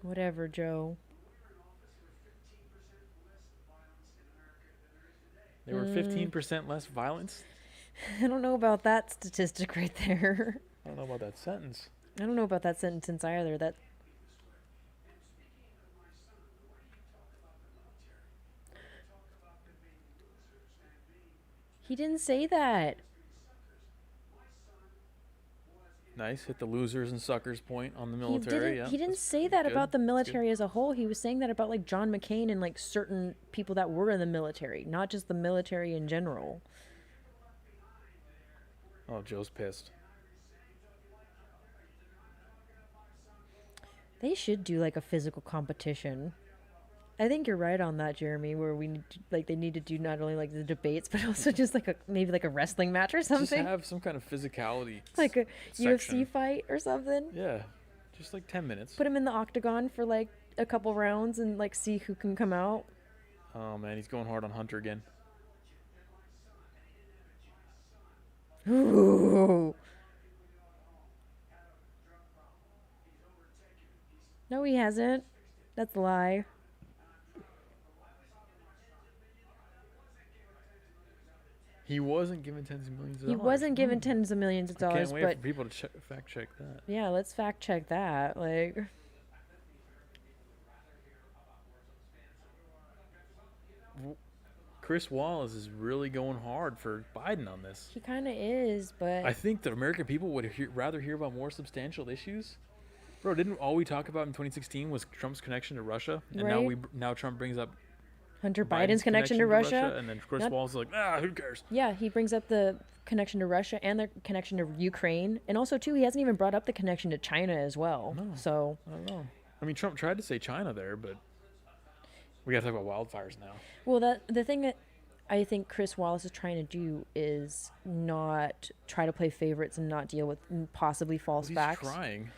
Speaker 2: whatever, Joe.
Speaker 1: There were 15% less violence.
Speaker 2: I don't know about that statistic right there.
Speaker 1: I don't know about that sentence.
Speaker 2: I don't know about that sentence either. That he didn't say that.
Speaker 1: Nice. Hit the losers and suckers point on the
Speaker 2: He
Speaker 1: military.
Speaker 2: didn't.
Speaker 1: Yeah,
Speaker 2: He didn't
Speaker 1: that's
Speaker 2: say that
Speaker 1: good.
Speaker 2: about the
Speaker 1: That's good.
Speaker 2: military as a whole. He was saying that about like John McCain and like certain people that were in the military, not just the military in general.
Speaker 1: Oh, Joe's pissed.
Speaker 2: They should do like a physical competition. I think you're right on that, Jeremy. Where we need to, like they need to do not only like the debates, but also just like maybe like a wrestling match or
Speaker 1: Just
Speaker 2: something,
Speaker 1: have some kind of physicality.
Speaker 2: like a
Speaker 1: section.
Speaker 2: UFC fight or something.
Speaker 1: Yeah, just like 10 minutes.
Speaker 2: Put him in the octagon for like a couple rounds and like see who can come out.
Speaker 1: Oh man, he's going hard on Hunter again.
Speaker 2: Ooh. No, he hasn't. That's a lie.
Speaker 1: He wasn't given tens of millions of
Speaker 2: He
Speaker 1: dollars.
Speaker 2: wasn't given tens of millions of
Speaker 1: I
Speaker 2: dollars,
Speaker 1: can't wait
Speaker 2: but
Speaker 1: for people to fact check that.
Speaker 2: yeah, let's fact check that. Like,
Speaker 1: Chris Wallace is really going hard for Biden on this.
Speaker 2: he kind of is, but
Speaker 1: I think the American people would rather hear about more substantial issues. Bro, didn't all we talk about in 2016 was Trump's connection to Russia, and
Speaker 2: Right.
Speaker 1: now Trump brings up
Speaker 2: Hunter Biden's connection to Russia.
Speaker 1: and then Chris
Speaker 2: Not-
Speaker 1: Wallace is like, who cares?
Speaker 2: Yeah, he brings up the connection to Russia and the connection to Ukraine, and also too, he hasn't even brought up the connection to China as well.
Speaker 1: No.
Speaker 2: So
Speaker 1: I don't know. I mean, Trump tried to say China there, but we got to talk about wildfires now.
Speaker 2: well, the thing that I think Chris Wallace is trying to do is not try to play favorites and not deal with possibly false
Speaker 1: He's
Speaker 2: facts.
Speaker 1: trying,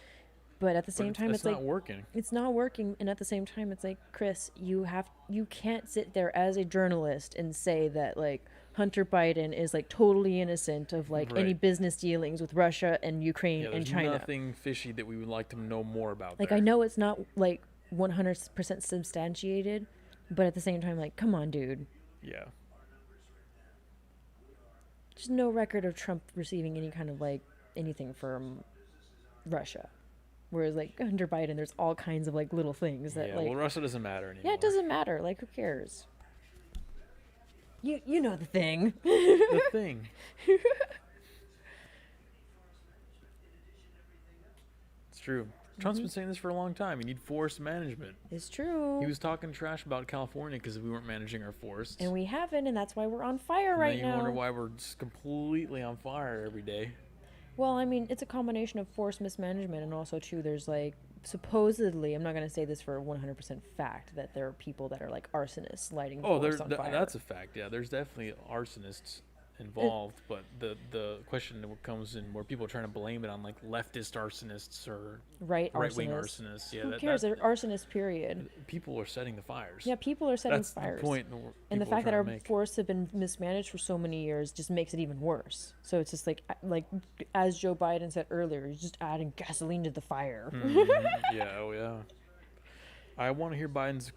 Speaker 2: But at the
Speaker 1: but
Speaker 2: same time,
Speaker 1: it's
Speaker 2: it's
Speaker 1: not
Speaker 2: like
Speaker 1: working.
Speaker 2: it's not working, and at the same time, it's like, Chris, you can't sit there as a journalist and say that like Hunter Biden is like totally innocent of like any
Speaker 1: Right.
Speaker 2: business dealings with Russia and Ukraine
Speaker 1: Yeah,
Speaker 2: and
Speaker 1: there's
Speaker 2: China.
Speaker 1: nothing fishy that we would like to know more about.
Speaker 2: Like,
Speaker 1: there.
Speaker 2: I know it's not like 100% substantiated, but at the same time, like, come on, dude.
Speaker 1: Yeah.
Speaker 2: There's no record of Trump receiving any kind of like anything from Russia. Whereas like Hunter Biden, there's all kinds of like little things that
Speaker 1: Yeah,
Speaker 2: like
Speaker 1: well, Russia doesn't matter anymore.
Speaker 2: yeah, it doesn't matter. Like, who cares? You know the thing.
Speaker 1: The thing. It's true. Trump's been saying this for a long time. You need forest management.
Speaker 2: It's true.
Speaker 1: He was talking trash about California because we weren't managing our forests.
Speaker 2: And we haven't, and that's why we're on fire
Speaker 1: And
Speaker 2: right
Speaker 1: now. You wonder
Speaker 2: now.
Speaker 1: why we're just completely on fire every day.
Speaker 2: Well, I mean, it's a combination of forest mismanagement and also, too, there's like, supposedly, I'm not going to say this for 100% fact, that there are people that are like arsonists lighting forests on fire.
Speaker 1: That's a fact. Yeah, there's definitely arsonists involved, but the question that comes in where people are trying to blame it on like leftist arsonists or
Speaker 2: right
Speaker 1: wing
Speaker 2: arsonists.
Speaker 1: arsonists. Yeah,
Speaker 2: Who cares? They're arsonists, period.
Speaker 1: People are setting the fires.
Speaker 2: Yeah, people are setting
Speaker 1: That's
Speaker 2: fires.
Speaker 1: the point.
Speaker 2: And the fact that our forests have been mismanaged for so many years just makes it even worse. So it's just like as Joe Biden said earlier, he's just adding gasoline to the fire.
Speaker 1: Yeah, oh yeah. I want to hear Biden's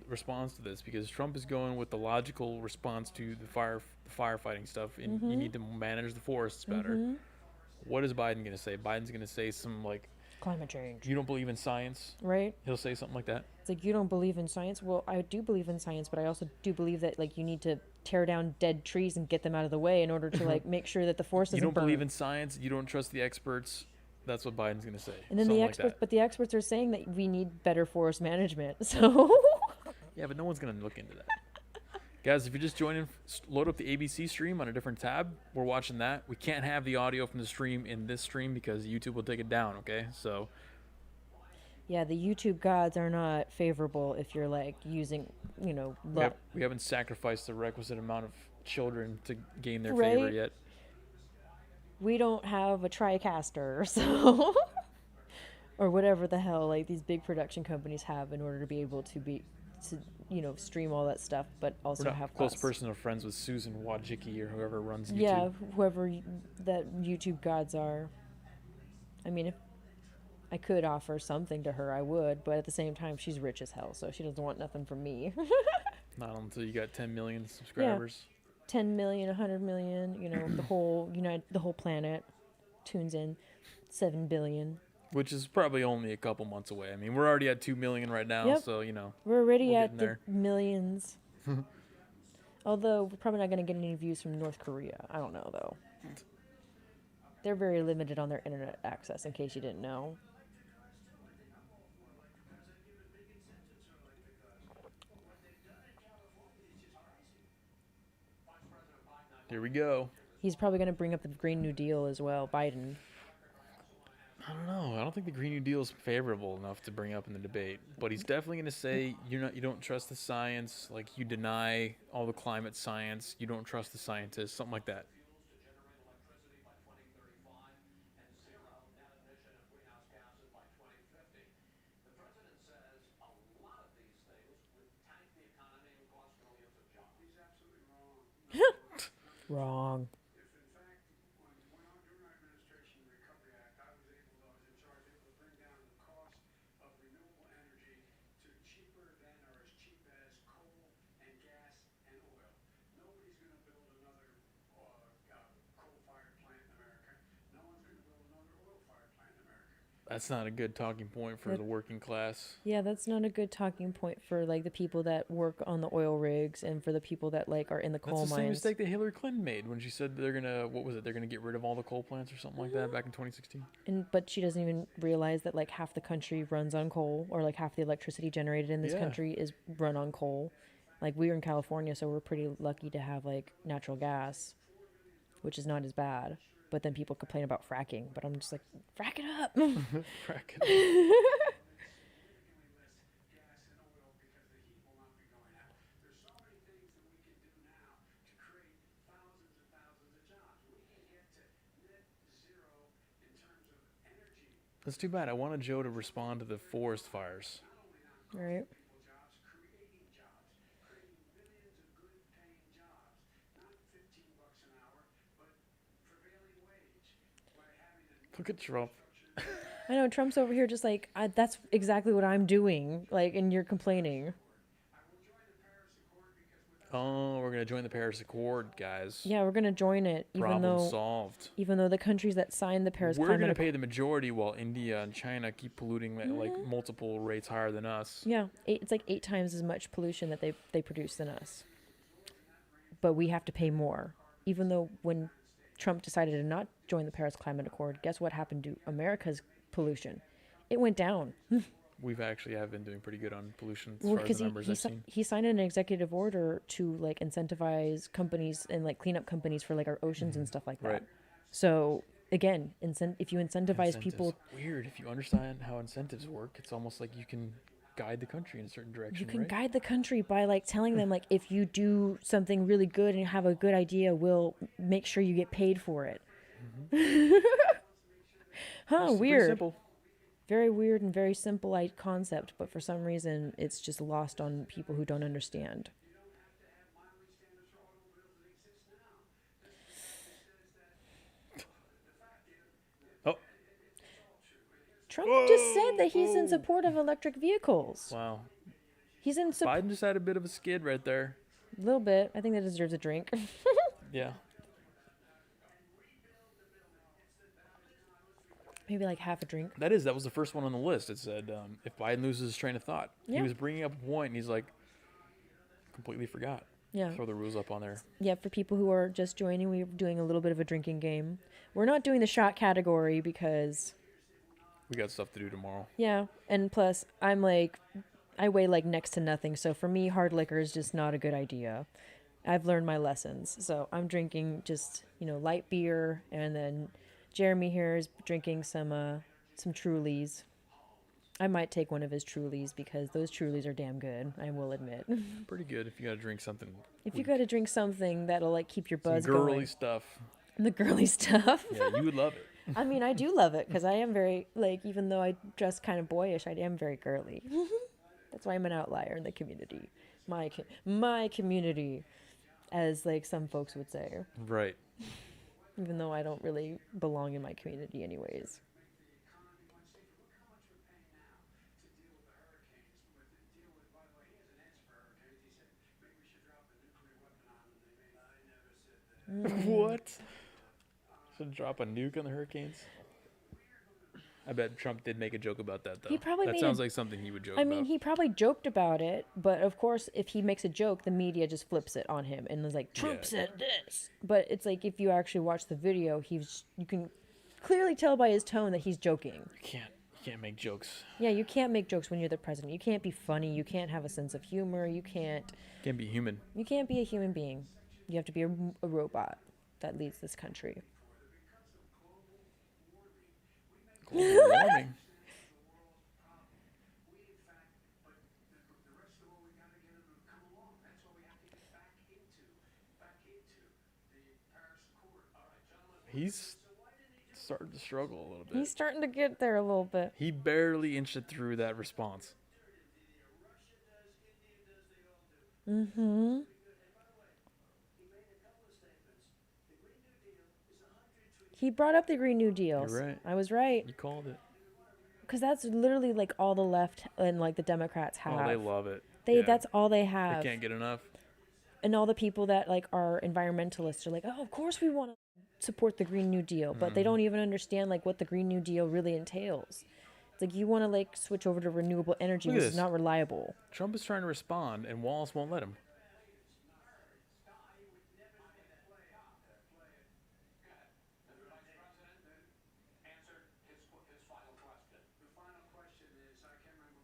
Speaker 1: response to this, because Trump is going with the logical response to the firefighting stuff, and you need to manage the forests better. What is Biden going to say? Biden's going to say some like,
Speaker 2: climate change.
Speaker 1: You don't believe in science?
Speaker 2: Right?
Speaker 1: He'll say something like that.
Speaker 2: It's like, you don't believe in science? Well, I do believe in science, but I also do believe that like you need to tear down dead trees and get them out of the way in order to like make sure that the forest doesn't burn.
Speaker 1: You don't believe in science? You don't trust the experts? That's what Biden's going to say.
Speaker 2: And then the experts, but the experts are saying that we need better forest management. So
Speaker 1: yeah, but no one's going to look into that. Guys, if you're just joining, load up the ABC stream on a different tab. We're watching that. We can't have the audio from the stream in this stream because YouTube will take it down, okay? So
Speaker 2: yeah, the YouTube gods are not favorable if you're like using,
Speaker 1: we haven't sacrificed the requisite amount of children to gain their favor yet.
Speaker 2: We don't have a TriCaster, so or whatever the hell like these big production companies have in order to be able to stream all that stuff, but also have
Speaker 1: close personal friends with Susan Wojcicki or whoever runs YouTube.
Speaker 2: Yeah, whoever that YouTube gods are. I mean, if I could offer something to her, I would, but at the same time, she's rich as hell, so she doesn't want nothing from me.
Speaker 1: Not until you got 10 million subscribers.
Speaker 2: Yeah. 10 million, 100 million, the whole planet tunes in. 7 billion.
Speaker 1: Which is probably only a couple months away. I mean, we're already at 2 million right now, so,
Speaker 2: We're already at the millions. Although, we're probably not going to get any views from North Korea. I don't know, though. They're very limited on their internet access, in case you didn't know.
Speaker 1: Here we go.
Speaker 2: He's probably going to bring up the Green New Deal as well, Biden.
Speaker 1: I don't know. I don't think the Green New Deal is favorable enough to bring up in the debate. But he's definitely going to say you don't trust the science. Like, you deny all the climate science. You don't trust the scientists. Something like that.
Speaker 2: Wrong.
Speaker 1: That's not a good talking point for the working class.
Speaker 2: Yeah, that's not a good talking point for like the people that work on the oil rigs and for the people that like are in the coal mines.
Speaker 1: That's the same mistake that Hillary Clinton made when she said they're gonna they're gonna get rid of all the coal plants or something like that back in 2016.
Speaker 2: But she doesn't even realize that like half the country runs on coal, or like half the electricity generated in this country is run on coal. Like, we're in California, so we're pretty lucky to have like natural gas, which is not as bad. But then people complain about fracking. But I'm just like, frack it up.
Speaker 1: Frack it up. That's too bad. I wanted Joe to respond to the forest fires.
Speaker 2: All right.
Speaker 1: Look at Trump.
Speaker 2: I know, Trump's over here just like, that's exactly what I'm doing. Like, and you're complaining.
Speaker 1: Oh, we're going to join the Paris Accord, guys.
Speaker 2: Yeah, we're going to join it.
Speaker 1: Problem solved.
Speaker 2: Even though the countries that signed the Paris Climate...
Speaker 1: We're going to pay the majority while India and China keep polluting at like multiple rates higher than us.
Speaker 2: Yeah, it's like 8 times as much pollution that they produce than us. But we have to pay more. Even though when Trump decided to not join the Paris Climate Accord, guess what happened to America's pollution? it went down.
Speaker 1: We've actually have been doing pretty good on pollution as
Speaker 2: Well,
Speaker 1: far as
Speaker 2: because
Speaker 1: the numbers I've seen.
Speaker 2: he signed an executive order to like incentivize companies and like clean up companies for like our oceans and stuff like that.
Speaker 1: Right.
Speaker 2: So again, if you incentivize
Speaker 1: Incentives.
Speaker 2: people,
Speaker 1: Weird. If you understand how incentives work, it's almost like you can guide the country in a certain direction.
Speaker 2: you can
Speaker 1: right?
Speaker 2: guide the country by like telling them like if you do something really good and you have a good idea, we'll make sure you get paid for it. Huh?
Speaker 1: It's pretty
Speaker 2: Weird.
Speaker 1: simple.
Speaker 2: Very weird and very simple concept, but for some reason it's just lost on people who don't understand.
Speaker 1: Oh,
Speaker 2: Trump just said that he's in support of electric vehicles.
Speaker 1: wow.
Speaker 2: He's in support
Speaker 1: Biden just had a bit of a skid right there.
Speaker 2: a little bit. I think that deserves a drink.
Speaker 1: Yeah.
Speaker 2: Maybe like half a drink.
Speaker 1: That was the first one on the list. It said, if Biden loses his train of thought.
Speaker 2: Yeah.
Speaker 1: He was bringing up a point, and he's like, completely forgot.
Speaker 2: Yeah.
Speaker 1: Throw the rules up on there.
Speaker 2: Yeah, for people who are just joining, we're doing a little bit of a drinking game. We're not doing the shot category because,
Speaker 1: We got stuff to do tomorrow.
Speaker 2: yeah, and plus I weigh like next to nothing, so for me hard liquor is just not a good idea. I've learned my lessons. So I'm drinking just, light beer, and then Jeremy here is drinking some Trulies. I might take one of his Trulies because those Trulies are damn good, I will admit.
Speaker 1: Pretty good if you got to drink something.
Speaker 2: If you got to drink something that'll like keep your
Speaker 1: Some
Speaker 2: buzz
Speaker 1: girly
Speaker 2: going.
Speaker 1: stuff.
Speaker 2: The girly stuff.
Speaker 1: Yeah, you would love it.
Speaker 2: I mean, I do love it because I am very, like, even though I dress kind of boyish, I am very girly. That's why I'm an outlier in the community. My community, as, like, some folks would say.
Speaker 1: Right.
Speaker 2: Even though I don't really belong in my community anyways.
Speaker 1: What? Should drop a nuke on the hurricanes? I bet Trump did make a joke about that, though.
Speaker 2: He probably
Speaker 1: that
Speaker 2: made
Speaker 1: sounds like something he would joke
Speaker 2: I
Speaker 1: about.
Speaker 2: mean, he probably joked about it, but of course, if he makes a joke, the media just flips it on him and is like, Trump
Speaker 1: Yeah.
Speaker 2: said this. But it's like, if you actually watch the video, you can clearly tell by his tone that he's joking.
Speaker 1: You can't make jokes.
Speaker 2: Yeah, you can't make jokes when you're the president. You can't be funny. You can't have a sense of humor. You can't
Speaker 1: Can't be human.
Speaker 2: be a human being. You have to be a robot that leads this country.
Speaker 1: Global warming. He's starting to struggle a little bit.
Speaker 2: He's starting to get there a little bit.
Speaker 1: He barely inched it through that response.
Speaker 2: Mm-hmm. He brought up the Green New Deal.
Speaker 1: You're right.
Speaker 2: I was right.
Speaker 1: You called it.
Speaker 2: Because that's literally like all the left and like the Democrats have.
Speaker 1: Oh, they love it.
Speaker 2: That's all they have.
Speaker 1: They can't get enough.
Speaker 2: And all the people that like are environmentalists are like, oh, of course we want to support the Green New Deal, but they don't even understand like what the Green New Deal really entails. It's like you want to like switch over to renewable energy,
Speaker 1: Look at
Speaker 2: which
Speaker 1: this.
Speaker 2: is not reliable.
Speaker 1: Trump is trying to respond, and Wallace won't let him.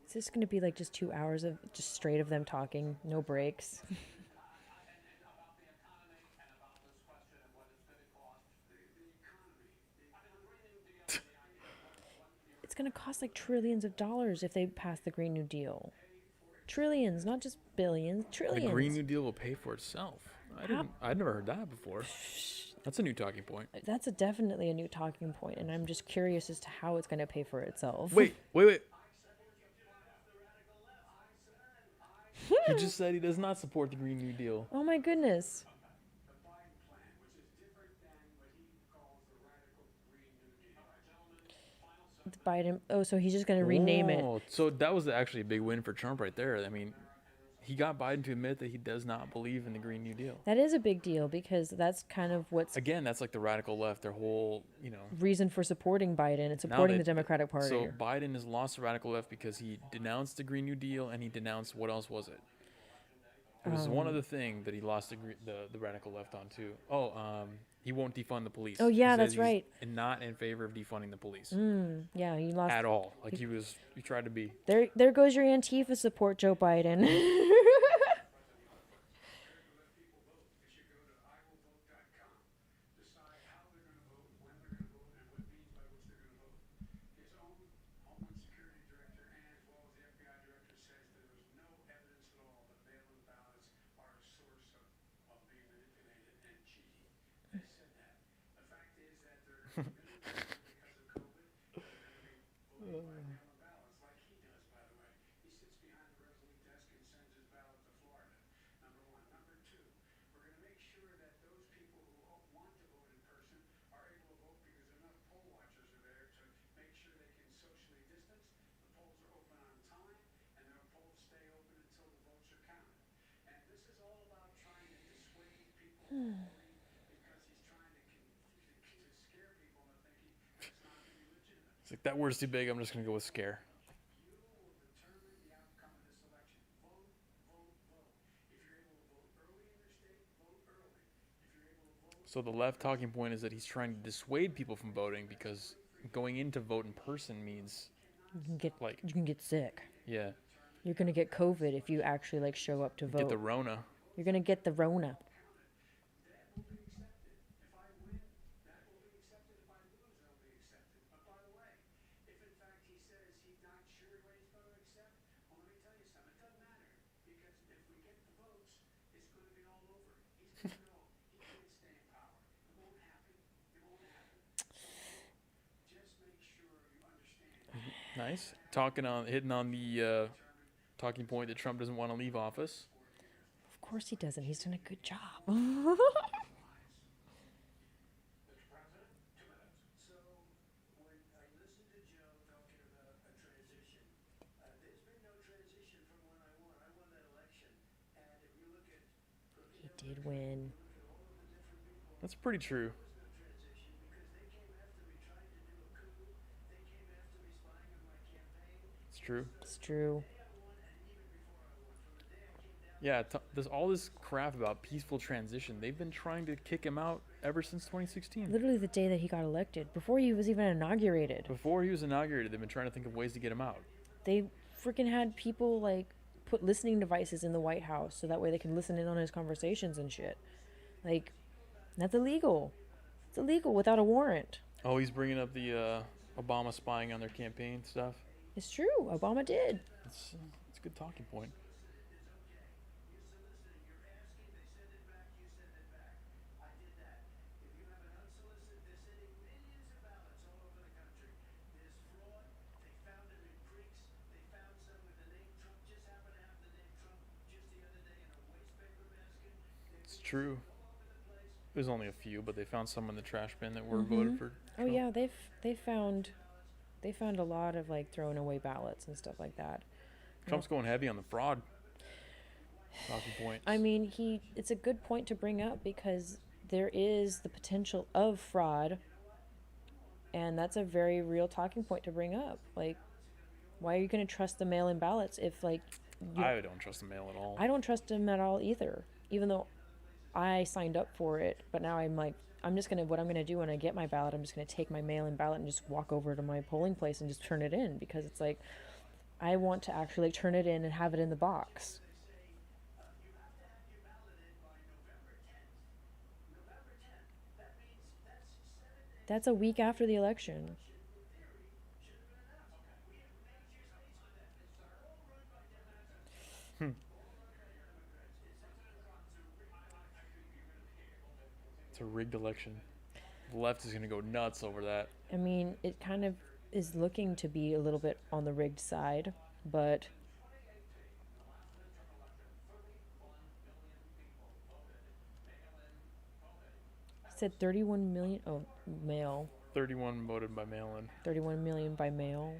Speaker 2: Is this going to be like just 2 hours of just straight of them talking, no breaks? It's going to cost like trillions of dollars if they pass the Green New Deal. Trillions, not just billions, trillions.
Speaker 1: The Green New Deal will pay for itself. I'd never heard that before. That's a new talking point.
Speaker 2: That's definitely a new talking point, and I'm just curious as to how it's going to pay for itself.
Speaker 1: Wait. He just said he does not support the Green New Deal.
Speaker 2: Oh my goodness. The Biden. Oh, so he's just going to rename it.
Speaker 1: Oh, so that was actually a big win for Trump right there. I mean, he got Biden to admit that he does not believe in the Green New Deal.
Speaker 2: That is a big deal because that's kind of what's
Speaker 1: Again, that's like the radical left, their whole,
Speaker 2: reason for supporting Biden and supporting the Democratic Party.
Speaker 1: So Biden has lost the radical left because he denounced the Green New Deal and he denounced, what else was it? It was one other thing that he lost the radical left on too. Oh, He won't defund the police.
Speaker 2: Oh
Speaker 1: He
Speaker 2: yeah,
Speaker 1: says
Speaker 2: that's
Speaker 1: he's
Speaker 2: right.
Speaker 1: not in favor of defunding the police
Speaker 2: Yeah, he lost.
Speaker 1: at all. Like he tried to be.
Speaker 2: There goes your Antifa support, Joe Biden.
Speaker 1: It's like that word's too big. I'm just gonna go with scare. So the left talking point is that he's trying to dissuade people from voting because going in to vote in person means like
Speaker 2: you can get sick.
Speaker 1: yeah,
Speaker 2: You're gonna get COVID if you actually like show up to vote.
Speaker 1: get the Rona.
Speaker 2: You're gonna get the Rona.
Speaker 1: Nice. Hitting on the talking point that Trump doesn't want to leave office.
Speaker 2: Of course he doesn't. He's done a good job. He did win.
Speaker 1: That's pretty true. It's true.
Speaker 2: It's true.
Speaker 1: Yeah, there's all this crap about peaceful transition. They've been trying to kick him out ever since 2016.
Speaker 2: Literally the day that he got elected, before he was even inaugurated.
Speaker 1: Before he was inaugurated, they've been trying to think of ways to get him out.
Speaker 2: They freaking had people like put listening devices in the White House so that way they can listen in on his conversations and shit. Like, that's illegal. It's illegal without a warrant.
Speaker 1: Oh, he's bringing up the Obama spying on their campaign stuff.
Speaker 2: It's true. Obama did.
Speaker 1: It's a good talking point. It's true. There's only a few, but they found some in the trash bin that were voted for
Speaker 2: Oh
Speaker 1: Trump.
Speaker 2: yeah, they found a lot of like thrown away ballots and stuff like that.
Speaker 1: Trump's going heavy on the fraud talking point.
Speaker 2: I mean, it's a good point to bring up because there is the potential of fraud, and that's a very real talking point to bring up. Like, why are you going to trust the mail-in ballots if like
Speaker 1: I don't trust the mail at all.
Speaker 2: I don't trust them at all either, even though I signed up for it, but now I'm like, what I'm gonna do when I get my ballot, I'm just gonna take my mail-in ballot and just walk over to my polling place and just turn it in, because it's like, I want to actually turn it in and have it in the box. That's a week after the election.
Speaker 1: It's a rigged election. The left is going to go nuts over that.
Speaker 2: I mean, it kind of is looking to be a little bit on the rigged side, but it said 31 million. Oh, mail.
Speaker 1: 31 voted by mail-in.
Speaker 2: 31 million by mail.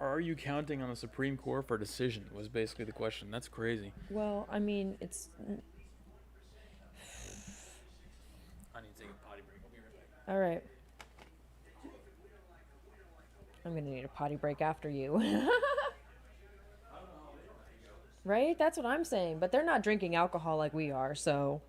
Speaker 1: are you counting on the Supreme Court for a decision? Was basically the question. That's crazy.
Speaker 2: Well, I mean, it's
Speaker 1: I need to take a potty break. I'll be right back.
Speaker 2: all right. I'm gonna need a potty break after you. Right? That's what I'm saying. But they're not drinking alcohol like we are, so.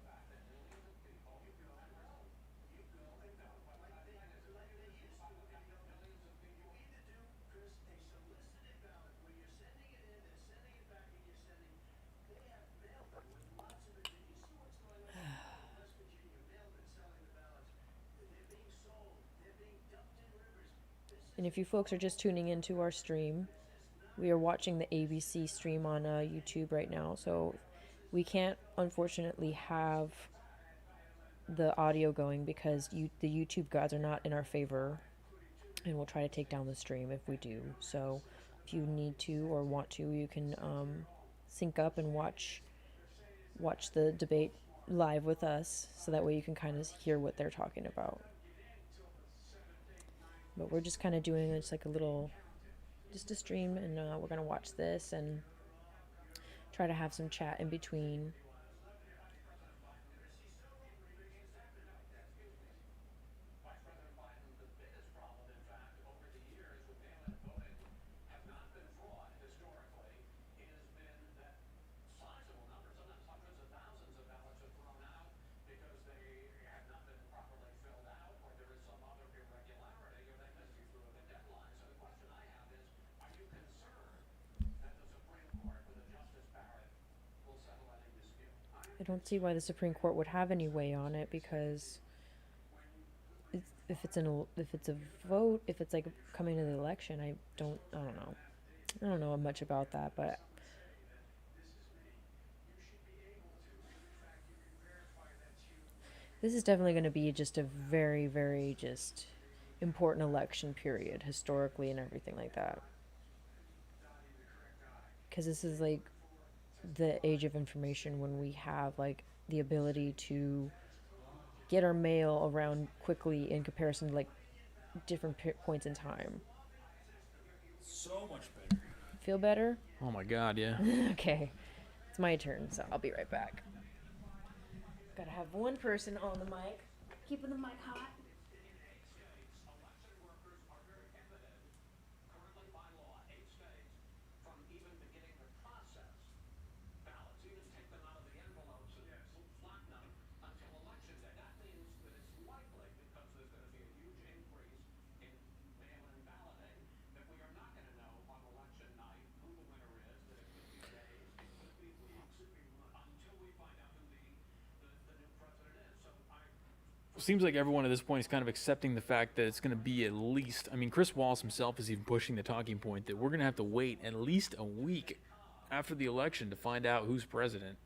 Speaker 2: And if you folks are just tuning into our stream, we are watching the ABC stream on YouTube right now. So we can't, unfortunately, have the audio going because the YouTube gods are not in our favor. And we'll try to take down the stream if we do. So if you need to or want to, you can sync up and watch the debate live with us, so that way you can kind of hear what they're talking about. But we're just kind of doing just like just a stream, and we're gonna watch this and try to have some chat in between. I don't see why the Supreme Court would have any way on it, because if it's a vote, if it's like coming to the election, I don't know. I don't know much about that, but this is definitely going to be just a very, very just important election period historically and everything like that. Because this is like the age of information, when we have like the ability to get our mail around quickly in comparison to like different points in time.
Speaker 1: So much better.
Speaker 2: Feel better?
Speaker 1: Oh my God, yeah.
Speaker 2: Okay, it's my turn, so I'll be right back. Gotta have one person on the mic, keeping the mic hot.
Speaker 1: Seems like everyone at this point is kind of accepting the fact that it's going to be at least, I mean, Chris Wallace himself is even pushing the talking point that we're going to have to wait at least a week after the election to find out who's president.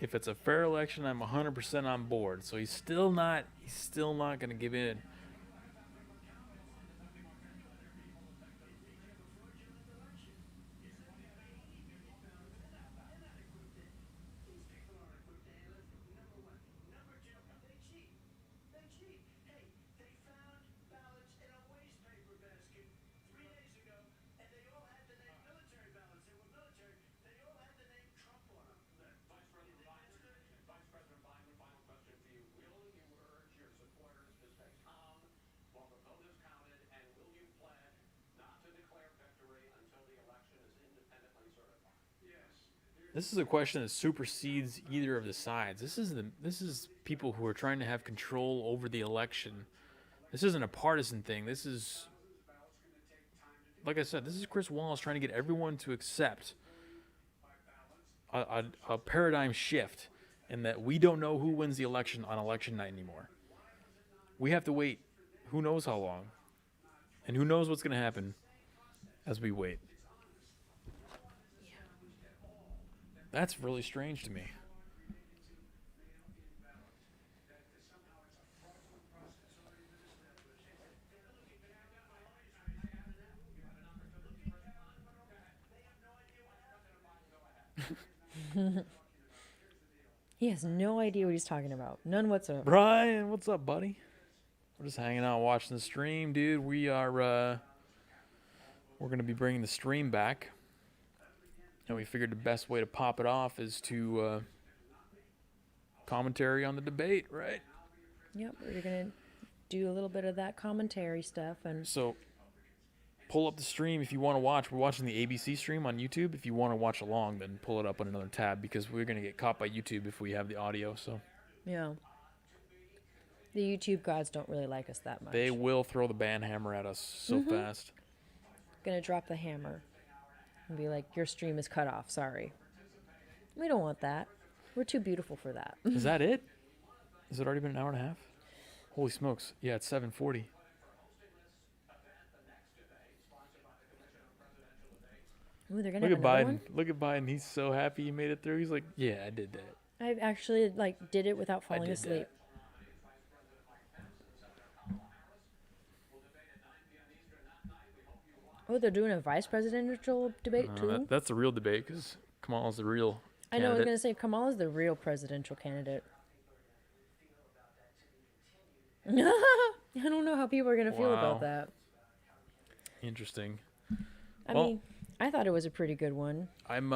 Speaker 1: If it's a fair election, I'm 100% on board. So he's still not going to give in. This is a question that supersedes either of the sides. This is people who are trying to have control over the election. This isn't a partisan thing. This is, like I said, this is Chris Wallace trying to get everyone to accept a paradigm shift in that we don't know who wins the election on election night anymore. We have to wait who knows how long, and who knows what's going to happen as we wait. That's really strange to me.
Speaker 2: He has no idea what he's talking about. None whatsoever.
Speaker 1: Brian, what's up, buddy? We're just hanging out watching the stream, dude. We are we're going to be bringing the stream back. And we figured the best way to pop it off is to commentary on the debate, right?
Speaker 2: Yep, we're going to do a little bit of that commentary stuff. And
Speaker 1: so pull up the stream if you want to watch. We're watching the ABC stream on YouTube. If you want to watch along, then pull it up on another tab because we're going to get caught by YouTube if we have the audio. So
Speaker 2: yeah. The YouTube gods don't really like us that much.
Speaker 1: they will throw the ban hammer at us so fast.
Speaker 2: Gonna drop the hammer and be like, your stream is cut off, sorry. We don't want that. We're too beautiful for that.
Speaker 1: Is that it? Has it already been an hour and a half? Holy smokes. Yeah, it's 7:40.
Speaker 2: Ooh, they're gonna
Speaker 1: Look
Speaker 2: have
Speaker 1: at
Speaker 2: another
Speaker 1: Biden.
Speaker 2: one?
Speaker 1: Look at Biden. He's so happy he made it through. He's like, yeah, I did that.
Speaker 2: I actually did it without falling
Speaker 1: did
Speaker 2: asleep.
Speaker 1: that.
Speaker 2: Oh, they're doing a vice presidential debate too?
Speaker 1: That's the real debate because Kamala's the real
Speaker 2: I know, I was
Speaker 1: candidate.
Speaker 2: going to say Kamala's the real presidential candidate. I don't know how people are going to feel
Speaker 1: Wow.
Speaker 2: about that.
Speaker 1: Interesting.
Speaker 2: I
Speaker 1: Well-
Speaker 2: mean, I thought it was a pretty good one.
Speaker 1: I'm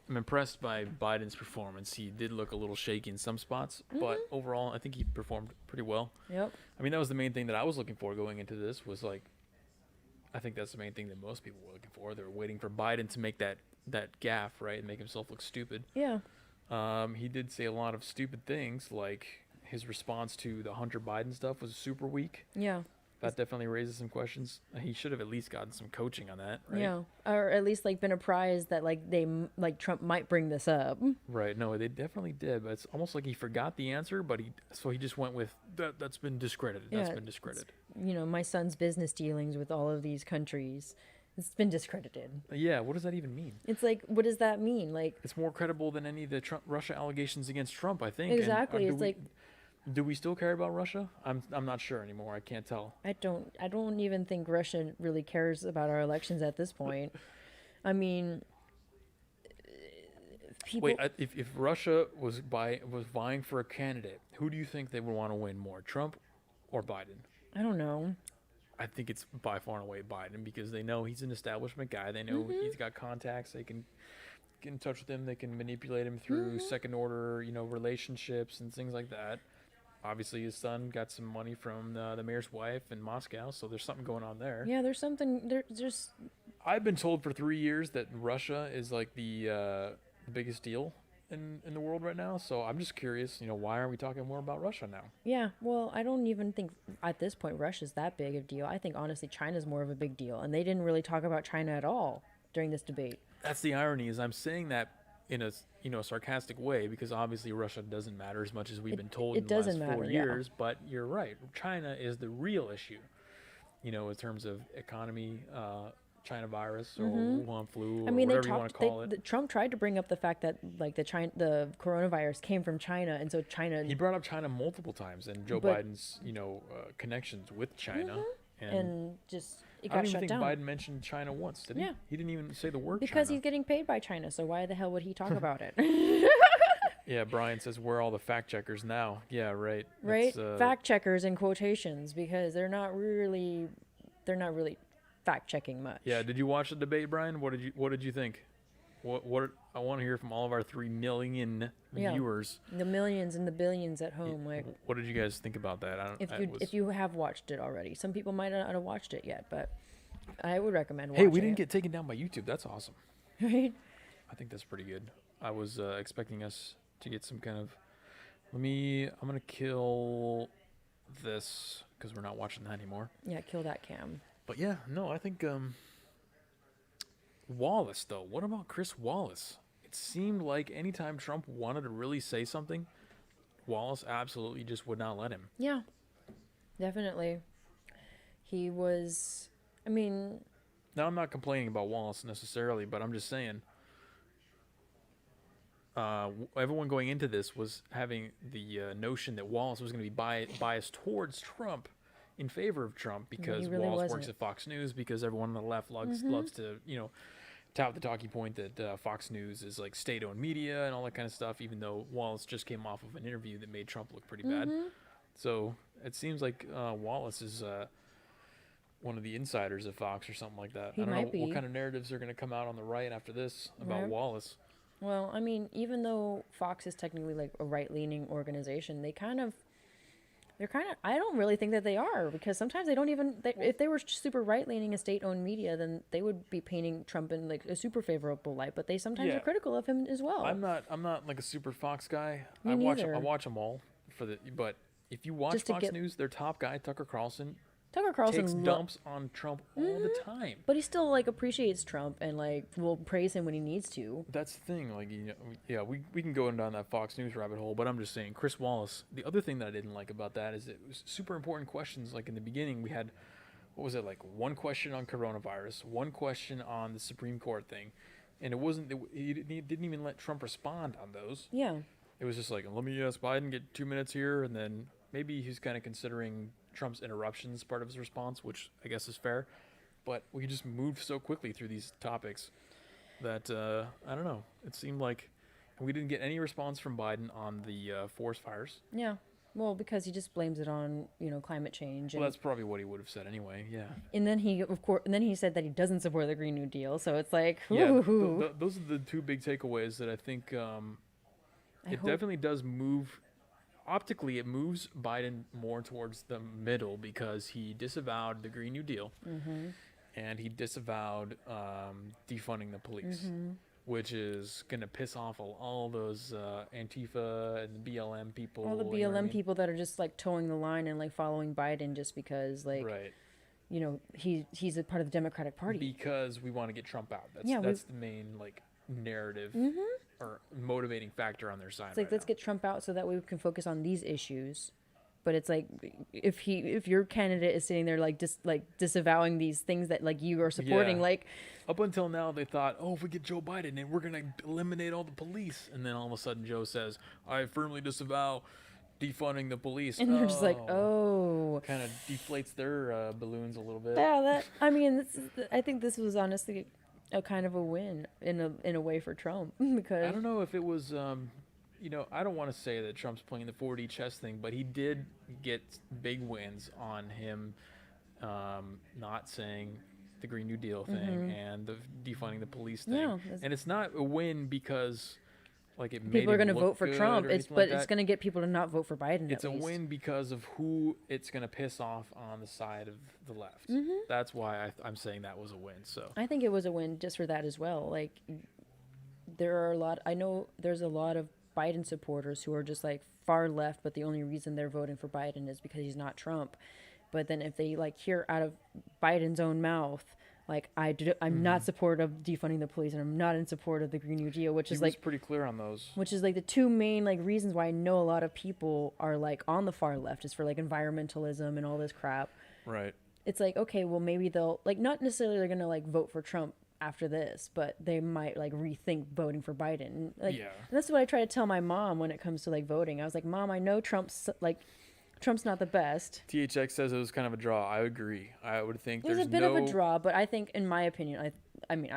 Speaker 1: impressed by Biden's performance. He did look a little shaky in some spots, but overall, I think he performed pretty well.
Speaker 2: Yep.
Speaker 1: I mean, that was the main thing that I was looking for going into this was like, I think that's the main thing that most people were looking for. They were waiting for Biden to make that gaffe, right, and make himself look stupid.
Speaker 2: Yeah.
Speaker 1: He did say a lot of stupid things, like his response to the Hunter Biden stuff was super weak.
Speaker 2: Yeah.
Speaker 1: That definitely raises some questions. He should have at least gotten some coaching on that, right?
Speaker 2: Yeah. Or at least been apprised that Trump might bring this up.
Speaker 1: Right. No, they definitely did, but it's almost like he forgot the answer, but he just went with that's been discredited. That's
Speaker 2: Yeah,
Speaker 1: been discredited.
Speaker 2: My son's business dealings with all of these countries. It's been discredited.
Speaker 1: Yeah, what does that even mean?
Speaker 2: It's like, what does that mean? Like,
Speaker 1: It's more credible than any of the Russia allegations against Trump, I think.
Speaker 2: exactly.
Speaker 1: And,
Speaker 2: It's like,
Speaker 1: do we still care about Russia? I'm not sure anymore. I can't tell.
Speaker 2: I don't even think Russia really cares about our elections at this point. I mean, people.
Speaker 1: Wait, if Russia was vying for a candidate, who do you think they would want to win more, Trump or Biden?
Speaker 2: I don't know.
Speaker 1: I think it's by far and away Biden because they know he's an establishment guy. They know he's got contacts. They can get in touch with him. They can manipulate him through second order, relationships and things like that. Obviously, his son got some money from the mayor's wife in Moscow, so there's something going on there.
Speaker 2: Yeah, there's something. There's.
Speaker 1: I've been told for 3 years that Russia is like the biggest deal in the world right now. So I'm just curious, why aren't we talking more about Russia now?
Speaker 2: Yeah, well, I don't even think at this point Russia's that big of a deal. I think honestly China's more of a big deal, and they didn't really talk about China at all during this debate.
Speaker 1: That's the irony. Is I'm saying that in a sarcastic way because obviously Russia doesn't matter as much as we've been told in the last 4 years. But you're right. China is the real issue. In terms of economy, China virus or Wuhan flu or whatever you want to call it.
Speaker 2: Trump tried to bring up the fact that the coronavirus came from China, and so China.
Speaker 1: He brought up China multiple times and Joe Biden's connections with China
Speaker 2: and just it
Speaker 1: I
Speaker 2: got
Speaker 1: don't even
Speaker 2: shut
Speaker 1: think
Speaker 2: down.
Speaker 1: Biden mentioned China once, did he?
Speaker 2: Yeah.
Speaker 1: He didn't even say the word
Speaker 2: Because
Speaker 1: China.
Speaker 2: he's getting paid by China, so why the hell would he talk about it?
Speaker 1: Yeah, Brian says, where are all the fact checkers now? Yeah, right.
Speaker 2: Right?
Speaker 1: That's,
Speaker 2: Fact checkers in quotations because they're not really fact checking much.
Speaker 1: Yeah, did you watch the debate, Brian? What did you think? What I want to hear from all of our 3 million viewers.
Speaker 2: The millions and the billions at home. Like,
Speaker 1: what did you guys think about that?
Speaker 2: if you have watched it already, some people might not have watched it yet, but I would recommend
Speaker 1: Hey,
Speaker 2: watching
Speaker 1: we didn't
Speaker 2: it.
Speaker 1: get taken down by YouTube. That's awesome.
Speaker 2: Right?
Speaker 1: I think that's pretty good. I was expecting us to get some kind of. I'm gonna kill this because we're not watching that anymore.
Speaker 2: Yeah, kill that cam.
Speaker 1: But yeah, no, I think Wallace though. What about Chris Wallace? it seemed like anytime Trump wanted to really say something, Wallace absolutely just would not let him.
Speaker 2: Yeah, definitely. He was, I mean,
Speaker 1: Now, I'm not complaining about Wallace necessarily, but I'm just saying, everyone going into this was having the notion that Wallace was going to be biased towards Trump, in favor of Trump, because
Speaker 2: really
Speaker 1: Wallace
Speaker 2: wasn't.
Speaker 1: works at Fox News, because everyone on the left loves to, tout the talking point that Fox News is like state-owned media and all that kind of stuff, even though Wallace just came off of an interview that made Trump look pretty bad. So it seems like Wallace is one of the insiders of Fox or something like that.
Speaker 2: He
Speaker 1: I don't know
Speaker 2: might be.
Speaker 1: what kind of narratives are going to come out on the right after this about
Speaker 2: Right.
Speaker 1: Wallace.
Speaker 2: well, I mean, even though Fox is technically like a right-leaning organization, they're kind of, I don't really think that they are, because sometimes they don't even, if they were super right-leaning and state-owned media, then they would be painting Trump in like a super favorable light, but they sometimes
Speaker 1: Yeah.
Speaker 2: are critical of him as well.
Speaker 1: I'm not like a super Fox guy.
Speaker 2: Me
Speaker 1: I
Speaker 2: neither.
Speaker 1: watch them all but if you watch
Speaker 2: Just to
Speaker 1: Fox
Speaker 2: get-
Speaker 1: News, their top guy, Tucker Carlson,
Speaker 2: Tucker Carlson
Speaker 1: takes dumps on Trump all the time.
Speaker 2: but he still like appreciates Trump and like will praise him when he needs to.
Speaker 1: That's the thing. Like, yeah, we can go down that Fox News rabbit hole, but I'm just saying, Chris Wallace. The other thing that I didn't like about that is it was super important questions. Like in the beginning, we had, what was it, like one question on coronavirus, one question on the Supreme Court thing, and it wasn't. He didn't even let Trump respond on those.
Speaker 2: Yeah.
Speaker 1: It was just like, let me ask Biden, get 2 minutes here, and then maybe he's kind of considering Trump's interruptions part of his response, which I guess is fair. But we just moved so quickly through these topics that, I don't know, it seemed like we didn't get any response from Biden on the forest fires.
Speaker 2: Yeah. Well, because he just blames it on, climate change.
Speaker 1: Well,
Speaker 2: And,
Speaker 1: that's probably what he would have said anyway, yeah.
Speaker 2: and then he said that he doesn't support the Green New Deal. So it's like,
Speaker 1: Yeah,
Speaker 2: ooh.
Speaker 1: those are the two big takeaways that I think
Speaker 2: I
Speaker 1: it
Speaker 2: hope-
Speaker 1: definitely does move. Optically, it moves Biden more towards the middle because he disavowed the Green New Deal and he disavowed defunding the police, which is going to piss off all those Antifa and BLM people.
Speaker 2: all the
Speaker 1: you know what I
Speaker 2: BLM
Speaker 1: mean?
Speaker 2: people that are just like towing the line and like following Biden just because like,
Speaker 1: Right.
Speaker 2: he's a part of the Democratic Party.
Speaker 1: Because we want to get Trump out. That's,
Speaker 2: Yeah,
Speaker 1: that's the main like narrative or motivating factor on their side.
Speaker 2: It's like,
Speaker 1: right
Speaker 2: let's
Speaker 1: now.
Speaker 2: get Trump out so that way we can focus on these issues. But it's like, if your candidate is sitting there like disavowing these things that like you are supporting,
Speaker 1: Yeah.
Speaker 2: like,
Speaker 1: Up until now, they thought, oh, if we get Joe Biden, then we're going to eliminate all the police. And then all of a sudden, Joe says, I firmly disavow defunding the police.
Speaker 2: and they're just like, oh,
Speaker 1: Kind of deflates their balloons a little bit.
Speaker 2: yeah. I think this was honestly a kind of a win in a way for Trump because
Speaker 1: I don't know if it was, I don't want to say that Trump's playing the 4D chess thing, but he did get big wins on him not saying the Green New Deal thing and the defunding the police thing.
Speaker 2: Yeah,
Speaker 1: And it's not a win because like it made
Speaker 2: people are
Speaker 1: him
Speaker 2: going to
Speaker 1: look
Speaker 2: vote for
Speaker 1: good
Speaker 2: Trump.
Speaker 1: or
Speaker 2: It's
Speaker 1: anything like
Speaker 2: it's
Speaker 1: that.
Speaker 2: going to get people to not vote for Biden.
Speaker 1: It's
Speaker 2: at
Speaker 1: a
Speaker 2: least.
Speaker 1: win because of who it's going to piss off on the side of the left. That's why I'm saying that was a win. So
Speaker 2: I think it was a win just for that as well. Like, I know there's a lot of Biden supporters who are just like far left, but the only reason they're voting for Biden is because he's not Trump. But then if they like hear out of Biden's own mouth, like I'm not supportive of defunding the police, and I'm not in support of the Green New Deal, which
Speaker 1: he
Speaker 2: is
Speaker 1: was
Speaker 2: like
Speaker 1: pretty clear on those.
Speaker 2: which is like the two main like reasons why I know a lot of people are like on the far left is for like environmentalism and all this crap.
Speaker 1: Right.
Speaker 2: It's like, okay, well maybe they'll like not necessarily they're gonna like vote for Trump after this, but they might like rethink voting for Biden. Like,
Speaker 1: Yeah.
Speaker 2: and that's what I try to tell my mom when it comes to like voting. I was like, Mom, I know Trump's not the best.
Speaker 1: THX says it was kind of a draw. I agree. I would think
Speaker 2: It was
Speaker 1: there's
Speaker 2: a bit
Speaker 1: no
Speaker 2: of a draw, but I think, in my opinion, I mean,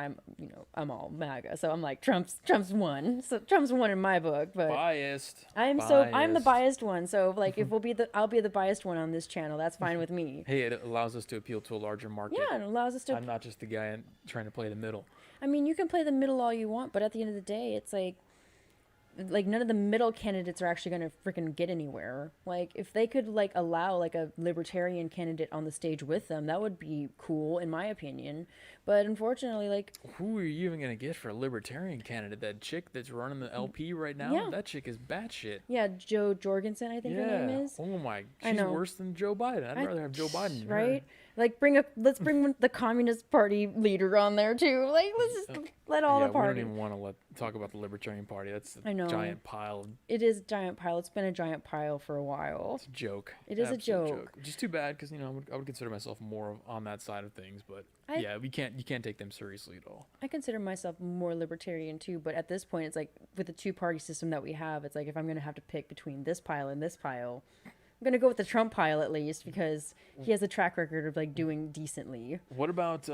Speaker 2: I'm all MAGA, so I'm like Trump's won. So Trump's won in my book, but
Speaker 1: biased.
Speaker 2: I'm the biased one. So like, if I'll be the biased one on this channel. That's fine with me.
Speaker 1: Hey, it allows us to appeal to a larger market.
Speaker 2: Yeah, it allows us to.
Speaker 1: I'm not just the guy trying to play the middle.
Speaker 2: I mean, you can play the middle all you want, but at the end of the day, it's like none of the middle candidates are actually going to freaking get anywhere. Like, if they could like allow like a libertarian candidate on the stage with them, that would be cool in my opinion. But unfortunately, like,
Speaker 1: Who are you even gonna get for a libertarian candidate? That chick that's running the LP right now?
Speaker 2: Yeah.
Speaker 1: That chick is batshit.
Speaker 2: yeah, Joe Jorgensen, I think her name is.
Speaker 1: Oh my,
Speaker 2: I
Speaker 1: she's
Speaker 2: know.
Speaker 1: worse than Joe Biden. I'd rather have Joe Biden than her.
Speaker 2: Right? Like let's bring the Communist Party leader on there too. Like let's just let all the
Speaker 1: We
Speaker 2: party.
Speaker 1: don't even want to talk about the Libertarian Party. That's
Speaker 2: I know.
Speaker 1: a giant pile.
Speaker 2: It is a giant pile. It's been a giant pile for a while.
Speaker 1: It's a joke.
Speaker 2: It is a
Speaker 1: Absolute
Speaker 2: joke.
Speaker 1: Which is too bad because I would consider myself more on that side of things. But you can't take them seriously at all.
Speaker 2: I consider myself more libertarian too, but at this point, it's like with the two-party system that we have, it's like if I'm gonna have to pick between this pile and this pile, I'm gonna go with the Trump pile at least because he has a track record of like doing decently.
Speaker 1: What about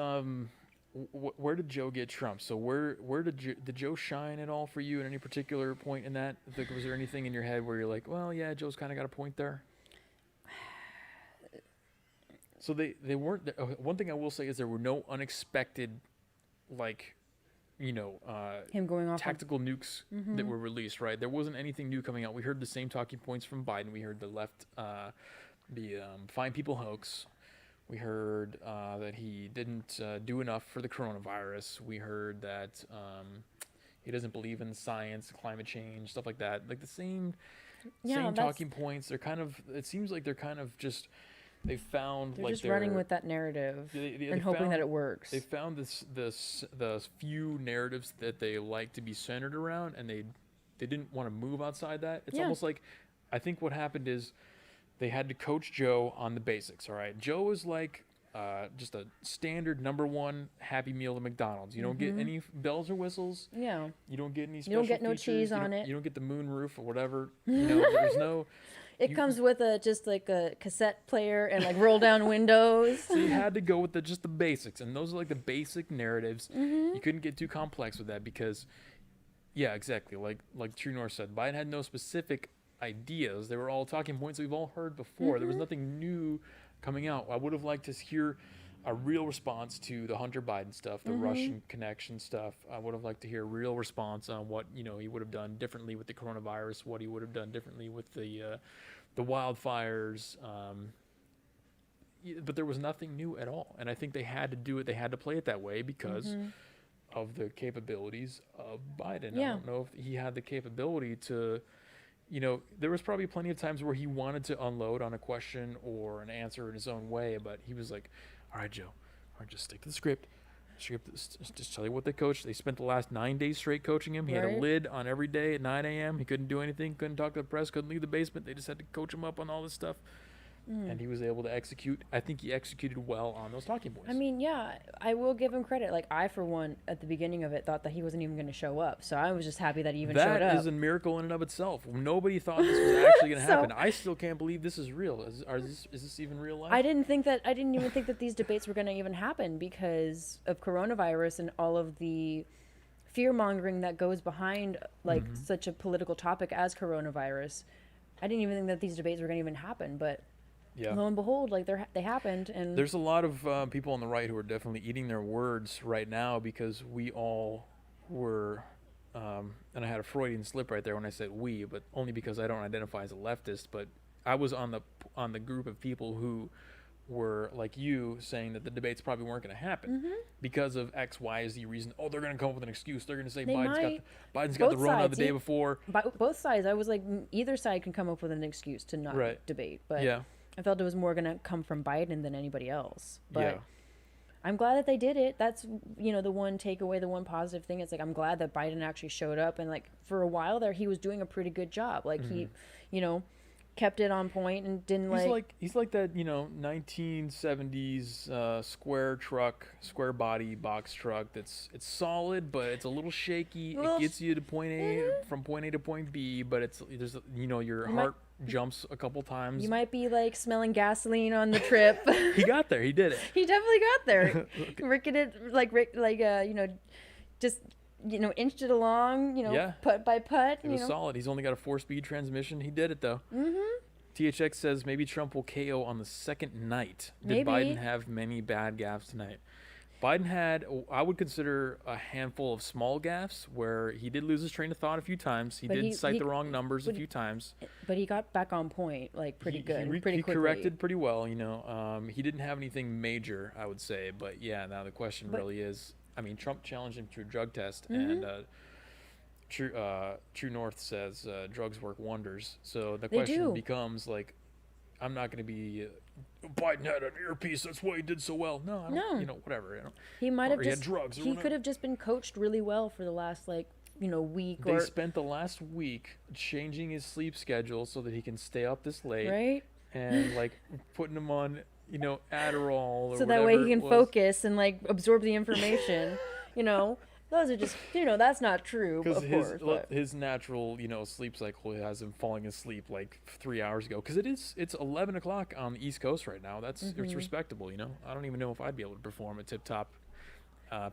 Speaker 1: where did Joe get Trump? So where did Joe shine at all for you at any particular point in that? Like, was there anything in your head where you're like, well, yeah, Joe's kind of got a point there? So they weren't. One thing I will say is there were no unexpected, like,
Speaker 2: Him going off
Speaker 1: tactical nukes that were released. Right, there wasn't anything new coming out. We heard the same talking points from Biden. We heard the left, fine people hoax. We heard that he didn't do enough for the coronavirus. We heard that he doesn't believe in science, climate change, stuff like that. Like the same talking points. They're kind of. It seems like they're kind of just. They found
Speaker 2: they're just running with that narrative and hoping that it works.
Speaker 1: They found the few narratives that they like to be centered around, and they didn't want to move outside that. It's almost like I think what happened is they had to coach Joe on the basics. All right, Joe is like just a standard number one Happy Meal at McDonald's. You don't get any bells or whistles.
Speaker 2: Yeah.
Speaker 1: You don't get any.
Speaker 2: You don't get no
Speaker 1: features.
Speaker 2: cheese on it.
Speaker 1: You don't get the moon roof or whatever. There's no.
Speaker 2: It comes with just like a cassette player and like roll down windows.
Speaker 1: So you had to go with just the basics, and those are like the basic narratives. You couldn't get too complex with that because, yeah, exactly. Like True North said, Biden had no specific ideas. They were all talking points that we've all heard before. There was nothing new coming out. I would have liked to hear a real response to the Hunter Biden stuff, the Russian connection stuff. I would have liked to hear a real response on what he would have done differently with the coronavirus, what he would have done differently with the wildfires. But there was nothing new at all, and I think they had to do it. They had to play it that way because of the capabilities of Biden.
Speaker 2: Yeah.
Speaker 1: I don't know if he had the capability to. There was probably plenty of times where he wanted to unload on a question or an answer in his own way, but he was like, all right, Joe, just stick to the script. Just tell you what they coached. They spent the last 9 days straight coaching him. He had a lid on every day at 9 a.m. He couldn't do anything, couldn't talk to the press, couldn't leave the basement. They just had to coach him up on all this stuff. And he was able to execute. I think he executed well on those talking points.
Speaker 2: I mean, yeah, I will give him credit. Like, I, for one, at the beginning of it, thought that he wasn't even going to show up. So I was just happy that he even showed up.
Speaker 1: That is a miracle in and of itself. Nobody thought this was actually going to happen. I still can't believe this is real. Is this even real life?
Speaker 2: I didn't even think that these debates were going to even happen because of coronavirus and all of the fear-mongering that goes behind, like, such a political topic as coronavirus. I didn't even think that these debates were going to even happen, but...
Speaker 1: Yeah.
Speaker 2: Lo and behold, like they happened, and
Speaker 1: there's a lot of people on the right who are definitely eating their words right now because we all were, and I had a Freudian slip right there when I said we, but only because I don't identify as a leftist. But I was on the group of people who were like you saying that the debates probably weren't going to happen because of X, Y, Z reason. Oh, they're going to come up with an excuse. They're going to say Biden's got the Rona the day before.
Speaker 2: Both sides. I was like, either side can come up with an excuse to not debate, but
Speaker 1: yeah.
Speaker 2: I felt it was more going to come from Biden than anybody else. But I'm glad that they did it. That's, the one takeaway, the one positive thing. It's like, I'm glad that Biden actually showed up. And, like, for a while there, he was doing a pretty good job. Like, he, kept it on point and didn't,
Speaker 1: He's like that, 1970s square body box truck it's solid, but it's a little shaky. It gets you to point A, from point A to point B, but your heart jumps a couple times.
Speaker 2: You might be like smelling gasoline on the trip.
Speaker 1: He got there. He did it.
Speaker 2: He definitely got there. Inched it along, putt by putt.
Speaker 1: It was solid. He's only got a 4-speed transmission. He did it though. THX says maybe Trump will KO on the second night. Did Biden have many bad gaffes tonight? Biden had, I would consider, a handful of small gaffes where he did lose his train of thought a few times. He did cite the wrong numbers a few times.
Speaker 2: But he got back on point, pretty good, pretty quickly.
Speaker 1: He corrected pretty well, He didn't have anything major, I would say. But, yeah, now the question really is, Trump challenged him to a drug test, and True North says drugs work wonders. So the question becomes, I'm not going to be Biden had an earpiece, that's why he did so well. No, I don't,
Speaker 2: No.
Speaker 1: you know, whatever. You know.
Speaker 2: He might have
Speaker 1: Or he
Speaker 2: just
Speaker 1: had drugs or
Speaker 2: he
Speaker 1: whatever.
Speaker 2: could have just been coached really well for the last like, week
Speaker 1: They
Speaker 2: or
Speaker 1: spent the last week changing his sleep schedule so that he can stay up this late,
Speaker 2: right?
Speaker 1: and like putting him on, Adderall or
Speaker 2: So that way
Speaker 1: whatever
Speaker 2: he
Speaker 1: it
Speaker 2: can
Speaker 1: was.
Speaker 2: focus and like absorb the information. Those are just that's not true,
Speaker 1: Because
Speaker 2: of course. But
Speaker 1: his natural, sleep cycle has him falling asleep like 3 hours ago. Because it's 11 o'clock on the East Coast right now. It's respectable, I don't even know if I'd be able to perform at tip top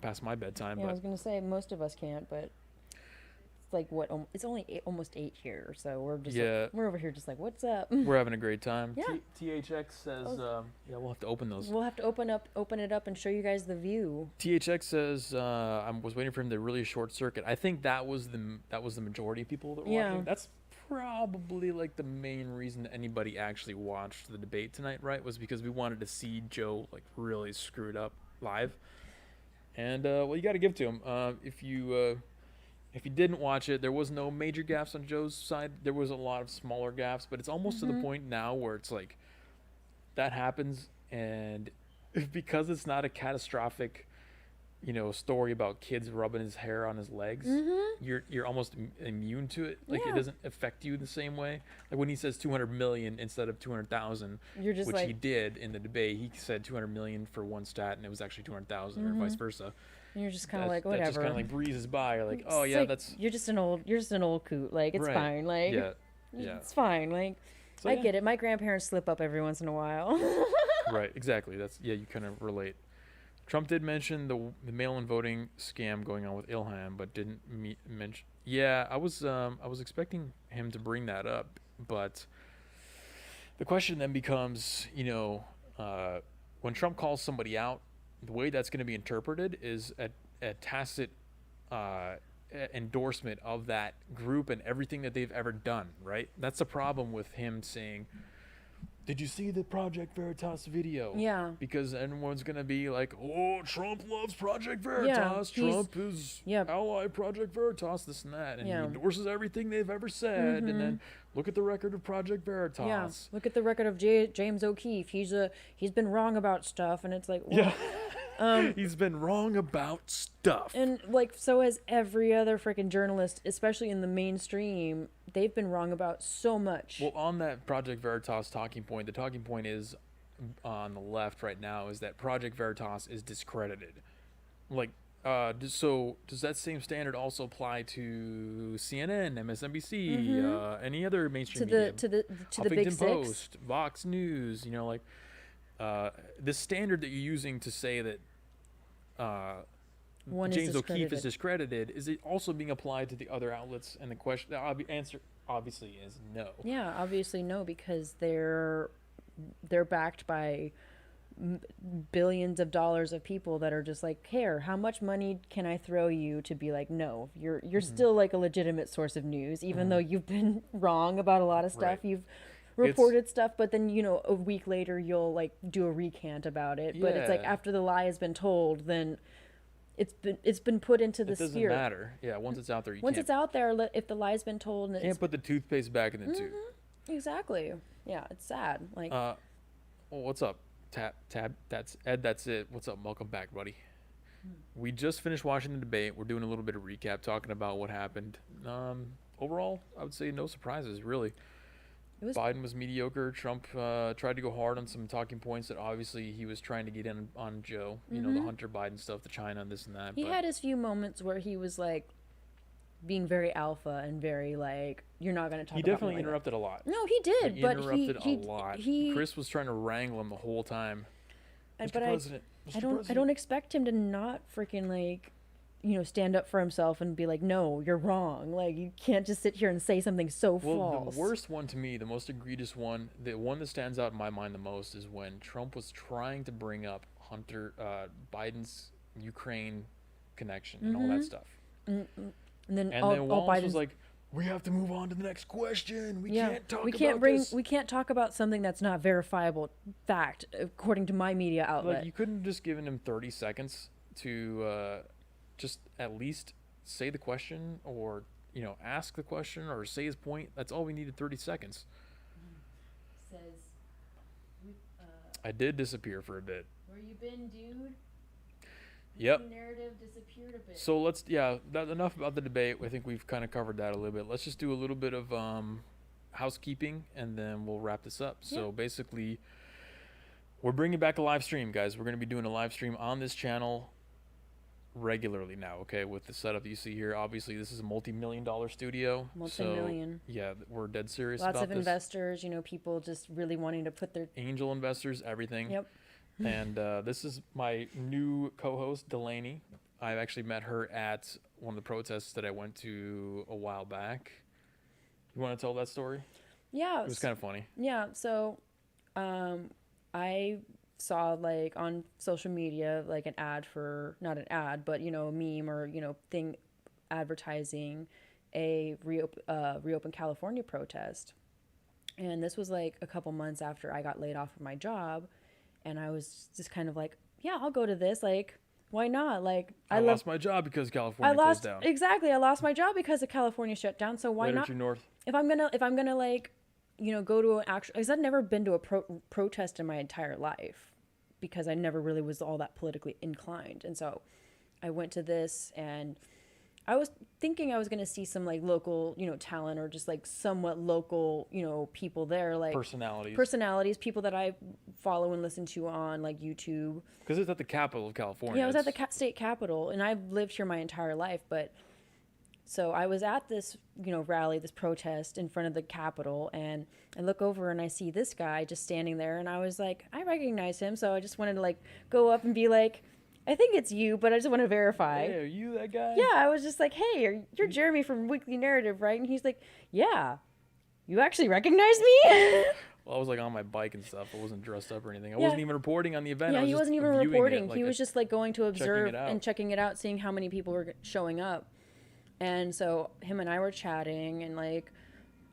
Speaker 1: past my bedtime.
Speaker 2: yeah, I
Speaker 1: But
Speaker 2: was gonna say most of us can't, but it's like it's only almost 8 here, so we're just we're over here just like, what's up?
Speaker 1: we're having a great time.
Speaker 2: Yeah.
Speaker 1: THX says, we'll have to open those.
Speaker 2: We'll have to open it up and show you guys the view.
Speaker 1: THX says I was waiting for him to really short circuit. I think that was the majority of people that were watching. That's probably like the main reason that anybody actually watched the debate tonight, right? Was because we wanted to see Joe like really screwed up live. And you got to give to him. If you didn't watch it, there was no major gaffes on Joe's side. There was a lot of smaller gaffes, but it's almost to the point now where it's like that happens, and because it's not a catastrophic, story about kids rubbing his hair on his legs, you're almost immune to it. Like it doesn't affect you the same way. Like when he says 200 million instead of 200,000,
Speaker 2: You're just
Speaker 1: which
Speaker 2: like,
Speaker 1: he did in the debate. He said 200 million for one stat, and it was actually 200,000, or vice versa.
Speaker 2: and you're just kind of like,
Speaker 1: That
Speaker 2: whatever.
Speaker 1: just kind of like breezes by. You're like,
Speaker 2: It's
Speaker 1: oh yeah,
Speaker 2: like,
Speaker 1: that's
Speaker 2: you're just an old coot. Like it's
Speaker 1: right.
Speaker 2: fine. Like
Speaker 1: Yeah.
Speaker 2: it's fine. Like
Speaker 1: So,
Speaker 2: I get it. My grandparents slip up every once in a while.
Speaker 1: Right, exactly. You kind of relate. Trump did mention the mail-in voting scam going on with Ilhan, but didn't mention. Yeah, I was expecting him to bring that up, but the question then becomes, when Trump calls somebody out, the way that's going to be interpreted is a tacit endorsement of that group and everything that they've ever done, right? That's the problem with him saying, did you see the Project Veritas video?
Speaker 2: Yeah.
Speaker 1: Because everyone's going to be like, oh, Trump loves Project Veritas. Trump is ally Project Veritas, this and that. And he endorses everything they've ever said. And then look at the record of Project Veritas.
Speaker 2: Yeah. Look at the record of James O'Keefe. He's been wrong about stuff. And it's like, well,
Speaker 1: he's been wrong about stuff.
Speaker 2: and like, so has every other freaking journalist, especially in the mainstream. They've been wrong about so much.
Speaker 1: Well, on that Project Veritas talking point, the talking point is on the left right now is that Project Veritas is discredited. Like, so does that same standard also apply to CNN, MSNBC, any other mainstream media?
Speaker 2: To the
Speaker 1: Huffington
Speaker 2: big six.
Speaker 1: Post, Vox News, the standard that you're using to say that
Speaker 2: One
Speaker 1: James
Speaker 2: is
Speaker 1: O'Keefe is
Speaker 2: discredited.
Speaker 1: discredited, is it also being applied to the other outlets? And the answer obviously is no.
Speaker 2: Yeah, obviously no, because they're backed by billions of dollars of people that are just like, here, how much money can I throw you to be like, no, you're still like a legitimate source of news, even though you've been wrong about a lot of stuff.
Speaker 1: Right.
Speaker 2: You've reported stuff, but then a week later you'll like do a recant about it. But it's like
Speaker 1: Yeah.
Speaker 2: after the lie has been told, then it's been put into the
Speaker 1: It doesn't
Speaker 2: sphere.
Speaker 1: matter. Yeah, once it's out there,
Speaker 2: Once it's out there, if the lie's been told, and
Speaker 1: can't
Speaker 2: it's
Speaker 1: put the toothpaste back in the tube.
Speaker 2: exactly, yeah, it's sad. Like,
Speaker 1: Well, what's up? Tab. That's Ed. That's it. What's up? Welcome back, buddy. We just finished watching the debate. We're doing a little bit of recap, talking about what happened. Overall, I would say no surprises, really. Biden was mediocre. Trump tried to go hard on some talking points that obviously he was trying to get in on Joe. The Hunter Biden stuff, the China, and this and that.
Speaker 2: he had his few moments where he was like being very alpha and very like, you're not going to talk
Speaker 1: He
Speaker 2: about
Speaker 1: definitely
Speaker 2: me like
Speaker 1: interrupted a lot.
Speaker 2: that. No, he did,
Speaker 1: He
Speaker 2: but
Speaker 1: interrupted
Speaker 2: he
Speaker 1: a lot.
Speaker 2: He,
Speaker 1: Chris was trying to wrangle him the whole time. Mr.
Speaker 2: but
Speaker 1: President,
Speaker 2: I
Speaker 1: Mr.
Speaker 2: don't
Speaker 1: President.
Speaker 2: expect him to not freaking like, stand up for himself and be like, no, you're wrong. Like, you can't just sit here and say something so false.
Speaker 1: The worst one to me, the most egregious one, the one that stands out in my mind the most is when Trump was trying to bring up Hunter Biden's Ukraine connection and all that stuff.
Speaker 2: And then
Speaker 1: And
Speaker 2: all
Speaker 1: then Wallace
Speaker 2: Biden's
Speaker 1: was like, we have to move on to the next question. We can't talk
Speaker 2: we can't
Speaker 1: about
Speaker 2: bring
Speaker 1: this.
Speaker 2: we can't talk about something that's not verifiable fact according to my media outlet.
Speaker 1: Like, you couldn't have just given him 30 seconds to just at least say the question or, ask the question or say his point. That's all we needed, 30 seconds.
Speaker 2: Says
Speaker 1: I did disappear for a bit.
Speaker 2: Where you been, dude?
Speaker 1: Yep.
Speaker 2: The narrative disappeared a bit.
Speaker 1: So enough about the debate. I think we've kind of covered that a little bit. Let's just do a little bit of housekeeping, and then we'll wrap this up.
Speaker 2: Yeah.
Speaker 1: So basically, we're bringing back a live stream, guys. We're going to be doing a live stream on this channel regularly now, okay, with the setup you see here. Obviously, this is a multi-million-dollar studio.
Speaker 2: Multi-million.
Speaker 1: So, yeah, we're dead serious
Speaker 2: Lots
Speaker 1: about
Speaker 2: of
Speaker 1: this.
Speaker 2: investors, people just really wanting to put their...
Speaker 1: Angel investors, everything.
Speaker 2: Yep.
Speaker 1: And this is my new co-host, Delaney. I actually met her at one of the protests that I went to a while back. You want to tell that story?
Speaker 2: Yeah.
Speaker 1: It was kind of funny.
Speaker 2: Yeah, so I saw on social media an ad for, not an ad, but a meme or thing advertising a Reopen California protest. And this was a couple months after I got laid off from my job, and I was just kind of yeah, I'll go to this, why not?
Speaker 1: I lost my job because California closed down.
Speaker 2: Exactly, I lost my job because of California shut down, so why
Speaker 1: Later
Speaker 2: not?
Speaker 1: True North.
Speaker 2: If I'm gonna go to an actual, because I've never been to a protest in my entire life, because I never really was all that politically inclined. And so I went to this, and I was thinking I was going to see some local, talent, or just somewhat local, people there, personalities, people that I follow and listen to on YouTube.
Speaker 1: Because it's at the capital of California.
Speaker 2: Yeah, I was at the state capital, and I've lived here my entire life. But so I was at this, rally, this protest in front of the Capitol, and I look over and I see this guy just standing there, and I was like, I recognize him. So I just wanted to go up and be like, I think it's you, but I just want to verify.
Speaker 1: Hey, are you that guy?
Speaker 2: Yeah, I was just like, hey, you're Jeremy from Weekly Narrative, right? And he's like, yeah, you actually recognize me?
Speaker 1: Well, I was on my bike and stuff. I wasn't dressed up or anything. I wasn't even reporting on the event.
Speaker 2: Yeah,
Speaker 1: I was
Speaker 2: he
Speaker 1: just
Speaker 2: wasn't even
Speaker 1: viewing
Speaker 2: reporting.
Speaker 1: it,
Speaker 2: He was just going to observe and checking it out, seeing how many people were showing up. And so him and I were chatting, and I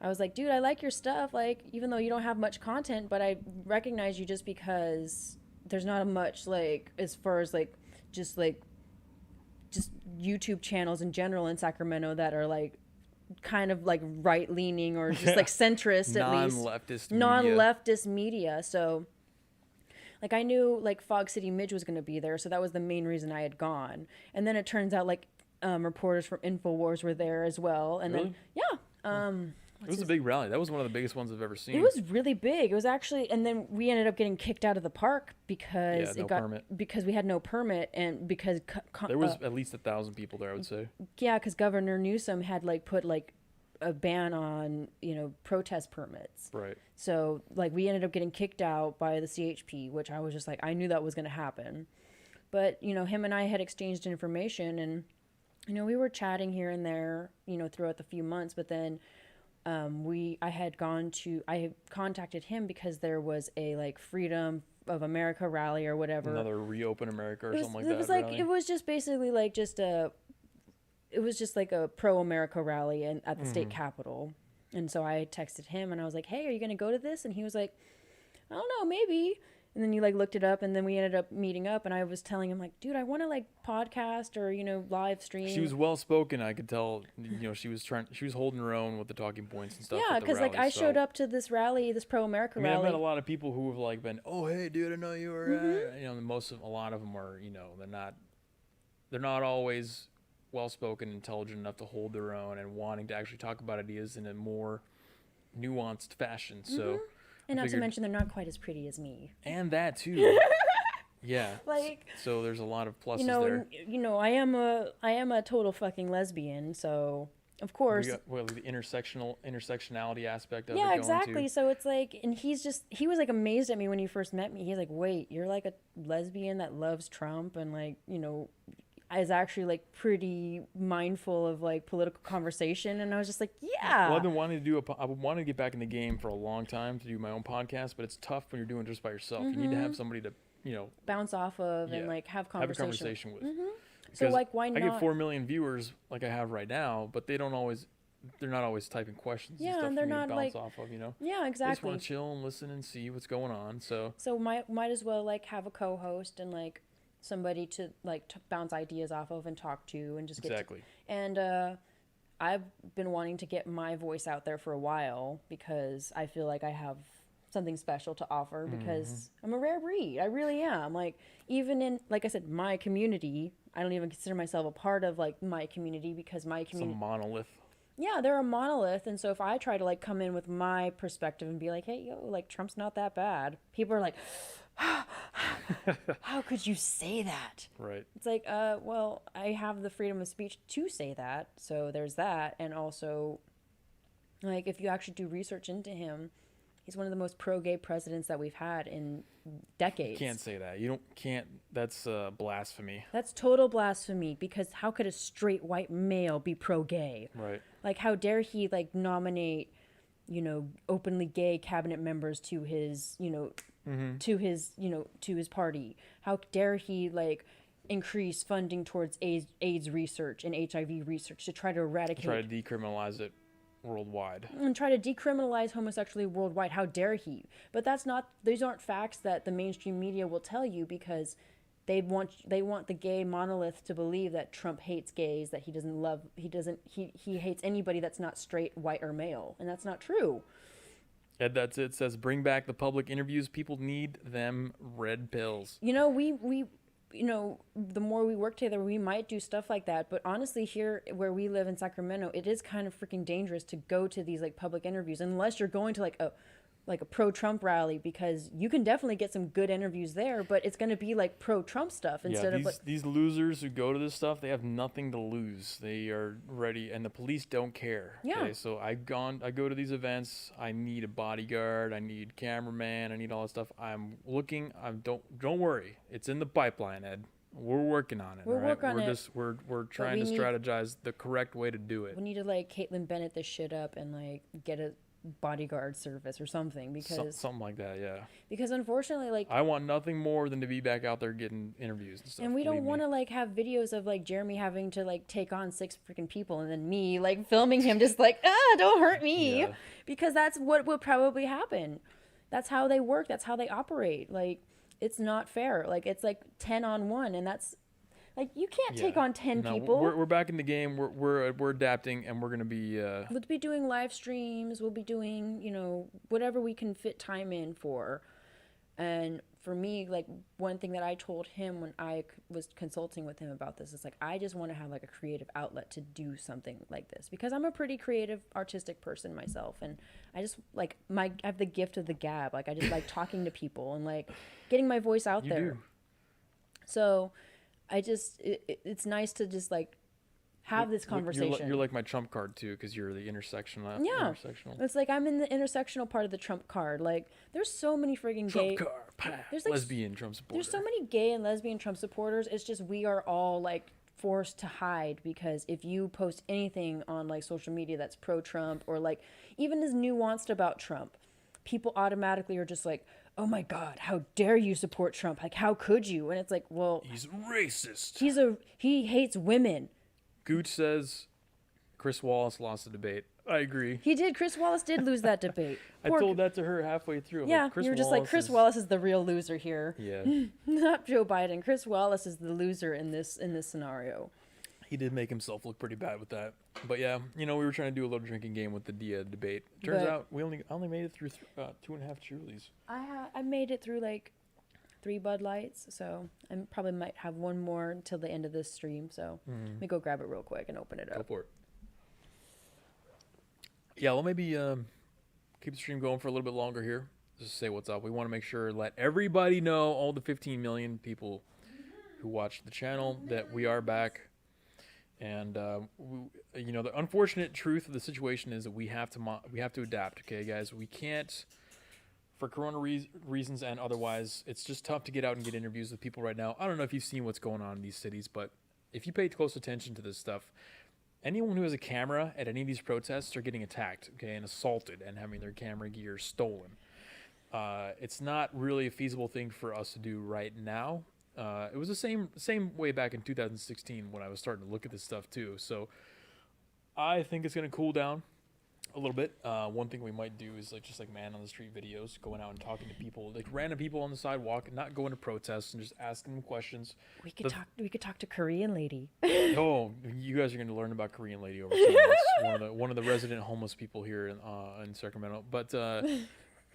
Speaker 2: was like, dude, I like your stuff. Even though you don't have much content, but I recognize you just because there's not much as far as just YouTube channels in general in Sacramento that are kind of right leaning or just centrist, at least non-leftist media. So I knew Fog City Midge was going to be there, so that was the main reason I had gone. And then it turns out reporters from InfoWars were there as well. And
Speaker 1: really?
Speaker 2: Then yeah,
Speaker 1: it was a big rally. That was one of the biggest ones I've ever seen.
Speaker 2: It was really big. It was actually, and then we ended up getting kicked out of the park because because we had no permit, and because
Speaker 1: there was at least 1,000 people there, I would say.
Speaker 2: Yeah, because Governor Newsom had put a ban on protest permits.
Speaker 1: Right.
Speaker 2: So we ended up getting kicked out by the CHP, which I was just I knew that was going to happen. But him and I had exchanged information, and we were chatting here and there throughout the few months, but then. I had contacted him because there was a Freedom of America rally or whatever.
Speaker 1: Another Reopen America or something like that.
Speaker 2: It was just basically it was just a pro-America rally at the state capitol. And so I texted him and I was like, hey, are you going to go to this? And he was like, I don't know, maybe. And then you looked it up, and then we ended up meeting up, and I was telling him dude, I want to podcast or live stream.
Speaker 1: She was well spoken. I could tell. She was holding her own with the talking points and stuff.
Speaker 2: Yeah, because I showed up to this rally, this pro America rally.
Speaker 1: I met a lot of people who have been, oh hey dude, I know you were. A lot of them are they're not always well spoken, intelligent enough to hold their own, and wanting to actually talk about ideas in a more nuanced fashion. So.
Speaker 2: And not to mention, they're not quite as pretty as me.
Speaker 1: And that too. Yeah. So there's a lot of pluses there.
Speaker 2: I am a total fucking lesbian, so of course.
Speaker 1: The intersectionality aspect of it.
Speaker 2: Yeah, exactly. So it's and he was amazed at me when he first met me. He's like, wait, you're a lesbian that loves Trump and is actually pretty mindful of political conversation, and I was just yeah.
Speaker 1: Well, I've been wanting to I wanted to get back in the game for a long time to do my own podcast, but it's tough when you're doing it just by yourself. You need to have somebody to
Speaker 2: bounce off of and have
Speaker 1: a conversation with.
Speaker 2: So why not?
Speaker 1: I get 4 million viewers like I have right now, but they're not always typing questions and stuff for me to bounce off of.
Speaker 2: Yeah, exactly.
Speaker 1: I just want to chill and listen and see what's going on. So
Speaker 2: might as well have a co-host and somebody to to bounce ideas off of and talk to and just get
Speaker 1: exactly.
Speaker 2: And I've been wanting to get my voice out there for a while because I feel I have something special to offer because I'm a rare breed. I really am. Like, even in, like I said, my community, I don't even consider myself a part of like my community because my
Speaker 1: It's a
Speaker 2: community,
Speaker 1: monolith.
Speaker 2: yeah, they're a monolith. And so if I try to like come in with my perspective and be like, hey, yo, like Trump's not that bad, people are like, how could you say that?
Speaker 1: Right.
Speaker 2: It's like, well, I have the freedom of speech to say that. So there's that. And also, like, if you actually do research into him, he's one of the most pro-gay presidents that we've had in decades.
Speaker 1: Can't say that. You can't. That's blasphemy.
Speaker 2: That's total blasphemy because how could a straight white male be pro-gay?
Speaker 1: Right.
Speaker 2: Like, how dare he, like, nominate, openly gay cabinet members to his, to his party? How dare he, like, increase funding towards AIDS research and HIV research to try to eradicate.
Speaker 1: Try to decriminalize it worldwide.
Speaker 2: And try to decriminalize homosexuality worldwide. How dare he? But these aren't facts that the mainstream media will tell you because they want the gay monolith to believe that Trump hates gays, that he hates anybody that's not straight, white, or male. And that's not true.
Speaker 1: And that's it. Says bring back the public interviews. People need them red pills.
Speaker 2: The more we work together, we might do stuff like that. But honestly, here where we live in Sacramento, it is kind of freaking dangerous to go to these like public interviews unless you're going to like a pro-Trump rally, because you can definitely get some good interviews there, but it's going to be like pro-Trump stuff instead of like
Speaker 1: these losers who go to this stuff. They have nothing to lose. They are ready, and the police don't care.
Speaker 2: Yeah.
Speaker 1: Okay? So I go to these events. I need a bodyguard. I need cameraman. I need all that stuff. Don't worry. It's in the pipeline, Ed. We're working on it.
Speaker 2: We're working on it.
Speaker 1: We're trying to strategize the correct way to do it.
Speaker 2: We need to like Caitlin Bennett this shit up and like get a bodyguard service or something, because
Speaker 1: something like that, yeah.
Speaker 2: Because unfortunately, like,
Speaker 1: I want nothing more than to be back out there getting interviews and stuff.
Speaker 2: And we don't want to like have videos of like Jeremy having to like take on 6 freaking people and then me like filming him just like, don't hurt me. Yeah. Because that's what will probably happen. That's how they work. That's how they operate. Like, it's not fair. Like, it's like 10 on 1, and that's like, you can't take on 10 people.
Speaker 1: We're back in the game. We're adapting, and we're gonna be.
Speaker 2: We'll be doing live streams. We'll be doing whatever we can fit time in for. And for me, like, one thing that I told him when I was consulting with him about this is like, I just want to have like a creative outlet to do something like this, because I'm a pretty creative, artistic person myself, and I just like I have the gift of the gab. Like, I just like talking to people and like getting my voice out there.
Speaker 1: Do.
Speaker 2: So. It's nice to just like have this conversation.
Speaker 1: You're like my trump card too, because you're the intersectional.
Speaker 2: Yeah, it's like I'm in the intersectional part of the Trump card. Like, there's so many friggin' gay.
Speaker 1: Trump card. There's like lesbian Trump supporters.
Speaker 2: There's so many gay and lesbian Trump supporters. It's just we are all like forced to hide, because if you post anything on like social media that's pro-Trump or like even as nuanced about Trump, people automatically are just like, oh my God, how dare you support Trump? Like, how could you? And it's like, well,
Speaker 1: he's racist.
Speaker 2: He hates women.
Speaker 1: Gooch says Chris Wallace lost the debate. I agree.
Speaker 2: He did. Chris Wallace did lose that debate.
Speaker 1: I told that to her halfway through.
Speaker 2: Yeah, you were just like, Chris Wallace is the real loser here.
Speaker 1: Yeah.
Speaker 2: Not Joe Biden. Chris Wallace is the loser in this scenario.
Speaker 1: He did make himself look pretty bad with that. But yeah, we were trying to do a little drinking game with the debate. Turns out I only made it through 2.5 Trulies.
Speaker 2: I made it through like 3 Bud Lights, so I probably might have one more until the end of this stream. So let me go grab it real quick and open it up.
Speaker 1: Go for it. Yeah, well, maybe keep the stream going for a little bit longer here. Just say what's up. We want to make sure, let everybody know, all the 15 million people who watch the channel, that we are back. And the unfortunate truth of the situation is that we have to adapt. Okay, guys, we can't, for corona reasons and otherwise. It's just tough to get out and get interviews with people right now. I don't know if you've seen what's going on in these cities, but if you pay close attention to this stuff, anyone who has a camera at any of these protests are getting attacked, okay, and assaulted and having their camera gear stolen. It's not really a feasible thing for us to do right now. It was the same way back in 2016 when I was starting to look at this stuff too. So I think it's going to cool down a little bit. One thing we might do is just like man on the street videos, going out and talking to people, like random people on the sidewalk, and not going to protests and just asking them questions.
Speaker 2: We could talk to Korean lady.
Speaker 1: Oh, you guys are going to learn about Korean lady over time. That's one of the resident homeless people here in Sacramento. But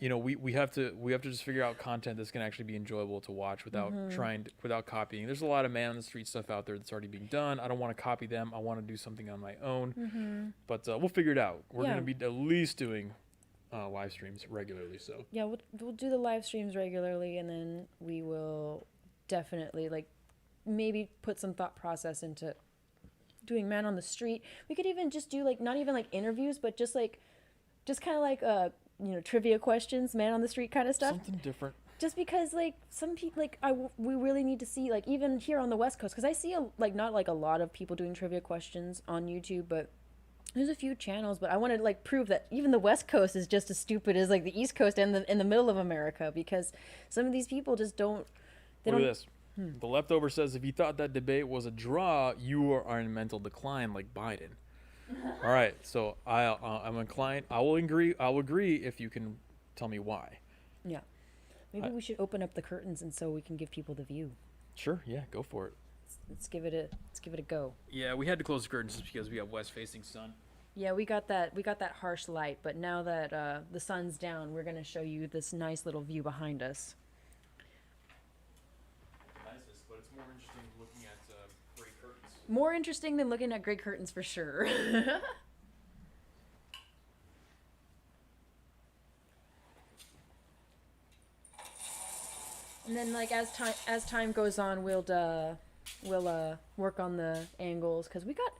Speaker 1: we have to just figure out content that's going to actually be enjoyable to watch without without copying. There's a lot of man on the street stuff out there that's already being done. I don't want to copy them. I want to do something on my own. But we'll figure it out. We're going to be at least doing live streams regularly. So
Speaker 2: yeah, we'll do the live streams regularly, and then we will definitely like maybe put some thought process into doing man on the street. We could even just do like not even like interviews, but just kind of like trivia questions, man on the street kind of stuff.
Speaker 1: Something different.
Speaker 2: Just because like some people we really need to see like even here on the West Coast, because I see not like a lot of people doing trivia questions on YouTube, but there's a few channels. But I want to like prove that even the West Coast is just as stupid as like the East Coast and in the middle of America, because some of these people just don't.
Speaker 1: Look at this. The Leftover says, if you thought that debate was a draw, you are in mental decline like Biden. All right, so I'm inclined. I will agree if you can tell me why.
Speaker 2: Yeah, maybe we should open up the curtains and so we can give people the view.
Speaker 1: Sure. Yeah, go for it.
Speaker 2: Let's give it a go.
Speaker 1: Yeah, we had to close the curtains just because we have west-facing sun.
Speaker 2: Yeah, we got that harsh light, but now that the sun's down, we're gonna show you this nice little view behind us.
Speaker 1: But it's more interesting looking at gray curtains.
Speaker 2: More interesting than looking at gray curtains for sure. And then like as time goes on, we'll work on the angles, because we got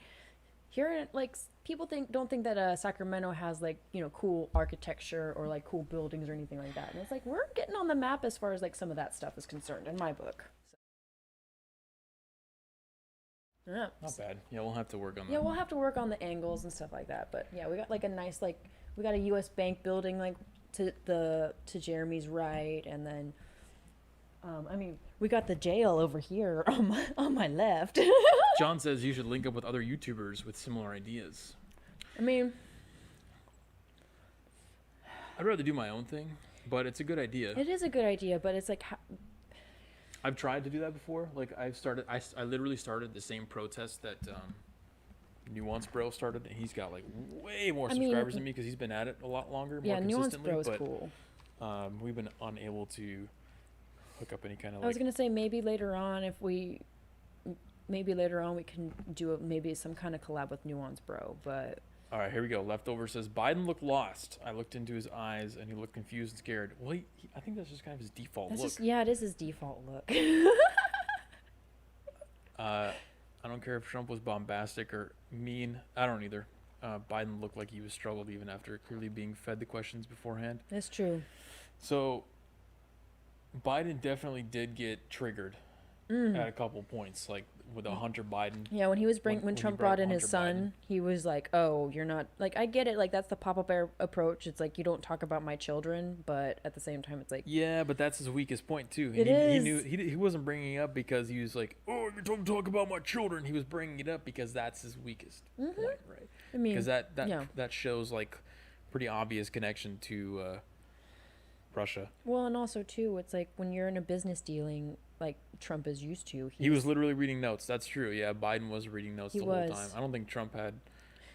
Speaker 2: here like people don't think that Sacramento has like cool architecture or like cool buildings or anything like that, and it's like we're getting on the map as far as like some of that stuff is concerned in my book. Yeah.
Speaker 1: Not bad. Yeah, we'll have to work on that.
Speaker 2: Yeah, we'll have to work on the angles and stuff like that. But yeah, we got like a nice we got a U.S. Bank building like to Jeremy's right, and then we got the jail over here on my left.
Speaker 1: John says you should link up with other YouTubers with similar ideas.
Speaker 2: I mean,
Speaker 1: I'd rather do my own thing, but it's a good idea.
Speaker 2: It is a good idea, but it's like
Speaker 1: I've tried to do that before. Like I literally started the same protest that Nuance Bro started, and he's got like way more subscribers than me because he's been at it a lot longer, more consistently.
Speaker 2: Nuance Bro is cool.
Speaker 1: We've been unable to hook up any kind of.
Speaker 2: I was gonna say maybe later on we can do maybe some kind of collab with Nuance Bro, but.
Speaker 1: All right, here we go. Leftover says, Biden looked lost. I looked into his eyes, and he looked confused and scared. Well, I think that's just kind of his default look.
Speaker 2: Yeah, it is his default look.
Speaker 1: I don't care if Trump was bombastic or mean. I don't either. Biden looked like he was struggled even after clearly being fed the questions beforehand.
Speaker 2: That's true.
Speaker 1: So, Biden definitely did get triggered at a couple points, like with a Hunter Biden.
Speaker 2: Yeah, when Trump brought in his son, he was like, "Oh, you're not like I get it. Like that's the Papa Bear approach. It's like you don't talk about my children, but at the same time, it's like
Speaker 1: yeah, but that's his weakest point too.
Speaker 2: He
Speaker 1: knew he wasn't bringing it up because he was like, "Oh, you don't talk about my children." He was bringing it up because that's his weakest point, right?
Speaker 2: I mean,
Speaker 1: because that shows like pretty obvious connection to Russia.
Speaker 2: Well, and also too, it's like when you're in a business dealing like Trump is used to.
Speaker 1: He was literally reading notes. That's true. Yeah, Biden was reading notes the whole time. I don't think Trump had.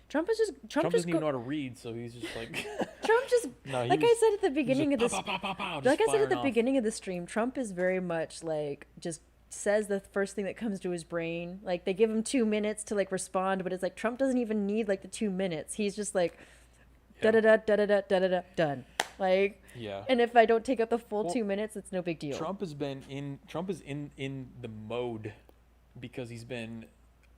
Speaker 2: Trump
Speaker 1: doesn't even know how to read, so he's just like.
Speaker 2: Trump just I said at the beginning of this. Like I said at the beginning of the stream, Trump is very much like just says the first thing that comes to his brain. Like they give him 2 minutes to like respond, but it's like Trump doesn't even need like the 2 minutes. He's just like, da da da da da da da da done. Like
Speaker 1: yeah,
Speaker 2: and if I don't take up the full 2 minutes, it's no big deal.
Speaker 1: Trump is in the mode because he's been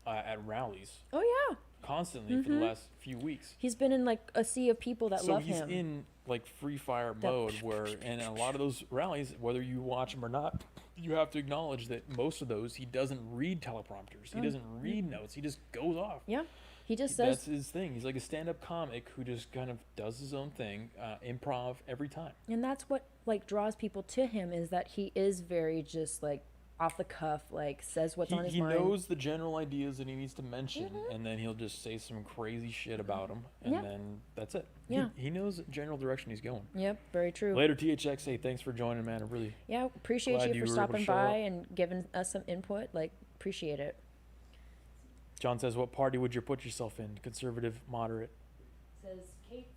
Speaker 1: at rallies.
Speaker 2: Oh yeah,
Speaker 1: constantly for the last few weeks.
Speaker 2: He's been in like a sea of people that love him.
Speaker 1: So he's in like free fire mode where, and a lot of those rallies, whether you watch them or not, you have to acknowledge that most of those he doesn't read teleprompters. He doesn't read notes. He just goes off.
Speaker 2: Yeah. He just says...
Speaker 1: That's his thing. He's like a stand-up comic who just kind of does his own thing, improv every time.
Speaker 2: And that's what, like, draws people to him is that he is very just, like, off the cuff, like, says what's on his mind.
Speaker 1: He knows the general ideas that he needs to mention, and then he'll just say some crazy shit about them, and then that's it.
Speaker 2: Yeah.
Speaker 1: He knows the general direction he's going.
Speaker 2: Yep, very true.
Speaker 1: Later, THX, hey, thanks for joining, man. I really...
Speaker 2: Yeah, appreciate you for stopping by and giving us some input. Like, appreciate it.
Speaker 1: John says, what party would you put yourself in? Conservative, moderate?
Speaker 2: Kate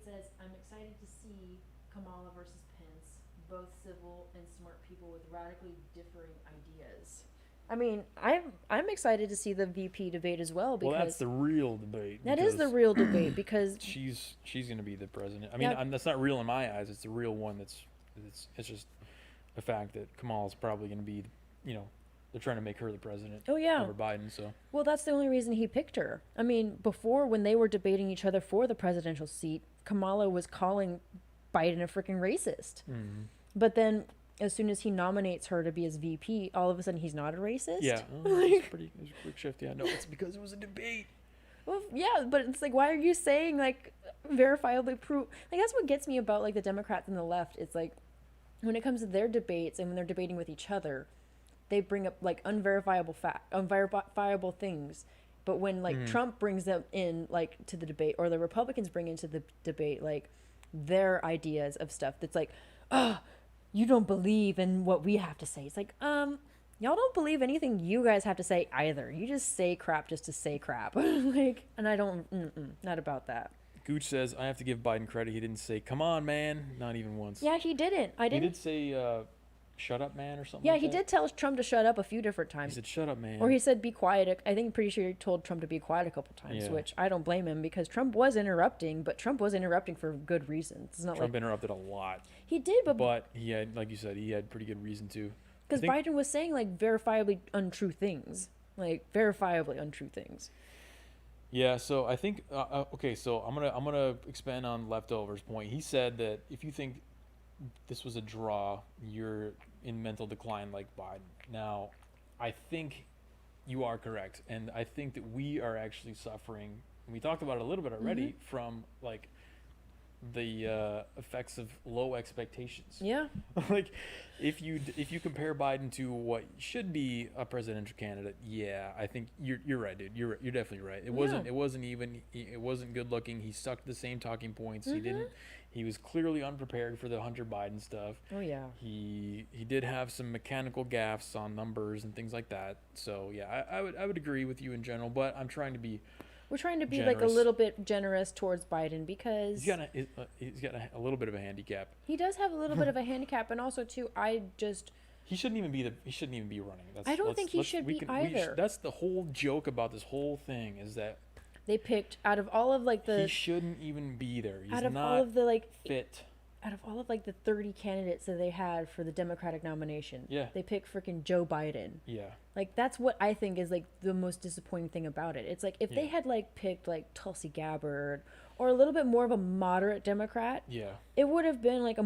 Speaker 2: says, I'm excited to see Kamala versus Pence, both civil and smart people with radically differing ideas. I mean, I'm excited to see the VP debate as well because
Speaker 1: Well, that's the real debate.
Speaker 2: that is the real debate because
Speaker 1: she's going to be the president. I mean, that's not real in my eyes. It's the real one. It's just the fact that Kamala's probably going to be, they're trying to make her the president.
Speaker 2: Oh yeah,
Speaker 1: over Biden. So
Speaker 2: well, that's the only reason he picked her. I mean, before when they were debating each other for the presidential seat, Kamala was calling Biden a freaking racist.
Speaker 1: Mm-hmm.
Speaker 2: But then as soon as he nominates her to be his VP, all of a sudden he's not a racist.
Speaker 1: Yeah, it was a quick shift. Yeah, no, it's because it was a debate.
Speaker 2: Well, yeah, but it's like, why are you saying like verifiably prove? Like that's what gets me about like the Democrats and the left. It's like when it comes to their debates and when they're debating with each other, they bring up like unverifiable things. But when like Trump brings them in like to the debate, or the Republicans bring into the debate like their ideas of stuff that's like, oh, you don't believe in what we have to say. It's like, y'all don't believe anything you guys have to say either. You just say crap just to say crap. Like, and I don't, not about that.
Speaker 1: Gooch says, I have to give Biden credit. He didn't say, come on, man. Not even once.
Speaker 2: Yeah, he didn't.
Speaker 1: He did say, shut up, man, or something.
Speaker 2: Yeah,
Speaker 1: like
Speaker 2: he
Speaker 1: that.
Speaker 2: did tell Trump to shut up a few different times.
Speaker 1: He said, shut up, man.
Speaker 2: Or he said, be quiet. I think pretty sure he told Trump to be quiet a couple times, which I don't blame him because Trump was interrupting, but Trump was interrupting for good reasons. It's not
Speaker 1: Trump interrupted a lot.
Speaker 2: He did,
Speaker 1: but he had, like you said, he had pretty good reason to.
Speaker 2: Because Biden was saying like verifiably untrue things. Like verifiably untrue things.
Speaker 1: Yeah, so I think okay, so I'm gonna expand on Leftover's point. He said that if you think this was a draw, you're in mental decline like Biden. Now, I think you are correct, and I think that we are actually suffering. We talked about it a little bit already from like the effects of low expectations.
Speaker 2: Yeah.
Speaker 1: Like if you compare Biden to what should be a presidential candidate, yeah, I think you're right, dude. You're definitely right. It wasn't good looking. He stuck to the same talking points. He was clearly unprepared for the Hunter Biden stuff.
Speaker 2: Oh yeah.
Speaker 1: He did have some mechanical gaffes on numbers and things like that. So yeah, I would agree with you in general, but I'm trying to be
Speaker 2: We're trying to be
Speaker 1: generous.
Speaker 2: like a little bit generous towards Biden because
Speaker 1: he's got a little bit of a handicap.
Speaker 2: He does have a little bit of a handicap, and also too,
Speaker 1: he shouldn't even be running.
Speaker 2: I don't think he should be either.
Speaker 1: That's the whole joke about this whole thing is that
Speaker 2: they picked out of all of like the
Speaker 1: he shouldn't even be there. He's
Speaker 2: out of
Speaker 1: not
Speaker 2: all of the like
Speaker 1: fit.
Speaker 2: Out of all of like the 30 candidates that they had for the Democratic nomination,
Speaker 1: yeah,
Speaker 2: they picked freaking Joe Biden.
Speaker 1: Yeah,
Speaker 2: like that's what I think is like the most disappointing thing about it. It's like if they had like picked like Tulsi Gabbard or a little bit more of a moderate Democrat, it would have been like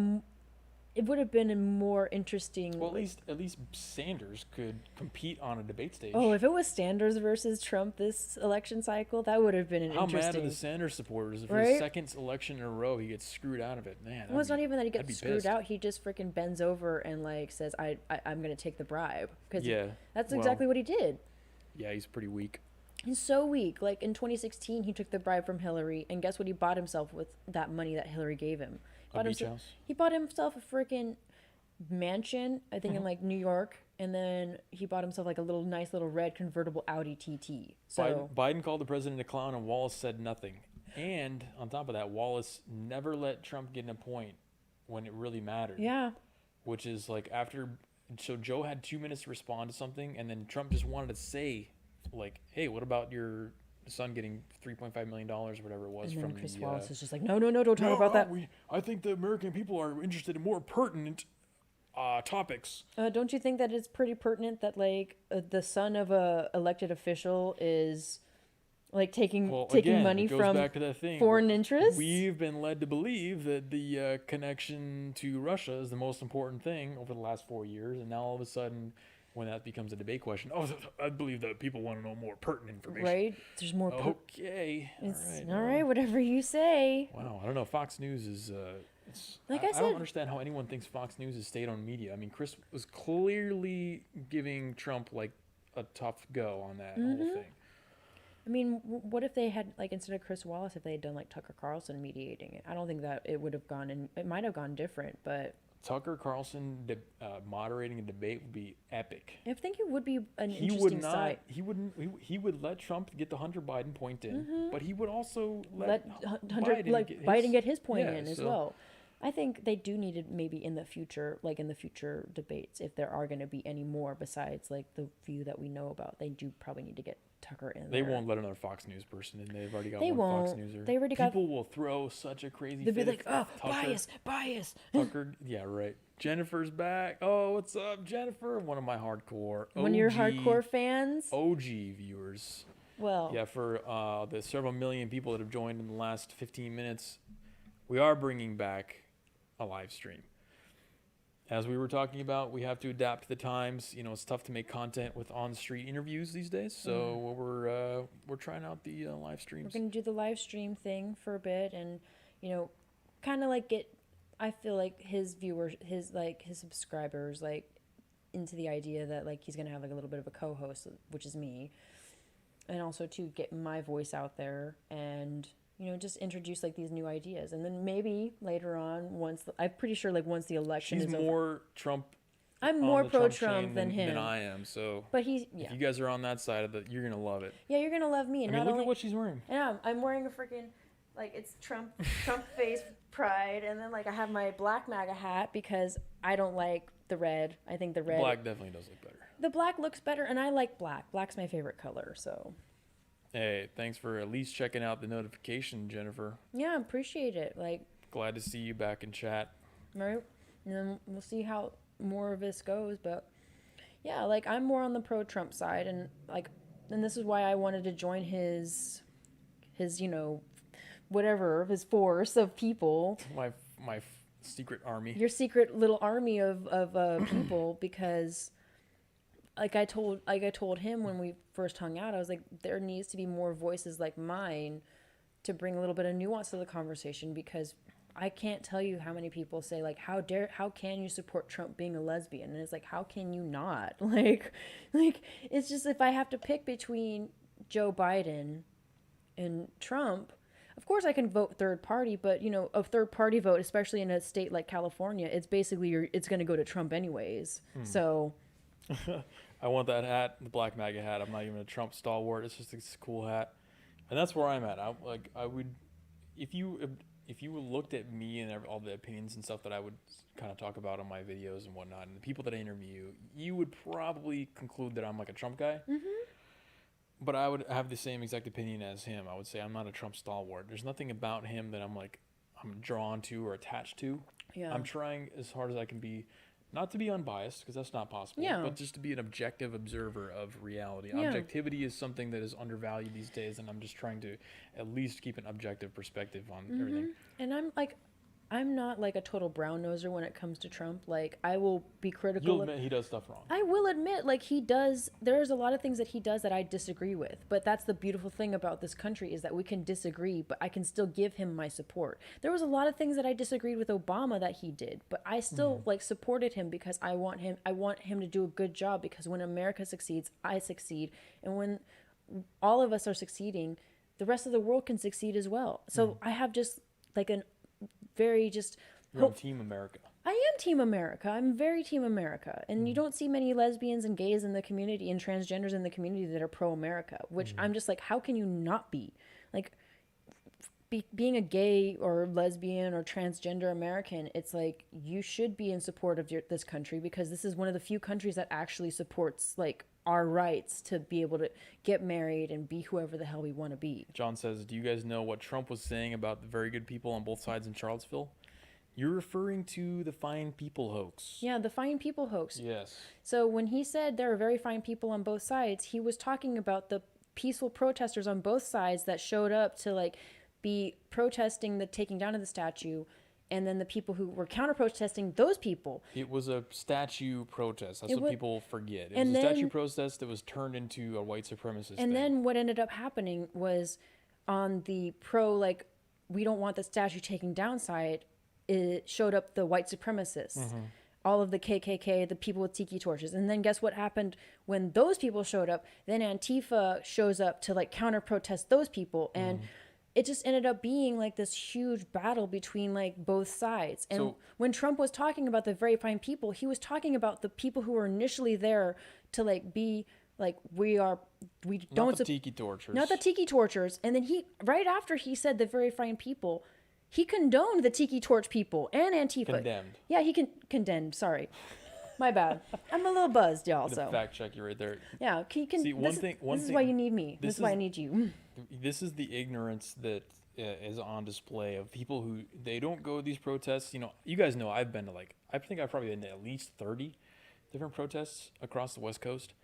Speaker 2: it would have been a more interesting.
Speaker 1: Well, at least Sanders could compete on a debate stage.
Speaker 2: Oh, if it was Sanders versus Trump this election cycle, that would have been an interesting.
Speaker 1: How mad are the Sanders supporters if for his second election in a row he gets screwed out of it? Man,
Speaker 2: well, it's not even that he gets screwed out. He just freaking bends over and like says, "I'm going to take the bribe," because that's exactly what he did.
Speaker 1: Yeah, he's pretty weak.
Speaker 2: He's so weak. Like in 2016, he took the bribe from Hillary, and guess what? He bought himself with that money that Hillary gave him. He bought himself a freaking mansion, I think in like New York, and then he bought himself like a nice little red convertible Audi TT. So
Speaker 1: Biden called the president a clown, and Wallace said nothing. And on top of that, Wallace never let Trump get in a point when it really mattered.
Speaker 2: Yeah.
Speaker 1: Which is like so Joe had 2 minutes to respond to something, and then Trump just wanted to say, like, "Hey, what about your son getting $3.5 million or whatever it was?"
Speaker 2: And
Speaker 1: from
Speaker 2: then Chris Wallace is just like, no, don't talk about that.
Speaker 1: I think the American people are interested in more pertinent topics.
Speaker 2: Don't you think that it's pretty pertinent that like the son of a elected official is like taking money from back to that thing. Foreign interests?
Speaker 1: We've been led to believe that the connection to Russia is the most important thing over the last 4 years, and now all of a sudden, when that becomes a debate question, I believe that people want to know more pertinent information.
Speaker 2: Right? There's more.
Speaker 1: Okay.
Speaker 2: All right. Whatever you say.
Speaker 1: Wow. I don't know. Fox News is.
Speaker 2: Like I said,
Speaker 1: I don't understand how anyone thinks Fox News is state-owned media. I mean, Chris was clearly giving Trump like a tough go on that whole thing.
Speaker 2: I mean, what if they had like instead of Chris Wallace, if they had done like Tucker Carlson mediating it? I don't think that it would have gone, and it might have gone different, but.
Speaker 1: Tucker Carlson moderating a debate would be epic.
Speaker 2: I think it would be an interesting sight.
Speaker 1: He would let Trump get the Hunter Biden point in, but he would also let
Speaker 2: Biden get his point in as well. I think they do need it maybe in the future, like in the future debates, if there are going to be any more besides like the few that we know about. They do probably need to get Tucker in
Speaker 1: They
Speaker 2: there.
Speaker 1: won't let another Fox News person in. They've already got
Speaker 2: They
Speaker 1: one Fox
Speaker 2: won't.
Speaker 1: Newser.
Speaker 2: They already got.
Speaker 1: People will throw such a crazy
Speaker 2: They'll be
Speaker 1: fit
Speaker 2: like,
Speaker 1: if
Speaker 2: oh,
Speaker 1: Tucker,
Speaker 2: bias.
Speaker 1: Tucker, yeah, right. Jennifer's back. Oh, what's up, Jennifer? One of my hardcore
Speaker 2: One of your hardcore fans.
Speaker 1: OG viewers.
Speaker 2: Well,
Speaker 1: Yeah, for the several million people that have joined in the last 15 minutes, we are bringing back a live stream. As we were talking about, we have to adapt to the times. You know, it's tough to make content with on-street interviews these days. So we're trying out the live streams.
Speaker 2: we're gonna do the live stream thing for a bit, and kind of like get. I feel like his viewers, his subscribers, like into the idea that like he's gonna have like a little bit of a co-host, which is me, and also to get my voice out there and just introduce like these new ideas, and then maybe later on, I'm pretty sure like once the election
Speaker 1: She's
Speaker 2: is
Speaker 1: more
Speaker 2: over,
Speaker 1: Trump.
Speaker 2: I'm more pro-Trump than him.
Speaker 1: Than I am. So,
Speaker 2: but
Speaker 1: if you guys are on that side of it, you're gonna love it.
Speaker 2: Yeah, you're gonna love me. And
Speaker 1: I mean,
Speaker 2: not
Speaker 1: look
Speaker 2: only,
Speaker 1: at what she's wearing.
Speaker 2: Yeah, I'm wearing a freaking like it's Trump face pride, and then like I have my black MAGA hat because I don't like the red. I think the red.
Speaker 1: Black definitely does look better.
Speaker 2: The black looks better, and I like black. Black's my favorite color, so.
Speaker 1: Hey, thanks for at least checking out the notification, Jennifer.
Speaker 2: Yeah, appreciate it. Like.
Speaker 1: Glad to see you back in chat.
Speaker 2: Right, and then we'll see how more of this goes, but yeah, like I'm more on the pro-Trump side, and this is why I wanted to join his whatever, his force of people.
Speaker 1: My secret army.
Speaker 2: Your secret little army of people, because like I told him when we first hung out, I was like, there needs to be more voices like mine to bring a little bit of nuance to the conversation, because I can't tell you how many people say like, how can you support Trump being a lesbian? And it's like, how can you not? Like it's just, if I have to pick between Joe Biden and Trump, of course I can vote third party, but a third party vote, especially in a state like California, it's basically it's going to go to Trump anyways. So
Speaker 1: I want that hat, the black MAGA hat. I'm not even a Trump stalwart. It's just a cool hat, and that's where I'm at. I would, if you looked at me and all the opinions and stuff that I would kind of talk about on my videos and whatnot, and the people that I interview, you would probably conclude that I'm like a Trump guy. Mm-hmm. But I would have the same exact opinion as him. I would say I'm not a Trump stalwart. There's nothing about him that I'm drawn to or attached to.
Speaker 2: Yeah.
Speaker 1: I'm trying as hard as I can be, not to be unbiased, because that's not possible, but just to be an objective observer of reality. Yeah. Objectivity is something that is undervalued these days, and I'm just trying to at least keep an objective perspective on everything.
Speaker 2: And I'm not like a total brown noser when it comes to Trump. Like, I will be critical.
Speaker 1: You'll admit he does stuff wrong.
Speaker 2: I will admit, like, he does. There's a lot of things that he does that I disagree with. But that's the beautiful thing about this country, is that we can disagree, but I can still give him my support. There was a lot of things that I disagreed with Obama that he did, but I still supported him because I want him to do a good job, because when America succeeds, I succeed. And when all of us are succeeding, the rest of the world can succeed as well. So I have just like an very just
Speaker 1: You're on Team America.
Speaker 2: I am Team America. I'm very Team America. And you don't see many lesbians and gays in the community and transgenders in the community that are pro-America, which I'm just like, how can you not be? Like, being a gay or lesbian or transgender American, it's like, you should be in support of this country, because this is one of the few countries that actually supports like our rights to be able to get married and be whoever the hell we want to be.
Speaker 1: John says, do you guys know what Trump was saying about the very good people on both sides in Charlottesville? You're referring to the fine people hoax.
Speaker 2: Yeah, the fine people hoax.
Speaker 1: Yes.
Speaker 2: So when he said there are very fine people on both sides, he was talking about the peaceful protesters on both sides that showed up to like be protesting the taking down of the statue, and then the people who were counter-protesting those people.
Speaker 1: It was a statue protest. That's what people forget. It was a statue protest that was turned into a white supremacist thing.
Speaker 2: And then what ended up happening was, on the like, we don't want the statue taken down side, it showed up the white supremacists. All of the KKK, the people with tiki torches. And then guess what happened when those people showed up? Then Antifa shows up to like counter-protest those people. And it just ended up being like this huge battle between like both sides. And when Trump was talking about the very fine people, he was talking about the people who were initially there to like be like, we don't
Speaker 1: not the tiki torchers.
Speaker 2: Not the tiki torchers. And then right after he said the very fine people, He condoned the Tiki Torch people and Antifa.
Speaker 1: Condemned.
Speaker 2: Yeah, he condemned. Sorry, my bad. I'm a little buzzed, y'all.
Speaker 1: To
Speaker 2: So
Speaker 1: fact check you right there.
Speaker 2: yeah,
Speaker 1: See, this
Speaker 2: is why you need me. This is why I need you.
Speaker 1: This is the ignorance that is on display of people who they don't go to these protests. You know, you guys know I've been to I think I've probably been to at least 30 different protests across the West Coast.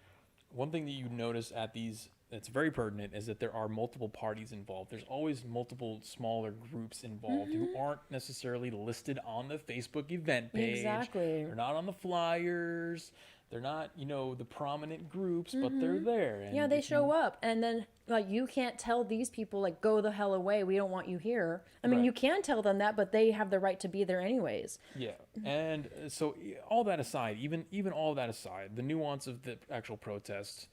Speaker 1: One thing that you notice at these that's very pertinent is that there are multiple parties involved. There's always multiple smaller groups involved who aren't necessarily listed on the Facebook event page.
Speaker 2: Exactly.
Speaker 1: They're not on the flyers. They're not, the prominent groups, but they're there. And
Speaker 2: yeah, they show up, and then you can't tell these people go the hell away. We don't want you here. I mean,
Speaker 1: Right.
Speaker 2: you can tell them that, but they have the right to be there anyways.
Speaker 1: Yeah, and so all that aside, even all that aside, the nuance of the actual protests,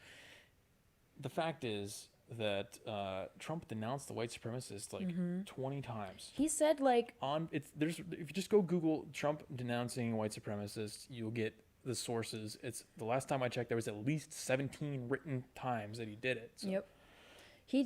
Speaker 1: the fact is that Trump denounced the white supremacists 20 times.
Speaker 2: He said
Speaker 1: If you just go Google Trump denouncing white supremacists, you'll get the sources. It's the last time I checked, there was at least 17 written times that he did it. So.
Speaker 2: Yep. He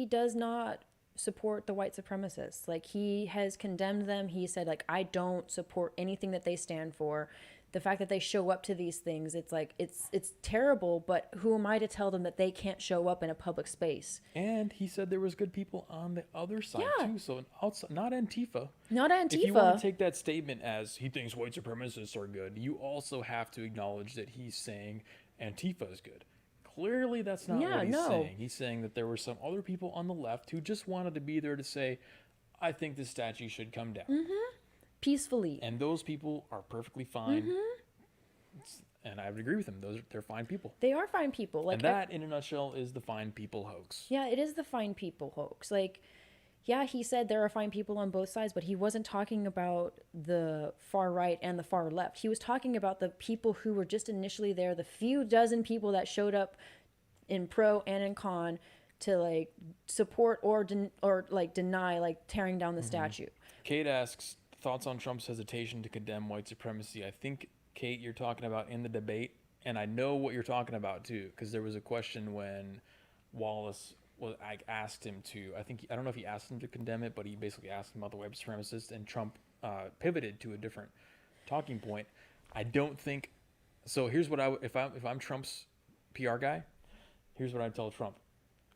Speaker 2: does not support the white supremacists. He has condemned them. He said I don't support anything that they stand for. The fact that they show up to these things, it's terrible, but who am I to tell them that they can't show up in a public space?
Speaker 1: And he said there was good people on the other side too. So outside, not Antifa.
Speaker 2: Not Antifa.
Speaker 1: If you want to take that statement as he thinks white supremacists are good, you also have to acknowledge that he's saying Antifa is good. Clearly, that's not what he's saying. He's saying that there were some other people on the left who just wanted to be there to say, I think this statue should come down.
Speaker 2: Peacefully.
Speaker 1: And those people are perfectly fine. And I would agree with him. They're fine people.
Speaker 2: They are fine people.
Speaker 1: And that, in a nutshell, is the fine people hoax.
Speaker 2: Yeah, it is the fine people hoax. Yeah, he said there are fine people on both sides, but he wasn't talking about the far right and the far left. He was talking about the people who were just initially there, the few dozen people that showed up in pro and in con to support or deny tearing down the statue.
Speaker 1: Kate asks thoughts on Trump's hesitation to condemn white supremacy. I think, Kate, you're talking about in the debate, and I know what you're talking about too, because there was a question when Wallace I asked him to. I don't know if he asked him to condemn it, but he basically asked him about the white supremacists, and Trump pivoted to a different talking point. I don't think so. Here's what if I'm Trump's PR guy, here's what I tell Trump: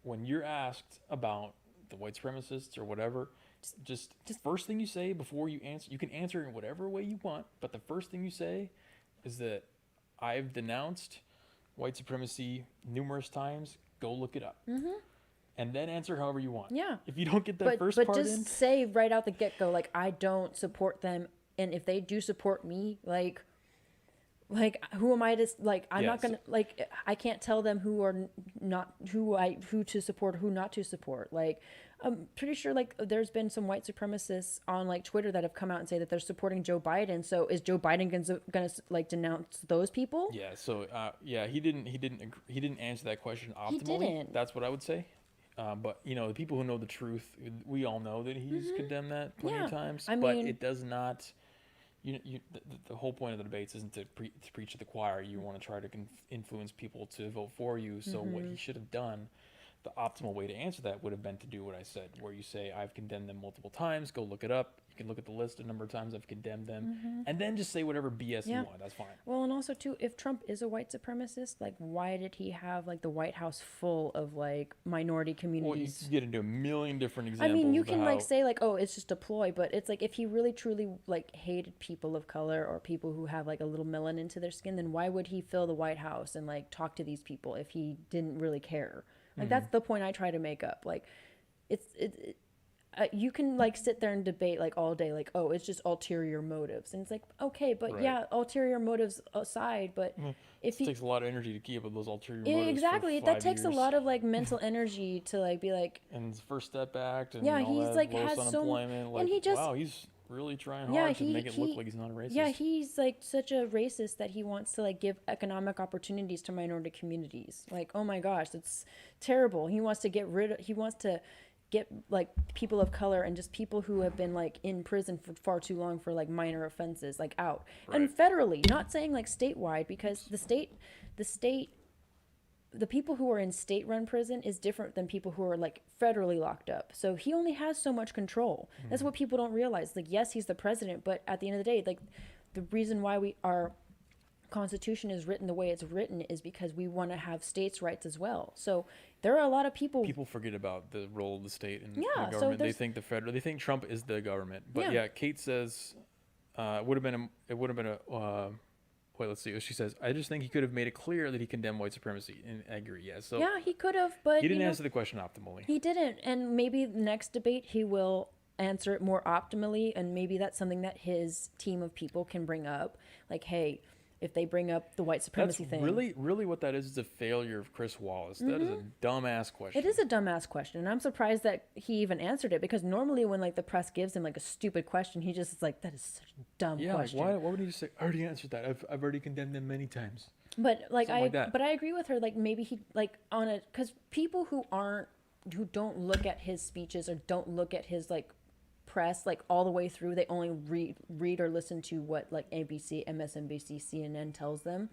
Speaker 1: when you're asked about the white supremacists or whatever, just first thing you say before you answer, you can answer in whatever way you want, but the first thing you say is that I've denounced white supremacy numerous times. Go look it up. And then answer however you want.
Speaker 2: Yeah.
Speaker 1: If you don't get that first
Speaker 2: but
Speaker 1: part in.
Speaker 2: But just say right out the get-go, I don't support them. And if they do support me, who am I to, I'm not going to, I can't tell them who to support, who not to support. I'm pretty sure, there's been some white supremacists on, Twitter that have come out and say that they're supporting Joe Biden. So is Joe Biden going to denounce those people?
Speaker 1: Yeah. So, he didn't answer that question optimally.
Speaker 2: He didn't.
Speaker 1: That's what I would say. But the people who know the truth, we all know that he's condemned that plenty of times. But it does not. The whole point of the debates isn't to preach to the choir. You want to try to influence people to vote for you. So what he should have done, the optimal way to answer that would have been to do what I said, where you say, I've condemned them multiple times. Go look it up. You can look at the list a number of times I've condemned them, and then just say whatever BS you want. That's fine.
Speaker 2: Well, and also too, if Trump is a white supremacist, why did he have the White House full of minority communities?
Speaker 1: Well, you get into a million different examples.
Speaker 2: I mean, you can say oh, it's just a ploy, but it's if he really truly hated people of color or people who have a little melanin to their skin, then why would he fill the White House and talk to these people if he didn't really care? That's the point I try to make up. You can sit there and debate all day oh, it's just ulterior motives, and it's okay, but
Speaker 1: right.
Speaker 2: ulterior motives aside, but if
Speaker 1: it takes a lot of energy to keep up those ulterior motives.
Speaker 2: Exactly,
Speaker 1: for
Speaker 2: that
Speaker 1: 5
Speaker 2: takes
Speaker 1: years.
Speaker 2: a lot of mental energy to be
Speaker 1: and the First Step Act and
Speaker 2: yeah,
Speaker 1: all
Speaker 2: he's
Speaker 1: that,
Speaker 2: has
Speaker 1: lowest
Speaker 2: so
Speaker 1: unemployment.
Speaker 2: and he just
Speaker 1: wow, he's really trying hard to make it look like he's not a racist.
Speaker 2: Yeah, he's such a racist that he wants to give economic opportunities to minority communities. Oh my gosh, that's terrible. He wants to get people of color and just people who have been in prison for far too long for minor offenses out. Right. And federally, not saying statewide, because the state the people who are in state-run prison is different than people who are like federally locked up. So he only has so much control. That's what people don't realize. Like, yes, he's the president, but at the end of the day, like, the reason why our Constitution is written the way it's written is because we want to have states' rights as well. So there are a lot of people.
Speaker 1: People forget about the role of the state and
Speaker 2: Yeah,
Speaker 1: the
Speaker 2: so
Speaker 1: government. They
Speaker 2: there's-
Speaker 1: think they think Trump is the government. But
Speaker 2: Yeah.
Speaker 1: yeah, Kate says it would have been a. Wait, let's see. She says, I just think he could have made it clear that he condemned white supremacy. And I agree. Yeah. So
Speaker 2: Yeah, he could have, but
Speaker 1: he didn't
Speaker 2: you know,
Speaker 1: answer the question optimally.
Speaker 2: he didn't. And maybe the next debate he will answer it more optimally, and maybe that's something that his team of people can bring up. Like, hey, if they bring up the white supremacy
Speaker 1: That's
Speaker 2: thing.
Speaker 1: really what that is a failure of Chris Wallace. That is a dumbass question.
Speaker 2: It is a dumbass question, and I'm surprised that he even answered it, because normally when like the press gives him like a stupid question, he just is like, that is such a dumb
Speaker 1: Yeah,
Speaker 2: question.
Speaker 1: like why would he just say, I already answered that. I've already condemned them many times.
Speaker 2: But like
Speaker 1: Something like that.
Speaker 2: but I agree with her. Like maybe he like on a, because people who don't look at his speeches or don't look at his like press like all the way through, they only read or listen to what like ABC, MSNBC, CNN tells them.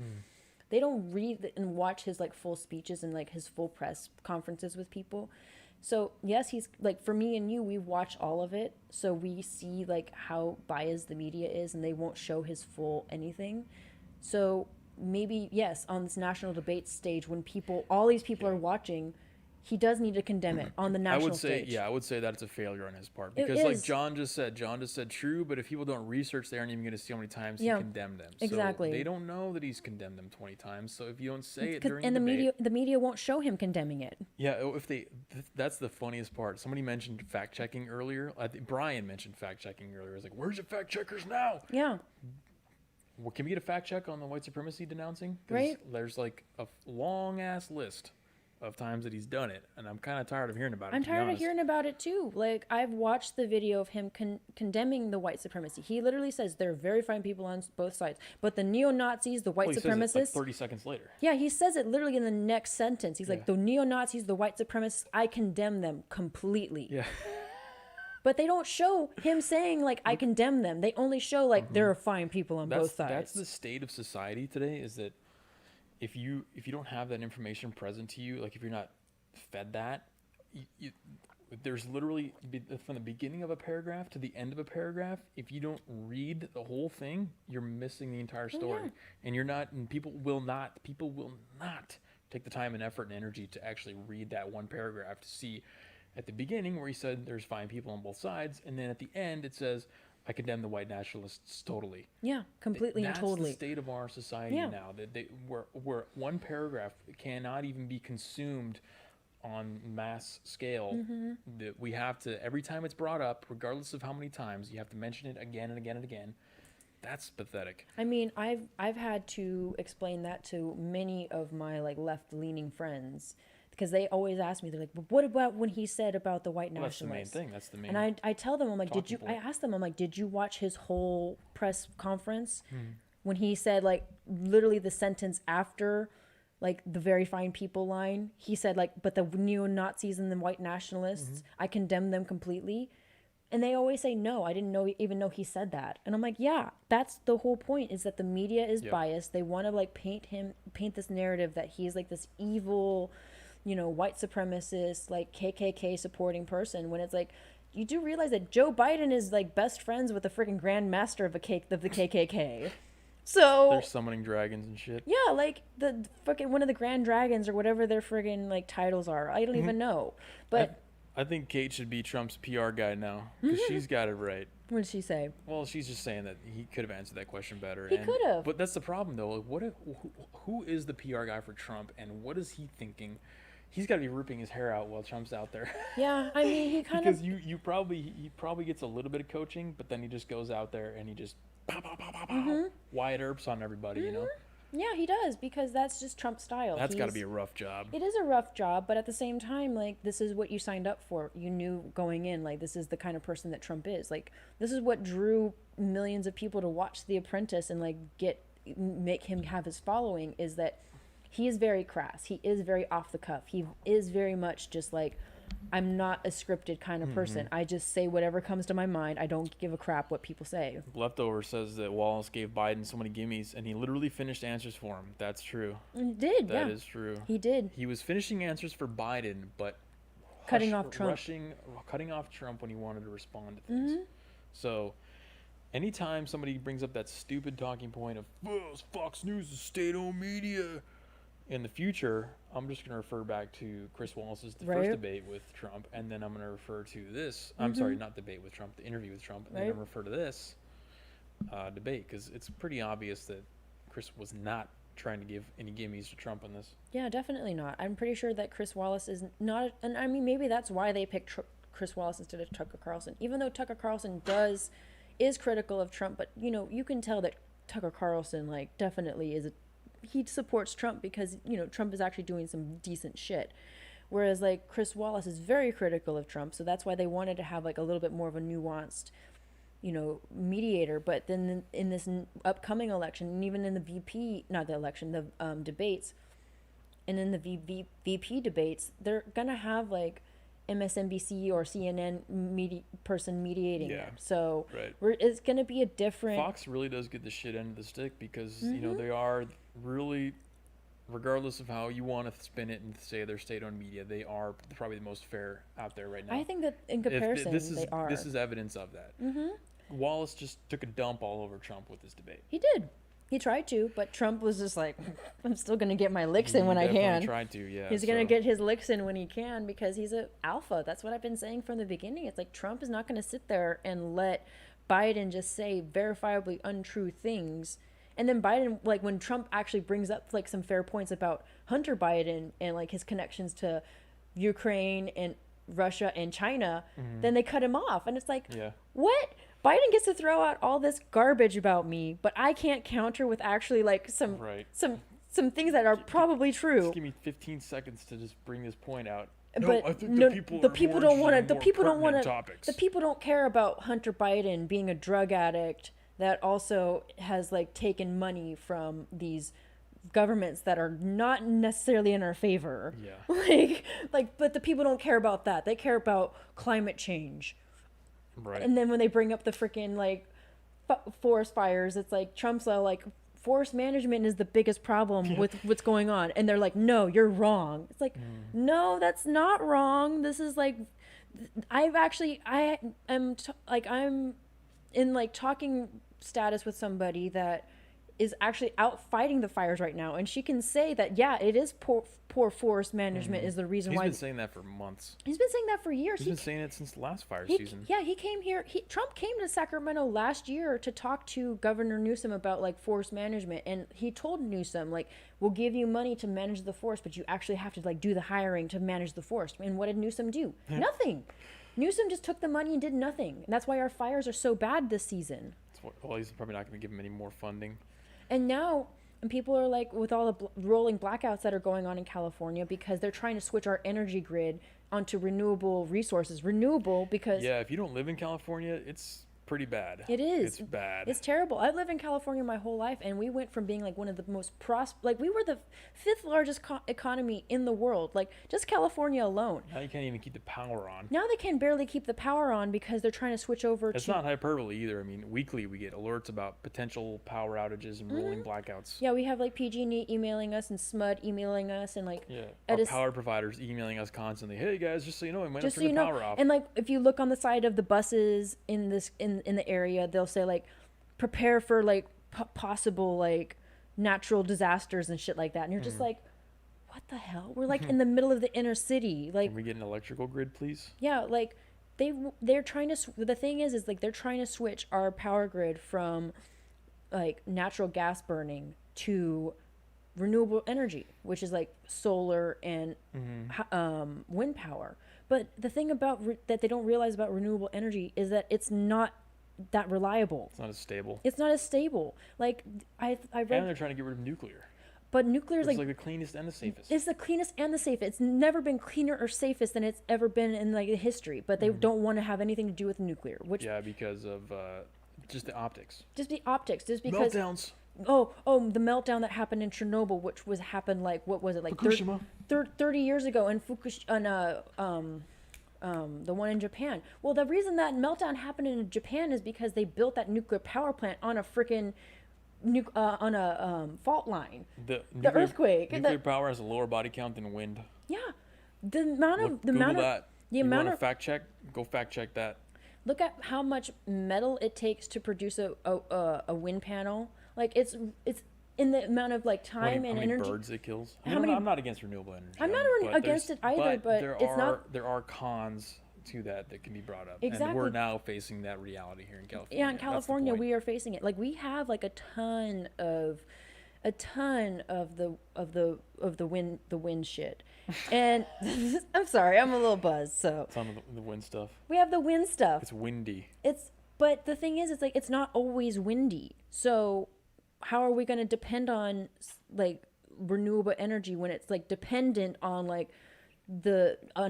Speaker 2: They don't read and watch his like full speeches and like his full press conferences with people. So yes, he's like, for me and you, we watch all of it, so we see like how biased the media is, and they won't show his full anything. So maybe yes, on this national debate stage, when all these people are watching, he does need to condemn it on the national stage.
Speaker 1: I would say that's a failure on his part,
Speaker 2: It
Speaker 1: because like
Speaker 2: is.
Speaker 1: John just said true, but if people don't research, they aren't even going to see how many times
Speaker 2: Yeah,
Speaker 1: he condemned them.
Speaker 2: exactly.
Speaker 1: So they don't know that he's condemned them 20 times. So if you don't say it during
Speaker 2: And
Speaker 1: the
Speaker 2: the
Speaker 1: debate,
Speaker 2: the media won't show him condemning it.
Speaker 1: yeah, that's the funniest part. Somebody mentioned fact checking earlier. I think Brian mentioned fact checking earlier. It's like, where's the fact checkers now?
Speaker 2: Yeah.
Speaker 1: Well, can we get a fact check on the white supremacy denouncing? 'Cause
Speaker 2: Right.
Speaker 1: there's like a long ass list of times that he's done it, and I'm kind of tired of hearing about it.
Speaker 2: I'm
Speaker 1: to be
Speaker 2: tired of
Speaker 1: honest.
Speaker 2: hearing about it too. Like, I've watched the video of him condemning the white supremacy. He literally says there are very fine people on both sides, but the neo-Nazis, the white
Speaker 1: Well, he says it,
Speaker 2: supremacists.
Speaker 1: like 30 seconds later.
Speaker 2: Yeah, he says it literally in the next sentence. He's like,
Speaker 1: Yeah.
Speaker 2: the neo-Nazis, the white supremacists, I condemn them completely.
Speaker 1: Yeah.
Speaker 2: But they don't show him saying, like, I condemn them. They only show, like, there are fine people on both sides.
Speaker 1: That's the state of society today, is that if you don't have that information present to you, like if you're not fed that, there's literally from the beginning of a paragraph to the end of a paragraph, if you don't read the whole thing, you're missing the entire story.
Speaker 2: yeah.
Speaker 1: And people will not take the time and effort and energy to actually read that one paragraph to see at the beginning where he said there's fine people on both sides, and then at the end it says, I condemn the white nationalists totally.
Speaker 2: Yeah, completely and totally.
Speaker 1: That's the state of our society
Speaker 2: Yeah.
Speaker 1: now. That where one paragraph cannot even be consumed on mass scale.
Speaker 2: Mm-hmm.
Speaker 1: That we have to, every time it's brought up, regardless of how many times, you have to mention it again and again and again. That's pathetic.
Speaker 2: I mean, I've had to explain that to many of my like left-leaning friends, because they always ask me, they're like, but what about when he said about the white
Speaker 1: Well, that's the main
Speaker 2: nationalists?
Speaker 1: thing. That's the main.
Speaker 2: And I tell them, I'm like,
Speaker 1: talking
Speaker 2: I
Speaker 1: point.
Speaker 2: asked them, I'm like, did you watch his whole press conference
Speaker 1: Hmm.
Speaker 2: when he said, like, literally the sentence after, like, the very fine people line, he said, like, but the neo-Nazis and the white nationalists, I condemn them completely. And they always say, no, I didn't even know he said that. And I'm like, yeah, that's the whole point, is that the media is
Speaker 1: Yep.
Speaker 2: biased. They want to like paint this narrative that he's like this evil, white supremacist, like KKK supporting person, when it's like, you do realize that Joe Biden is like best friends with the freaking Grand Master of the KKK. So
Speaker 1: They're summoning dragons and shit.
Speaker 2: yeah, like the fucking one of the Grand Dragons or whatever their friggin' like titles are. I don't even know. But
Speaker 1: I think Kate should be Trump's PR guy now, because she's got it right.
Speaker 2: what did she say?
Speaker 1: Well, she's just saying that he could have answered that question better.
Speaker 2: He could have.
Speaker 1: But that's the problem, though. Like, who is the PR guy for Trump, and what is he thinking? He's got to be ripping his hair out while Trump's out there.
Speaker 2: Yeah, I mean, he kind
Speaker 1: Because
Speaker 2: of.
Speaker 1: he probably gets a little bit of coaching, but then he just goes out there and he just pow, pow, pow, pow, pow, Wyatt Earps on everybody, you know?
Speaker 2: Yeah, he does, because that's just Trump's style.
Speaker 1: That's got to be a rough job.
Speaker 2: It is a rough job, but at the same time, like, this is what you signed up for. You knew going in, like, this is the kind of person that Trump is. Like, this is what drew millions of people to watch The Apprentice and, like, make him have his following, is that he is very crass. He is very off the cuff. He is very much just like, I'm going to say this, and I'm going to say it, but I'm going to say it. He is very much just like, I'm going to say this, and I'm going to say it, but I'm going to say it. He is very much just like, I'm not a scripted kind of person. I just say whatever comes to my mind. I don't give a crap what people say.
Speaker 1: Leftover says that Wallace gave Biden so many gimmies, and he literally finished answers for him. That's true.
Speaker 2: He did, yeah.
Speaker 1: That is true.
Speaker 2: He did.
Speaker 1: He was finishing answers for Biden, but
Speaker 2: Cutting off Trump
Speaker 1: when he wanted to respond to things. So, anytime somebody brings up that stupid talking point of Fox News is state-owned media, in the future, I'm just going to refer back to Chris Wallace's first debate with Trump, and then I'm going to refer to this. I'm sorry, not debate with Trump, the interview with Trump, and then I'm going to refer to this debate, because it's pretty obvious that Chris was not trying to give any gimmies to Trump on this.
Speaker 2: Yeah, definitely not. I'm pretty sure that Chris Wallace is not, and I mean, maybe that's why they picked Chris Wallace instead of Tucker Carlson, even though Tucker Carlson is critical of Trump, but you know, you can tell that Tucker Carlson like definitely he supports Trump because, you know, Trump is actually doing some decent shit. Whereas like Chris Wallace is very critical of Trump, so that's why they wanted to have like a little bit more of a nuanced, you know, mediator. But then in this upcoming election, and even in the debates, and in the VP debates, they're gonna have like MSNBC or CNN person mediating it. So it's gonna be a different.
Speaker 1: Fox really does get the shit end of the stick because you know they are really, regardless of how you want to spin it and say they're state-owned media, they are probably the most fair out there right now.
Speaker 2: I think that in comparison, they are.
Speaker 1: This is evidence of that. Wallace just took a dump all over Trump with this debate.
Speaker 2: He did. He tried to, but Trump was just like, I'm still going to get my licks in when I can.
Speaker 1: He tried to, yeah.
Speaker 2: He's going to get his licks in when he can because he's an alpha. That's what I've been saying from the beginning. It's like Trump is not going to sit there and let Biden just say verifiably untrue things. And then Biden, like when Trump actually brings up like some fair points about Hunter Biden and like his connections to Ukraine and Russia and China, then they cut him off. And it's like, what? Biden gets to throw out all this garbage about me, but I can't counter with actually like some things that are probably true.
Speaker 1: Just give me 15 seconds to just bring this point out.
Speaker 2: But
Speaker 1: I think the people don't want to.
Speaker 2: The people don't care about Hunter Biden being a drug addict that also has like taken money from these governments that are not necessarily in our favor.
Speaker 1: Yeah.
Speaker 2: But the people don't care about that. They care about climate change.
Speaker 1: Right.
Speaker 2: And then when they bring up the freaking like forest fires, it's like Trump's all like forest management is the biggest problem with what's going on, and they're like, no, you're wrong. It's like, no, that's not wrong. This is like, I'm in like talking status with somebody that is actually out fighting the fires right now, and she can say that it is poor forest management is the reason why.
Speaker 1: He's been saying that for months.
Speaker 2: He's been saying that for years.
Speaker 1: He's been saying it since the last fire season.
Speaker 2: Yeah, he came here. Trump came to Sacramento last year to talk to Governor Newsom about like forest management, and he told Newsom like, we'll give you money to manage the forest, but you actually have to like do the hiring to manage the forest. And what did Newsom do? Nothing. Newsom just took the money and did nothing, and that's why our fires are so bad this season.
Speaker 1: Well, he's probably not going to give him any more funding.
Speaker 2: And now, and people are like, with all the rolling blackouts that are going on in California, because they're trying to switch our energy grid onto renewable resources. Renewable because...
Speaker 1: Yeah, if you don't live in California, it's pretty bad.
Speaker 2: It is.
Speaker 1: It's bad.
Speaker 2: It's terrible. I've lived in California my whole life, and we went from being like one of the most we were the 5th largest economy in the world, like just California alone.
Speaker 1: Now you can't even keep the power on.
Speaker 2: Now they can barely keep the power on because they're trying to switch over
Speaker 1: It's not hyperbole either. I mean, weekly we get alerts about potential power outages and rolling blackouts.
Speaker 2: Yeah, we have like PG&E emailing us and SMUD emailing us and like...
Speaker 1: Yeah, our power providers emailing us constantly. Hey guys, just so you know, we might have to turn the power off.
Speaker 2: And like if you look on the side of the buses in the area, they'll say like prepare for like possible like natural disasters and shit like that, and you're just like, what the hell? We're like in the middle of the inner city. Like,
Speaker 1: can we get an electrical grid, please?
Speaker 2: Yeah, like they're trying to the thing is like they're trying to switch our power grid from like natural gas burning to renewable energy, which is like solar and wind power. But the thing about that they don't realize about renewable energy is that it's not that reliable.
Speaker 1: It's not as stable.
Speaker 2: It's not as stable. Like I read.
Speaker 1: And they're trying to get rid of nuclear.
Speaker 2: But nuclear is
Speaker 1: like the cleanest and the safest.
Speaker 2: It's the cleanest and the safest. It's never been cleaner or safest than it's ever been in like history. But they don't want to have anything to do with nuclear. Which
Speaker 1: because of just the optics.
Speaker 2: Just the optics. Just because
Speaker 1: meltdowns.
Speaker 2: Oh, the meltdown that happened in Chernobyl, which happened like, what was it, like 30 years ago, and the one in Japan. Well, the reason that meltdown happened in Japan is because they built that nuclear power plant on a freaking fault line.
Speaker 1: The
Speaker 2: Earthquake.
Speaker 1: Nuclear power has a lower body count than wind.
Speaker 2: Yeah, the amount of the
Speaker 1: Google
Speaker 2: amount of
Speaker 1: that.
Speaker 2: the
Speaker 1: You
Speaker 2: amount
Speaker 1: want a
Speaker 2: of
Speaker 1: fact check? Go fact check that.
Speaker 2: look at how much metal it takes to produce a wind panel. Like it's in the amount of like time
Speaker 1: How
Speaker 2: and
Speaker 1: many
Speaker 2: energy.
Speaker 1: birds it kills.
Speaker 2: How many-
Speaker 1: I'm not against renewable energy.
Speaker 2: I'm not against it either, but it's not.
Speaker 1: There are cons to that can be brought up.
Speaker 2: Exactly.
Speaker 1: And we're now facing that reality here in California.
Speaker 2: Yeah, in
Speaker 1: That's the
Speaker 2: California
Speaker 1: point.
Speaker 2: we are facing it. Like we have like a ton of the wind shit. And I'm sorry, I'm a little buzzed. So
Speaker 1: Some of the wind stuff.
Speaker 2: we have the wind stuff.
Speaker 1: It's windy.
Speaker 2: But the thing is, it's like it's not always windy. So how are we going to depend on like renewable energy when it's like dependent on like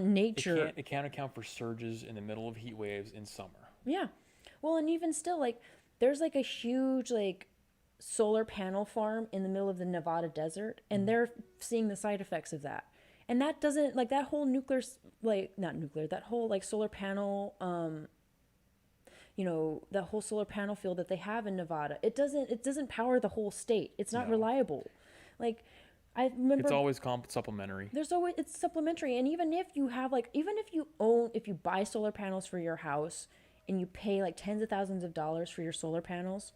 Speaker 2: nature?
Speaker 1: It can't account for surges in the middle of heat waves in summer.
Speaker 2: Yeah. Well, and even still, like there's like a huge like solar panel farm in the middle of the Nevada desert, and they're seeing the side effects of that. And that doesn't like that whole nuclear, like not nuclear, that whole like solar panel, that whole solar panel field that they have in Nevada. It doesn't power the whole state. It's not reliable. Like I remember
Speaker 1: It's always supplementary.
Speaker 2: it's supplementary. And even if you buy solar panels for your house and you pay like tens of thousands of dollars for your solar panels,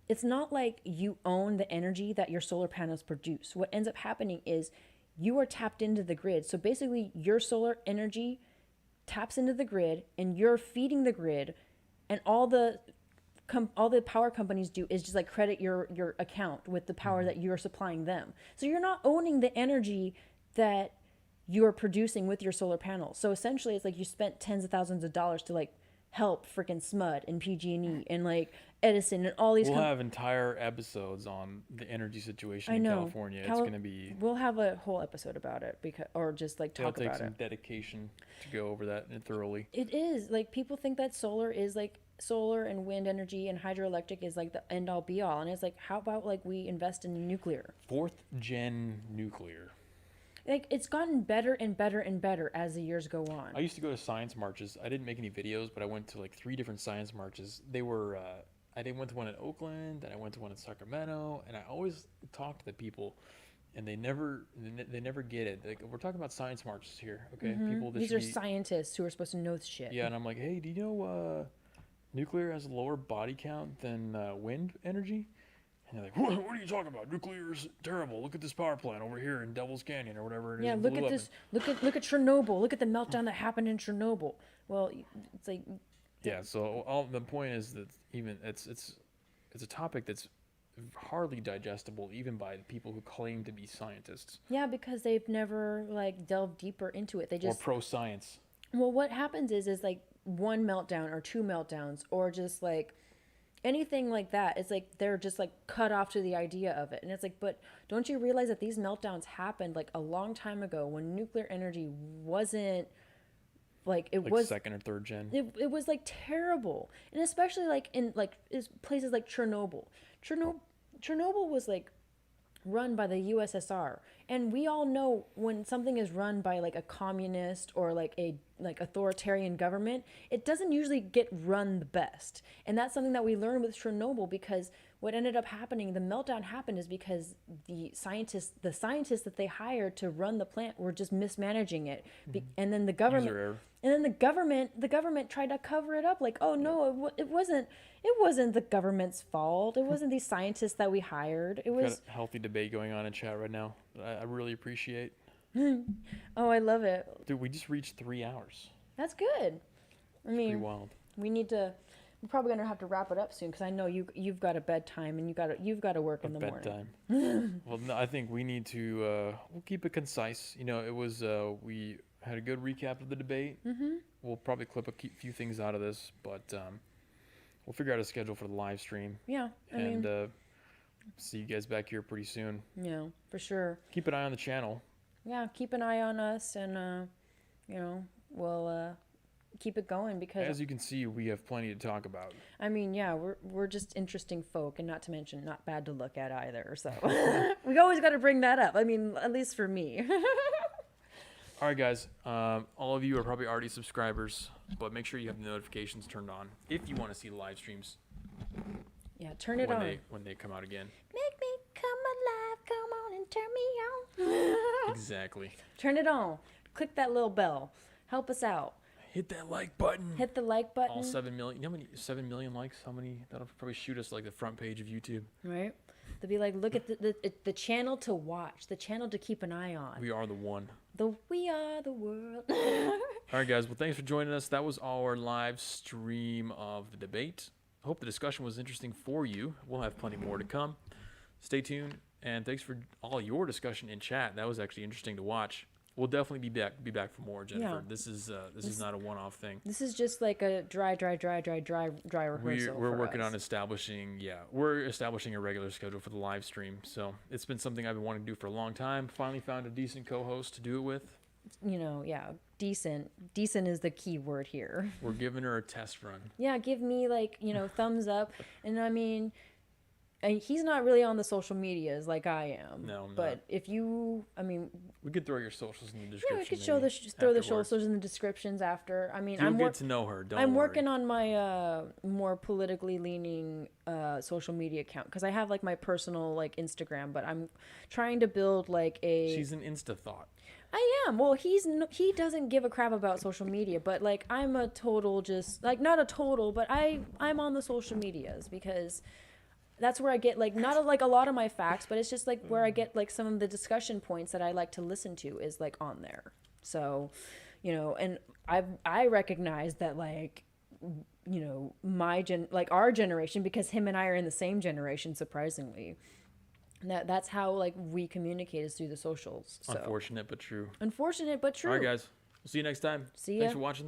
Speaker 2: it's not like you own the energy that your solar panels produce. What ends up happening is you are tapped into the grid. So basically your solar energy taps into the grid and you're feeding the grid, and all the power companies do is just like credit your account with the power that you're supplying them. So you're not owning the energy that you're producing with your solar panels. So essentially it's like you spent tens of thousands of dollars to like help freaking SMUD and PG&E and like Edison and all these.
Speaker 1: We'll have entire episodes on the energy situation in California. It's going to be.
Speaker 2: We'll have a whole episode about it or just like talk about it.
Speaker 1: It'll take some dedication to go over that thoroughly.
Speaker 2: It is like people think that solar and wind energy and hydroelectric is like the end all be all, and it's like how about like we invest in nuclear?
Speaker 1: 4th gen nuclear.
Speaker 2: Like it's gotten better and better and better as the years go on.
Speaker 1: I used to go to science marches. I didn't make any videos, but I went to like 3 different science marches. They were. I went to one in Oakland, and I went to one in Sacramento, and I always talk to the people, and they never get it. Like, we're talking about science marches here, okay? People.
Speaker 2: These are scientists who are supposed to know shit.
Speaker 1: Yeah, and I'm like, hey, do you know nuclear has a lower body count than wind energy? And they're like, what are you talking about? Nuclear is terrible. Look at this power plant over here in Devil's Canyon or whatever it is.
Speaker 2: Yeah, look at this. Look at Chernobyl. Look at the meltdown that happened in Chernobyl. Well, it's like.
Speaker 1: Yeah. So the point is that even it's a topic that's hardly digestible even by the people who claim to be scientists.
Speaker 2: Yeah, because they've never like delved deeper into it. They just
Speaker 1: or pro science.
Speaker 2: Well, what happens is like one meltdown or 2 meltdowns or just like anything like that. It's like they're just like cut off to the idea of it. And it's like, but don't you realize that these meltdowns happened like a long time ago when nuclear energy wasn't like it was
Speaker 1: 2nd or 3rd gen.
Speaker 2: It was like terrible. And especially like in like places like Chernobyl. Chernobyl was like run by the USSR, and we all know when something is run by like a communist or like a authoritarian government, it doesn't usually get run the best. And that's something that we learned with Chernobyl, because what ended up happening, the meltdown happened, is because the scientists that they hired to run the plant were just mismanaging it. And then the government tried to cover it up, like, oh no, it wasn't the government's fault. It wasn't these scientists that we hired. It was
Speaker 1: got a healthy debate going on in chat right now. I really appreciate.
Speaker 2: Oh, I love it.
Speaker 1: Dude, we just reached 3 hours.
Speaker 2: That's good. I mean,
Speaker 1: pretty wild.
Speaker 2: We're probably gonna have to wrap it up soon, because I know you've got a bedtime and you've got to work in the morning.
Speaker 1: Bedtime. Well, no, I think we need to we'll keep it concise. It was we had a good recap of the debate. We'll probably clip a few things out of this, but we'll figure out a schedule for the live stream.
Speaker 2: Yeah,
Speaker 1: and see you guys back here pretty soon.
Speaker 2: Yeah, for sure.
Speaker 1: Keep an eye on the channel.
Speaker 2: Yeah, keep an eye on us, and we'll keep it going, because
Speaker 1: as you can see, we have plenty to talk about.
Speaker 2: I mean, yeah, we're just interesting folk, and not to mention not bad to look at either. So we always got to bring that up. I mean, at least for me.
Speaker 1: All right, guys. All of you are probably already subscribers, but make sure you have the notifications turned on if you want to see the live streams
Speaker 2: Yeah, turn it on.
Speaker 1: when they come out again.
Speaker 2: Make me come alive. Come on and turn me on.
Speaker 1: Exactly.
Speaker 2: Turn it on. Click that little bell. Help us out.
Speaker 1: Hit that like button.
Speaker 2: Hit the like button.
Speaker 1: All 7 million. You know how many 7 million likes? How many? That'll probably shoot us like the front page of YouTube.
Speaker 2: Right? They'll be like, look at the channel to watch, the channel to keep an eye on.
Speaker 1: We are the one.
Speaker 2: We are the world.
Speaker 1: All right, guys. Well, thanks for joining us. That was our live stream of the debate. I hope the discussion was interesting for you. We'll have plenty more to come. Stay tuned, and thanks for all your discussion in chat. That was actually interesting to watch. We'll definitely be back for more, Jennifer.
Speaker 2: Yeah.
Speaker 1: This is not a one-off thing.
Speaker 2: This is just like a dry rehearsal.
Speaker 1: We're working on establishing a regular schedule for the live stream. So it's been something I've been wanting to do for a long time. Finally found a decent co-host to do it with.
Speaker 2: Decent. Decent is the key word here.
Speaker 1: We're giving her a test run.
Speaker 2: Yeah, give me thumbs up. And I mean, he's not really on the social medias like I am.
Speaker 1: No, I'm
Speaker 2: but
Speaker 1: not.
Speaker 2: if you,
Speaker 1: We could throw your socials in the description.
Speaker 2: yeah, we could
Speaker 1: maybe
Speaker 2: throw the
Speaker 1: afterwards.
Speaker 2: socials in the descriptions after. I mean,
Speaker 1: You'll get to know her.
Speaker 2: I'm
Speaker 1: worry.
Speaker 2: working on my more politically leaning social media account because I have like my personal like Instagram, but I'm trying to build like a.
Speaker 1: She's an Insta thought.
Speaker 2: I am. Well, he doesn't give a crap about social media, but like I'm a total just like not a total, but I'm on the social medias because that's where I get like not like a lot of my facts, but it's just like where I get like some of the discussion points that I like to listen to is like on there. So, and I recognize that like our generation, because him and I are in the same generation, surprisingly. That's how like we communicate is through the socials. So.
Speaker 1: Unfortunate but true.
Speaker 2: Unfortunate but true.
Speaker 1: All right, guys. We'll see you next time.
Speaker 2: See ya.
Speaker 1: Thanks for watching.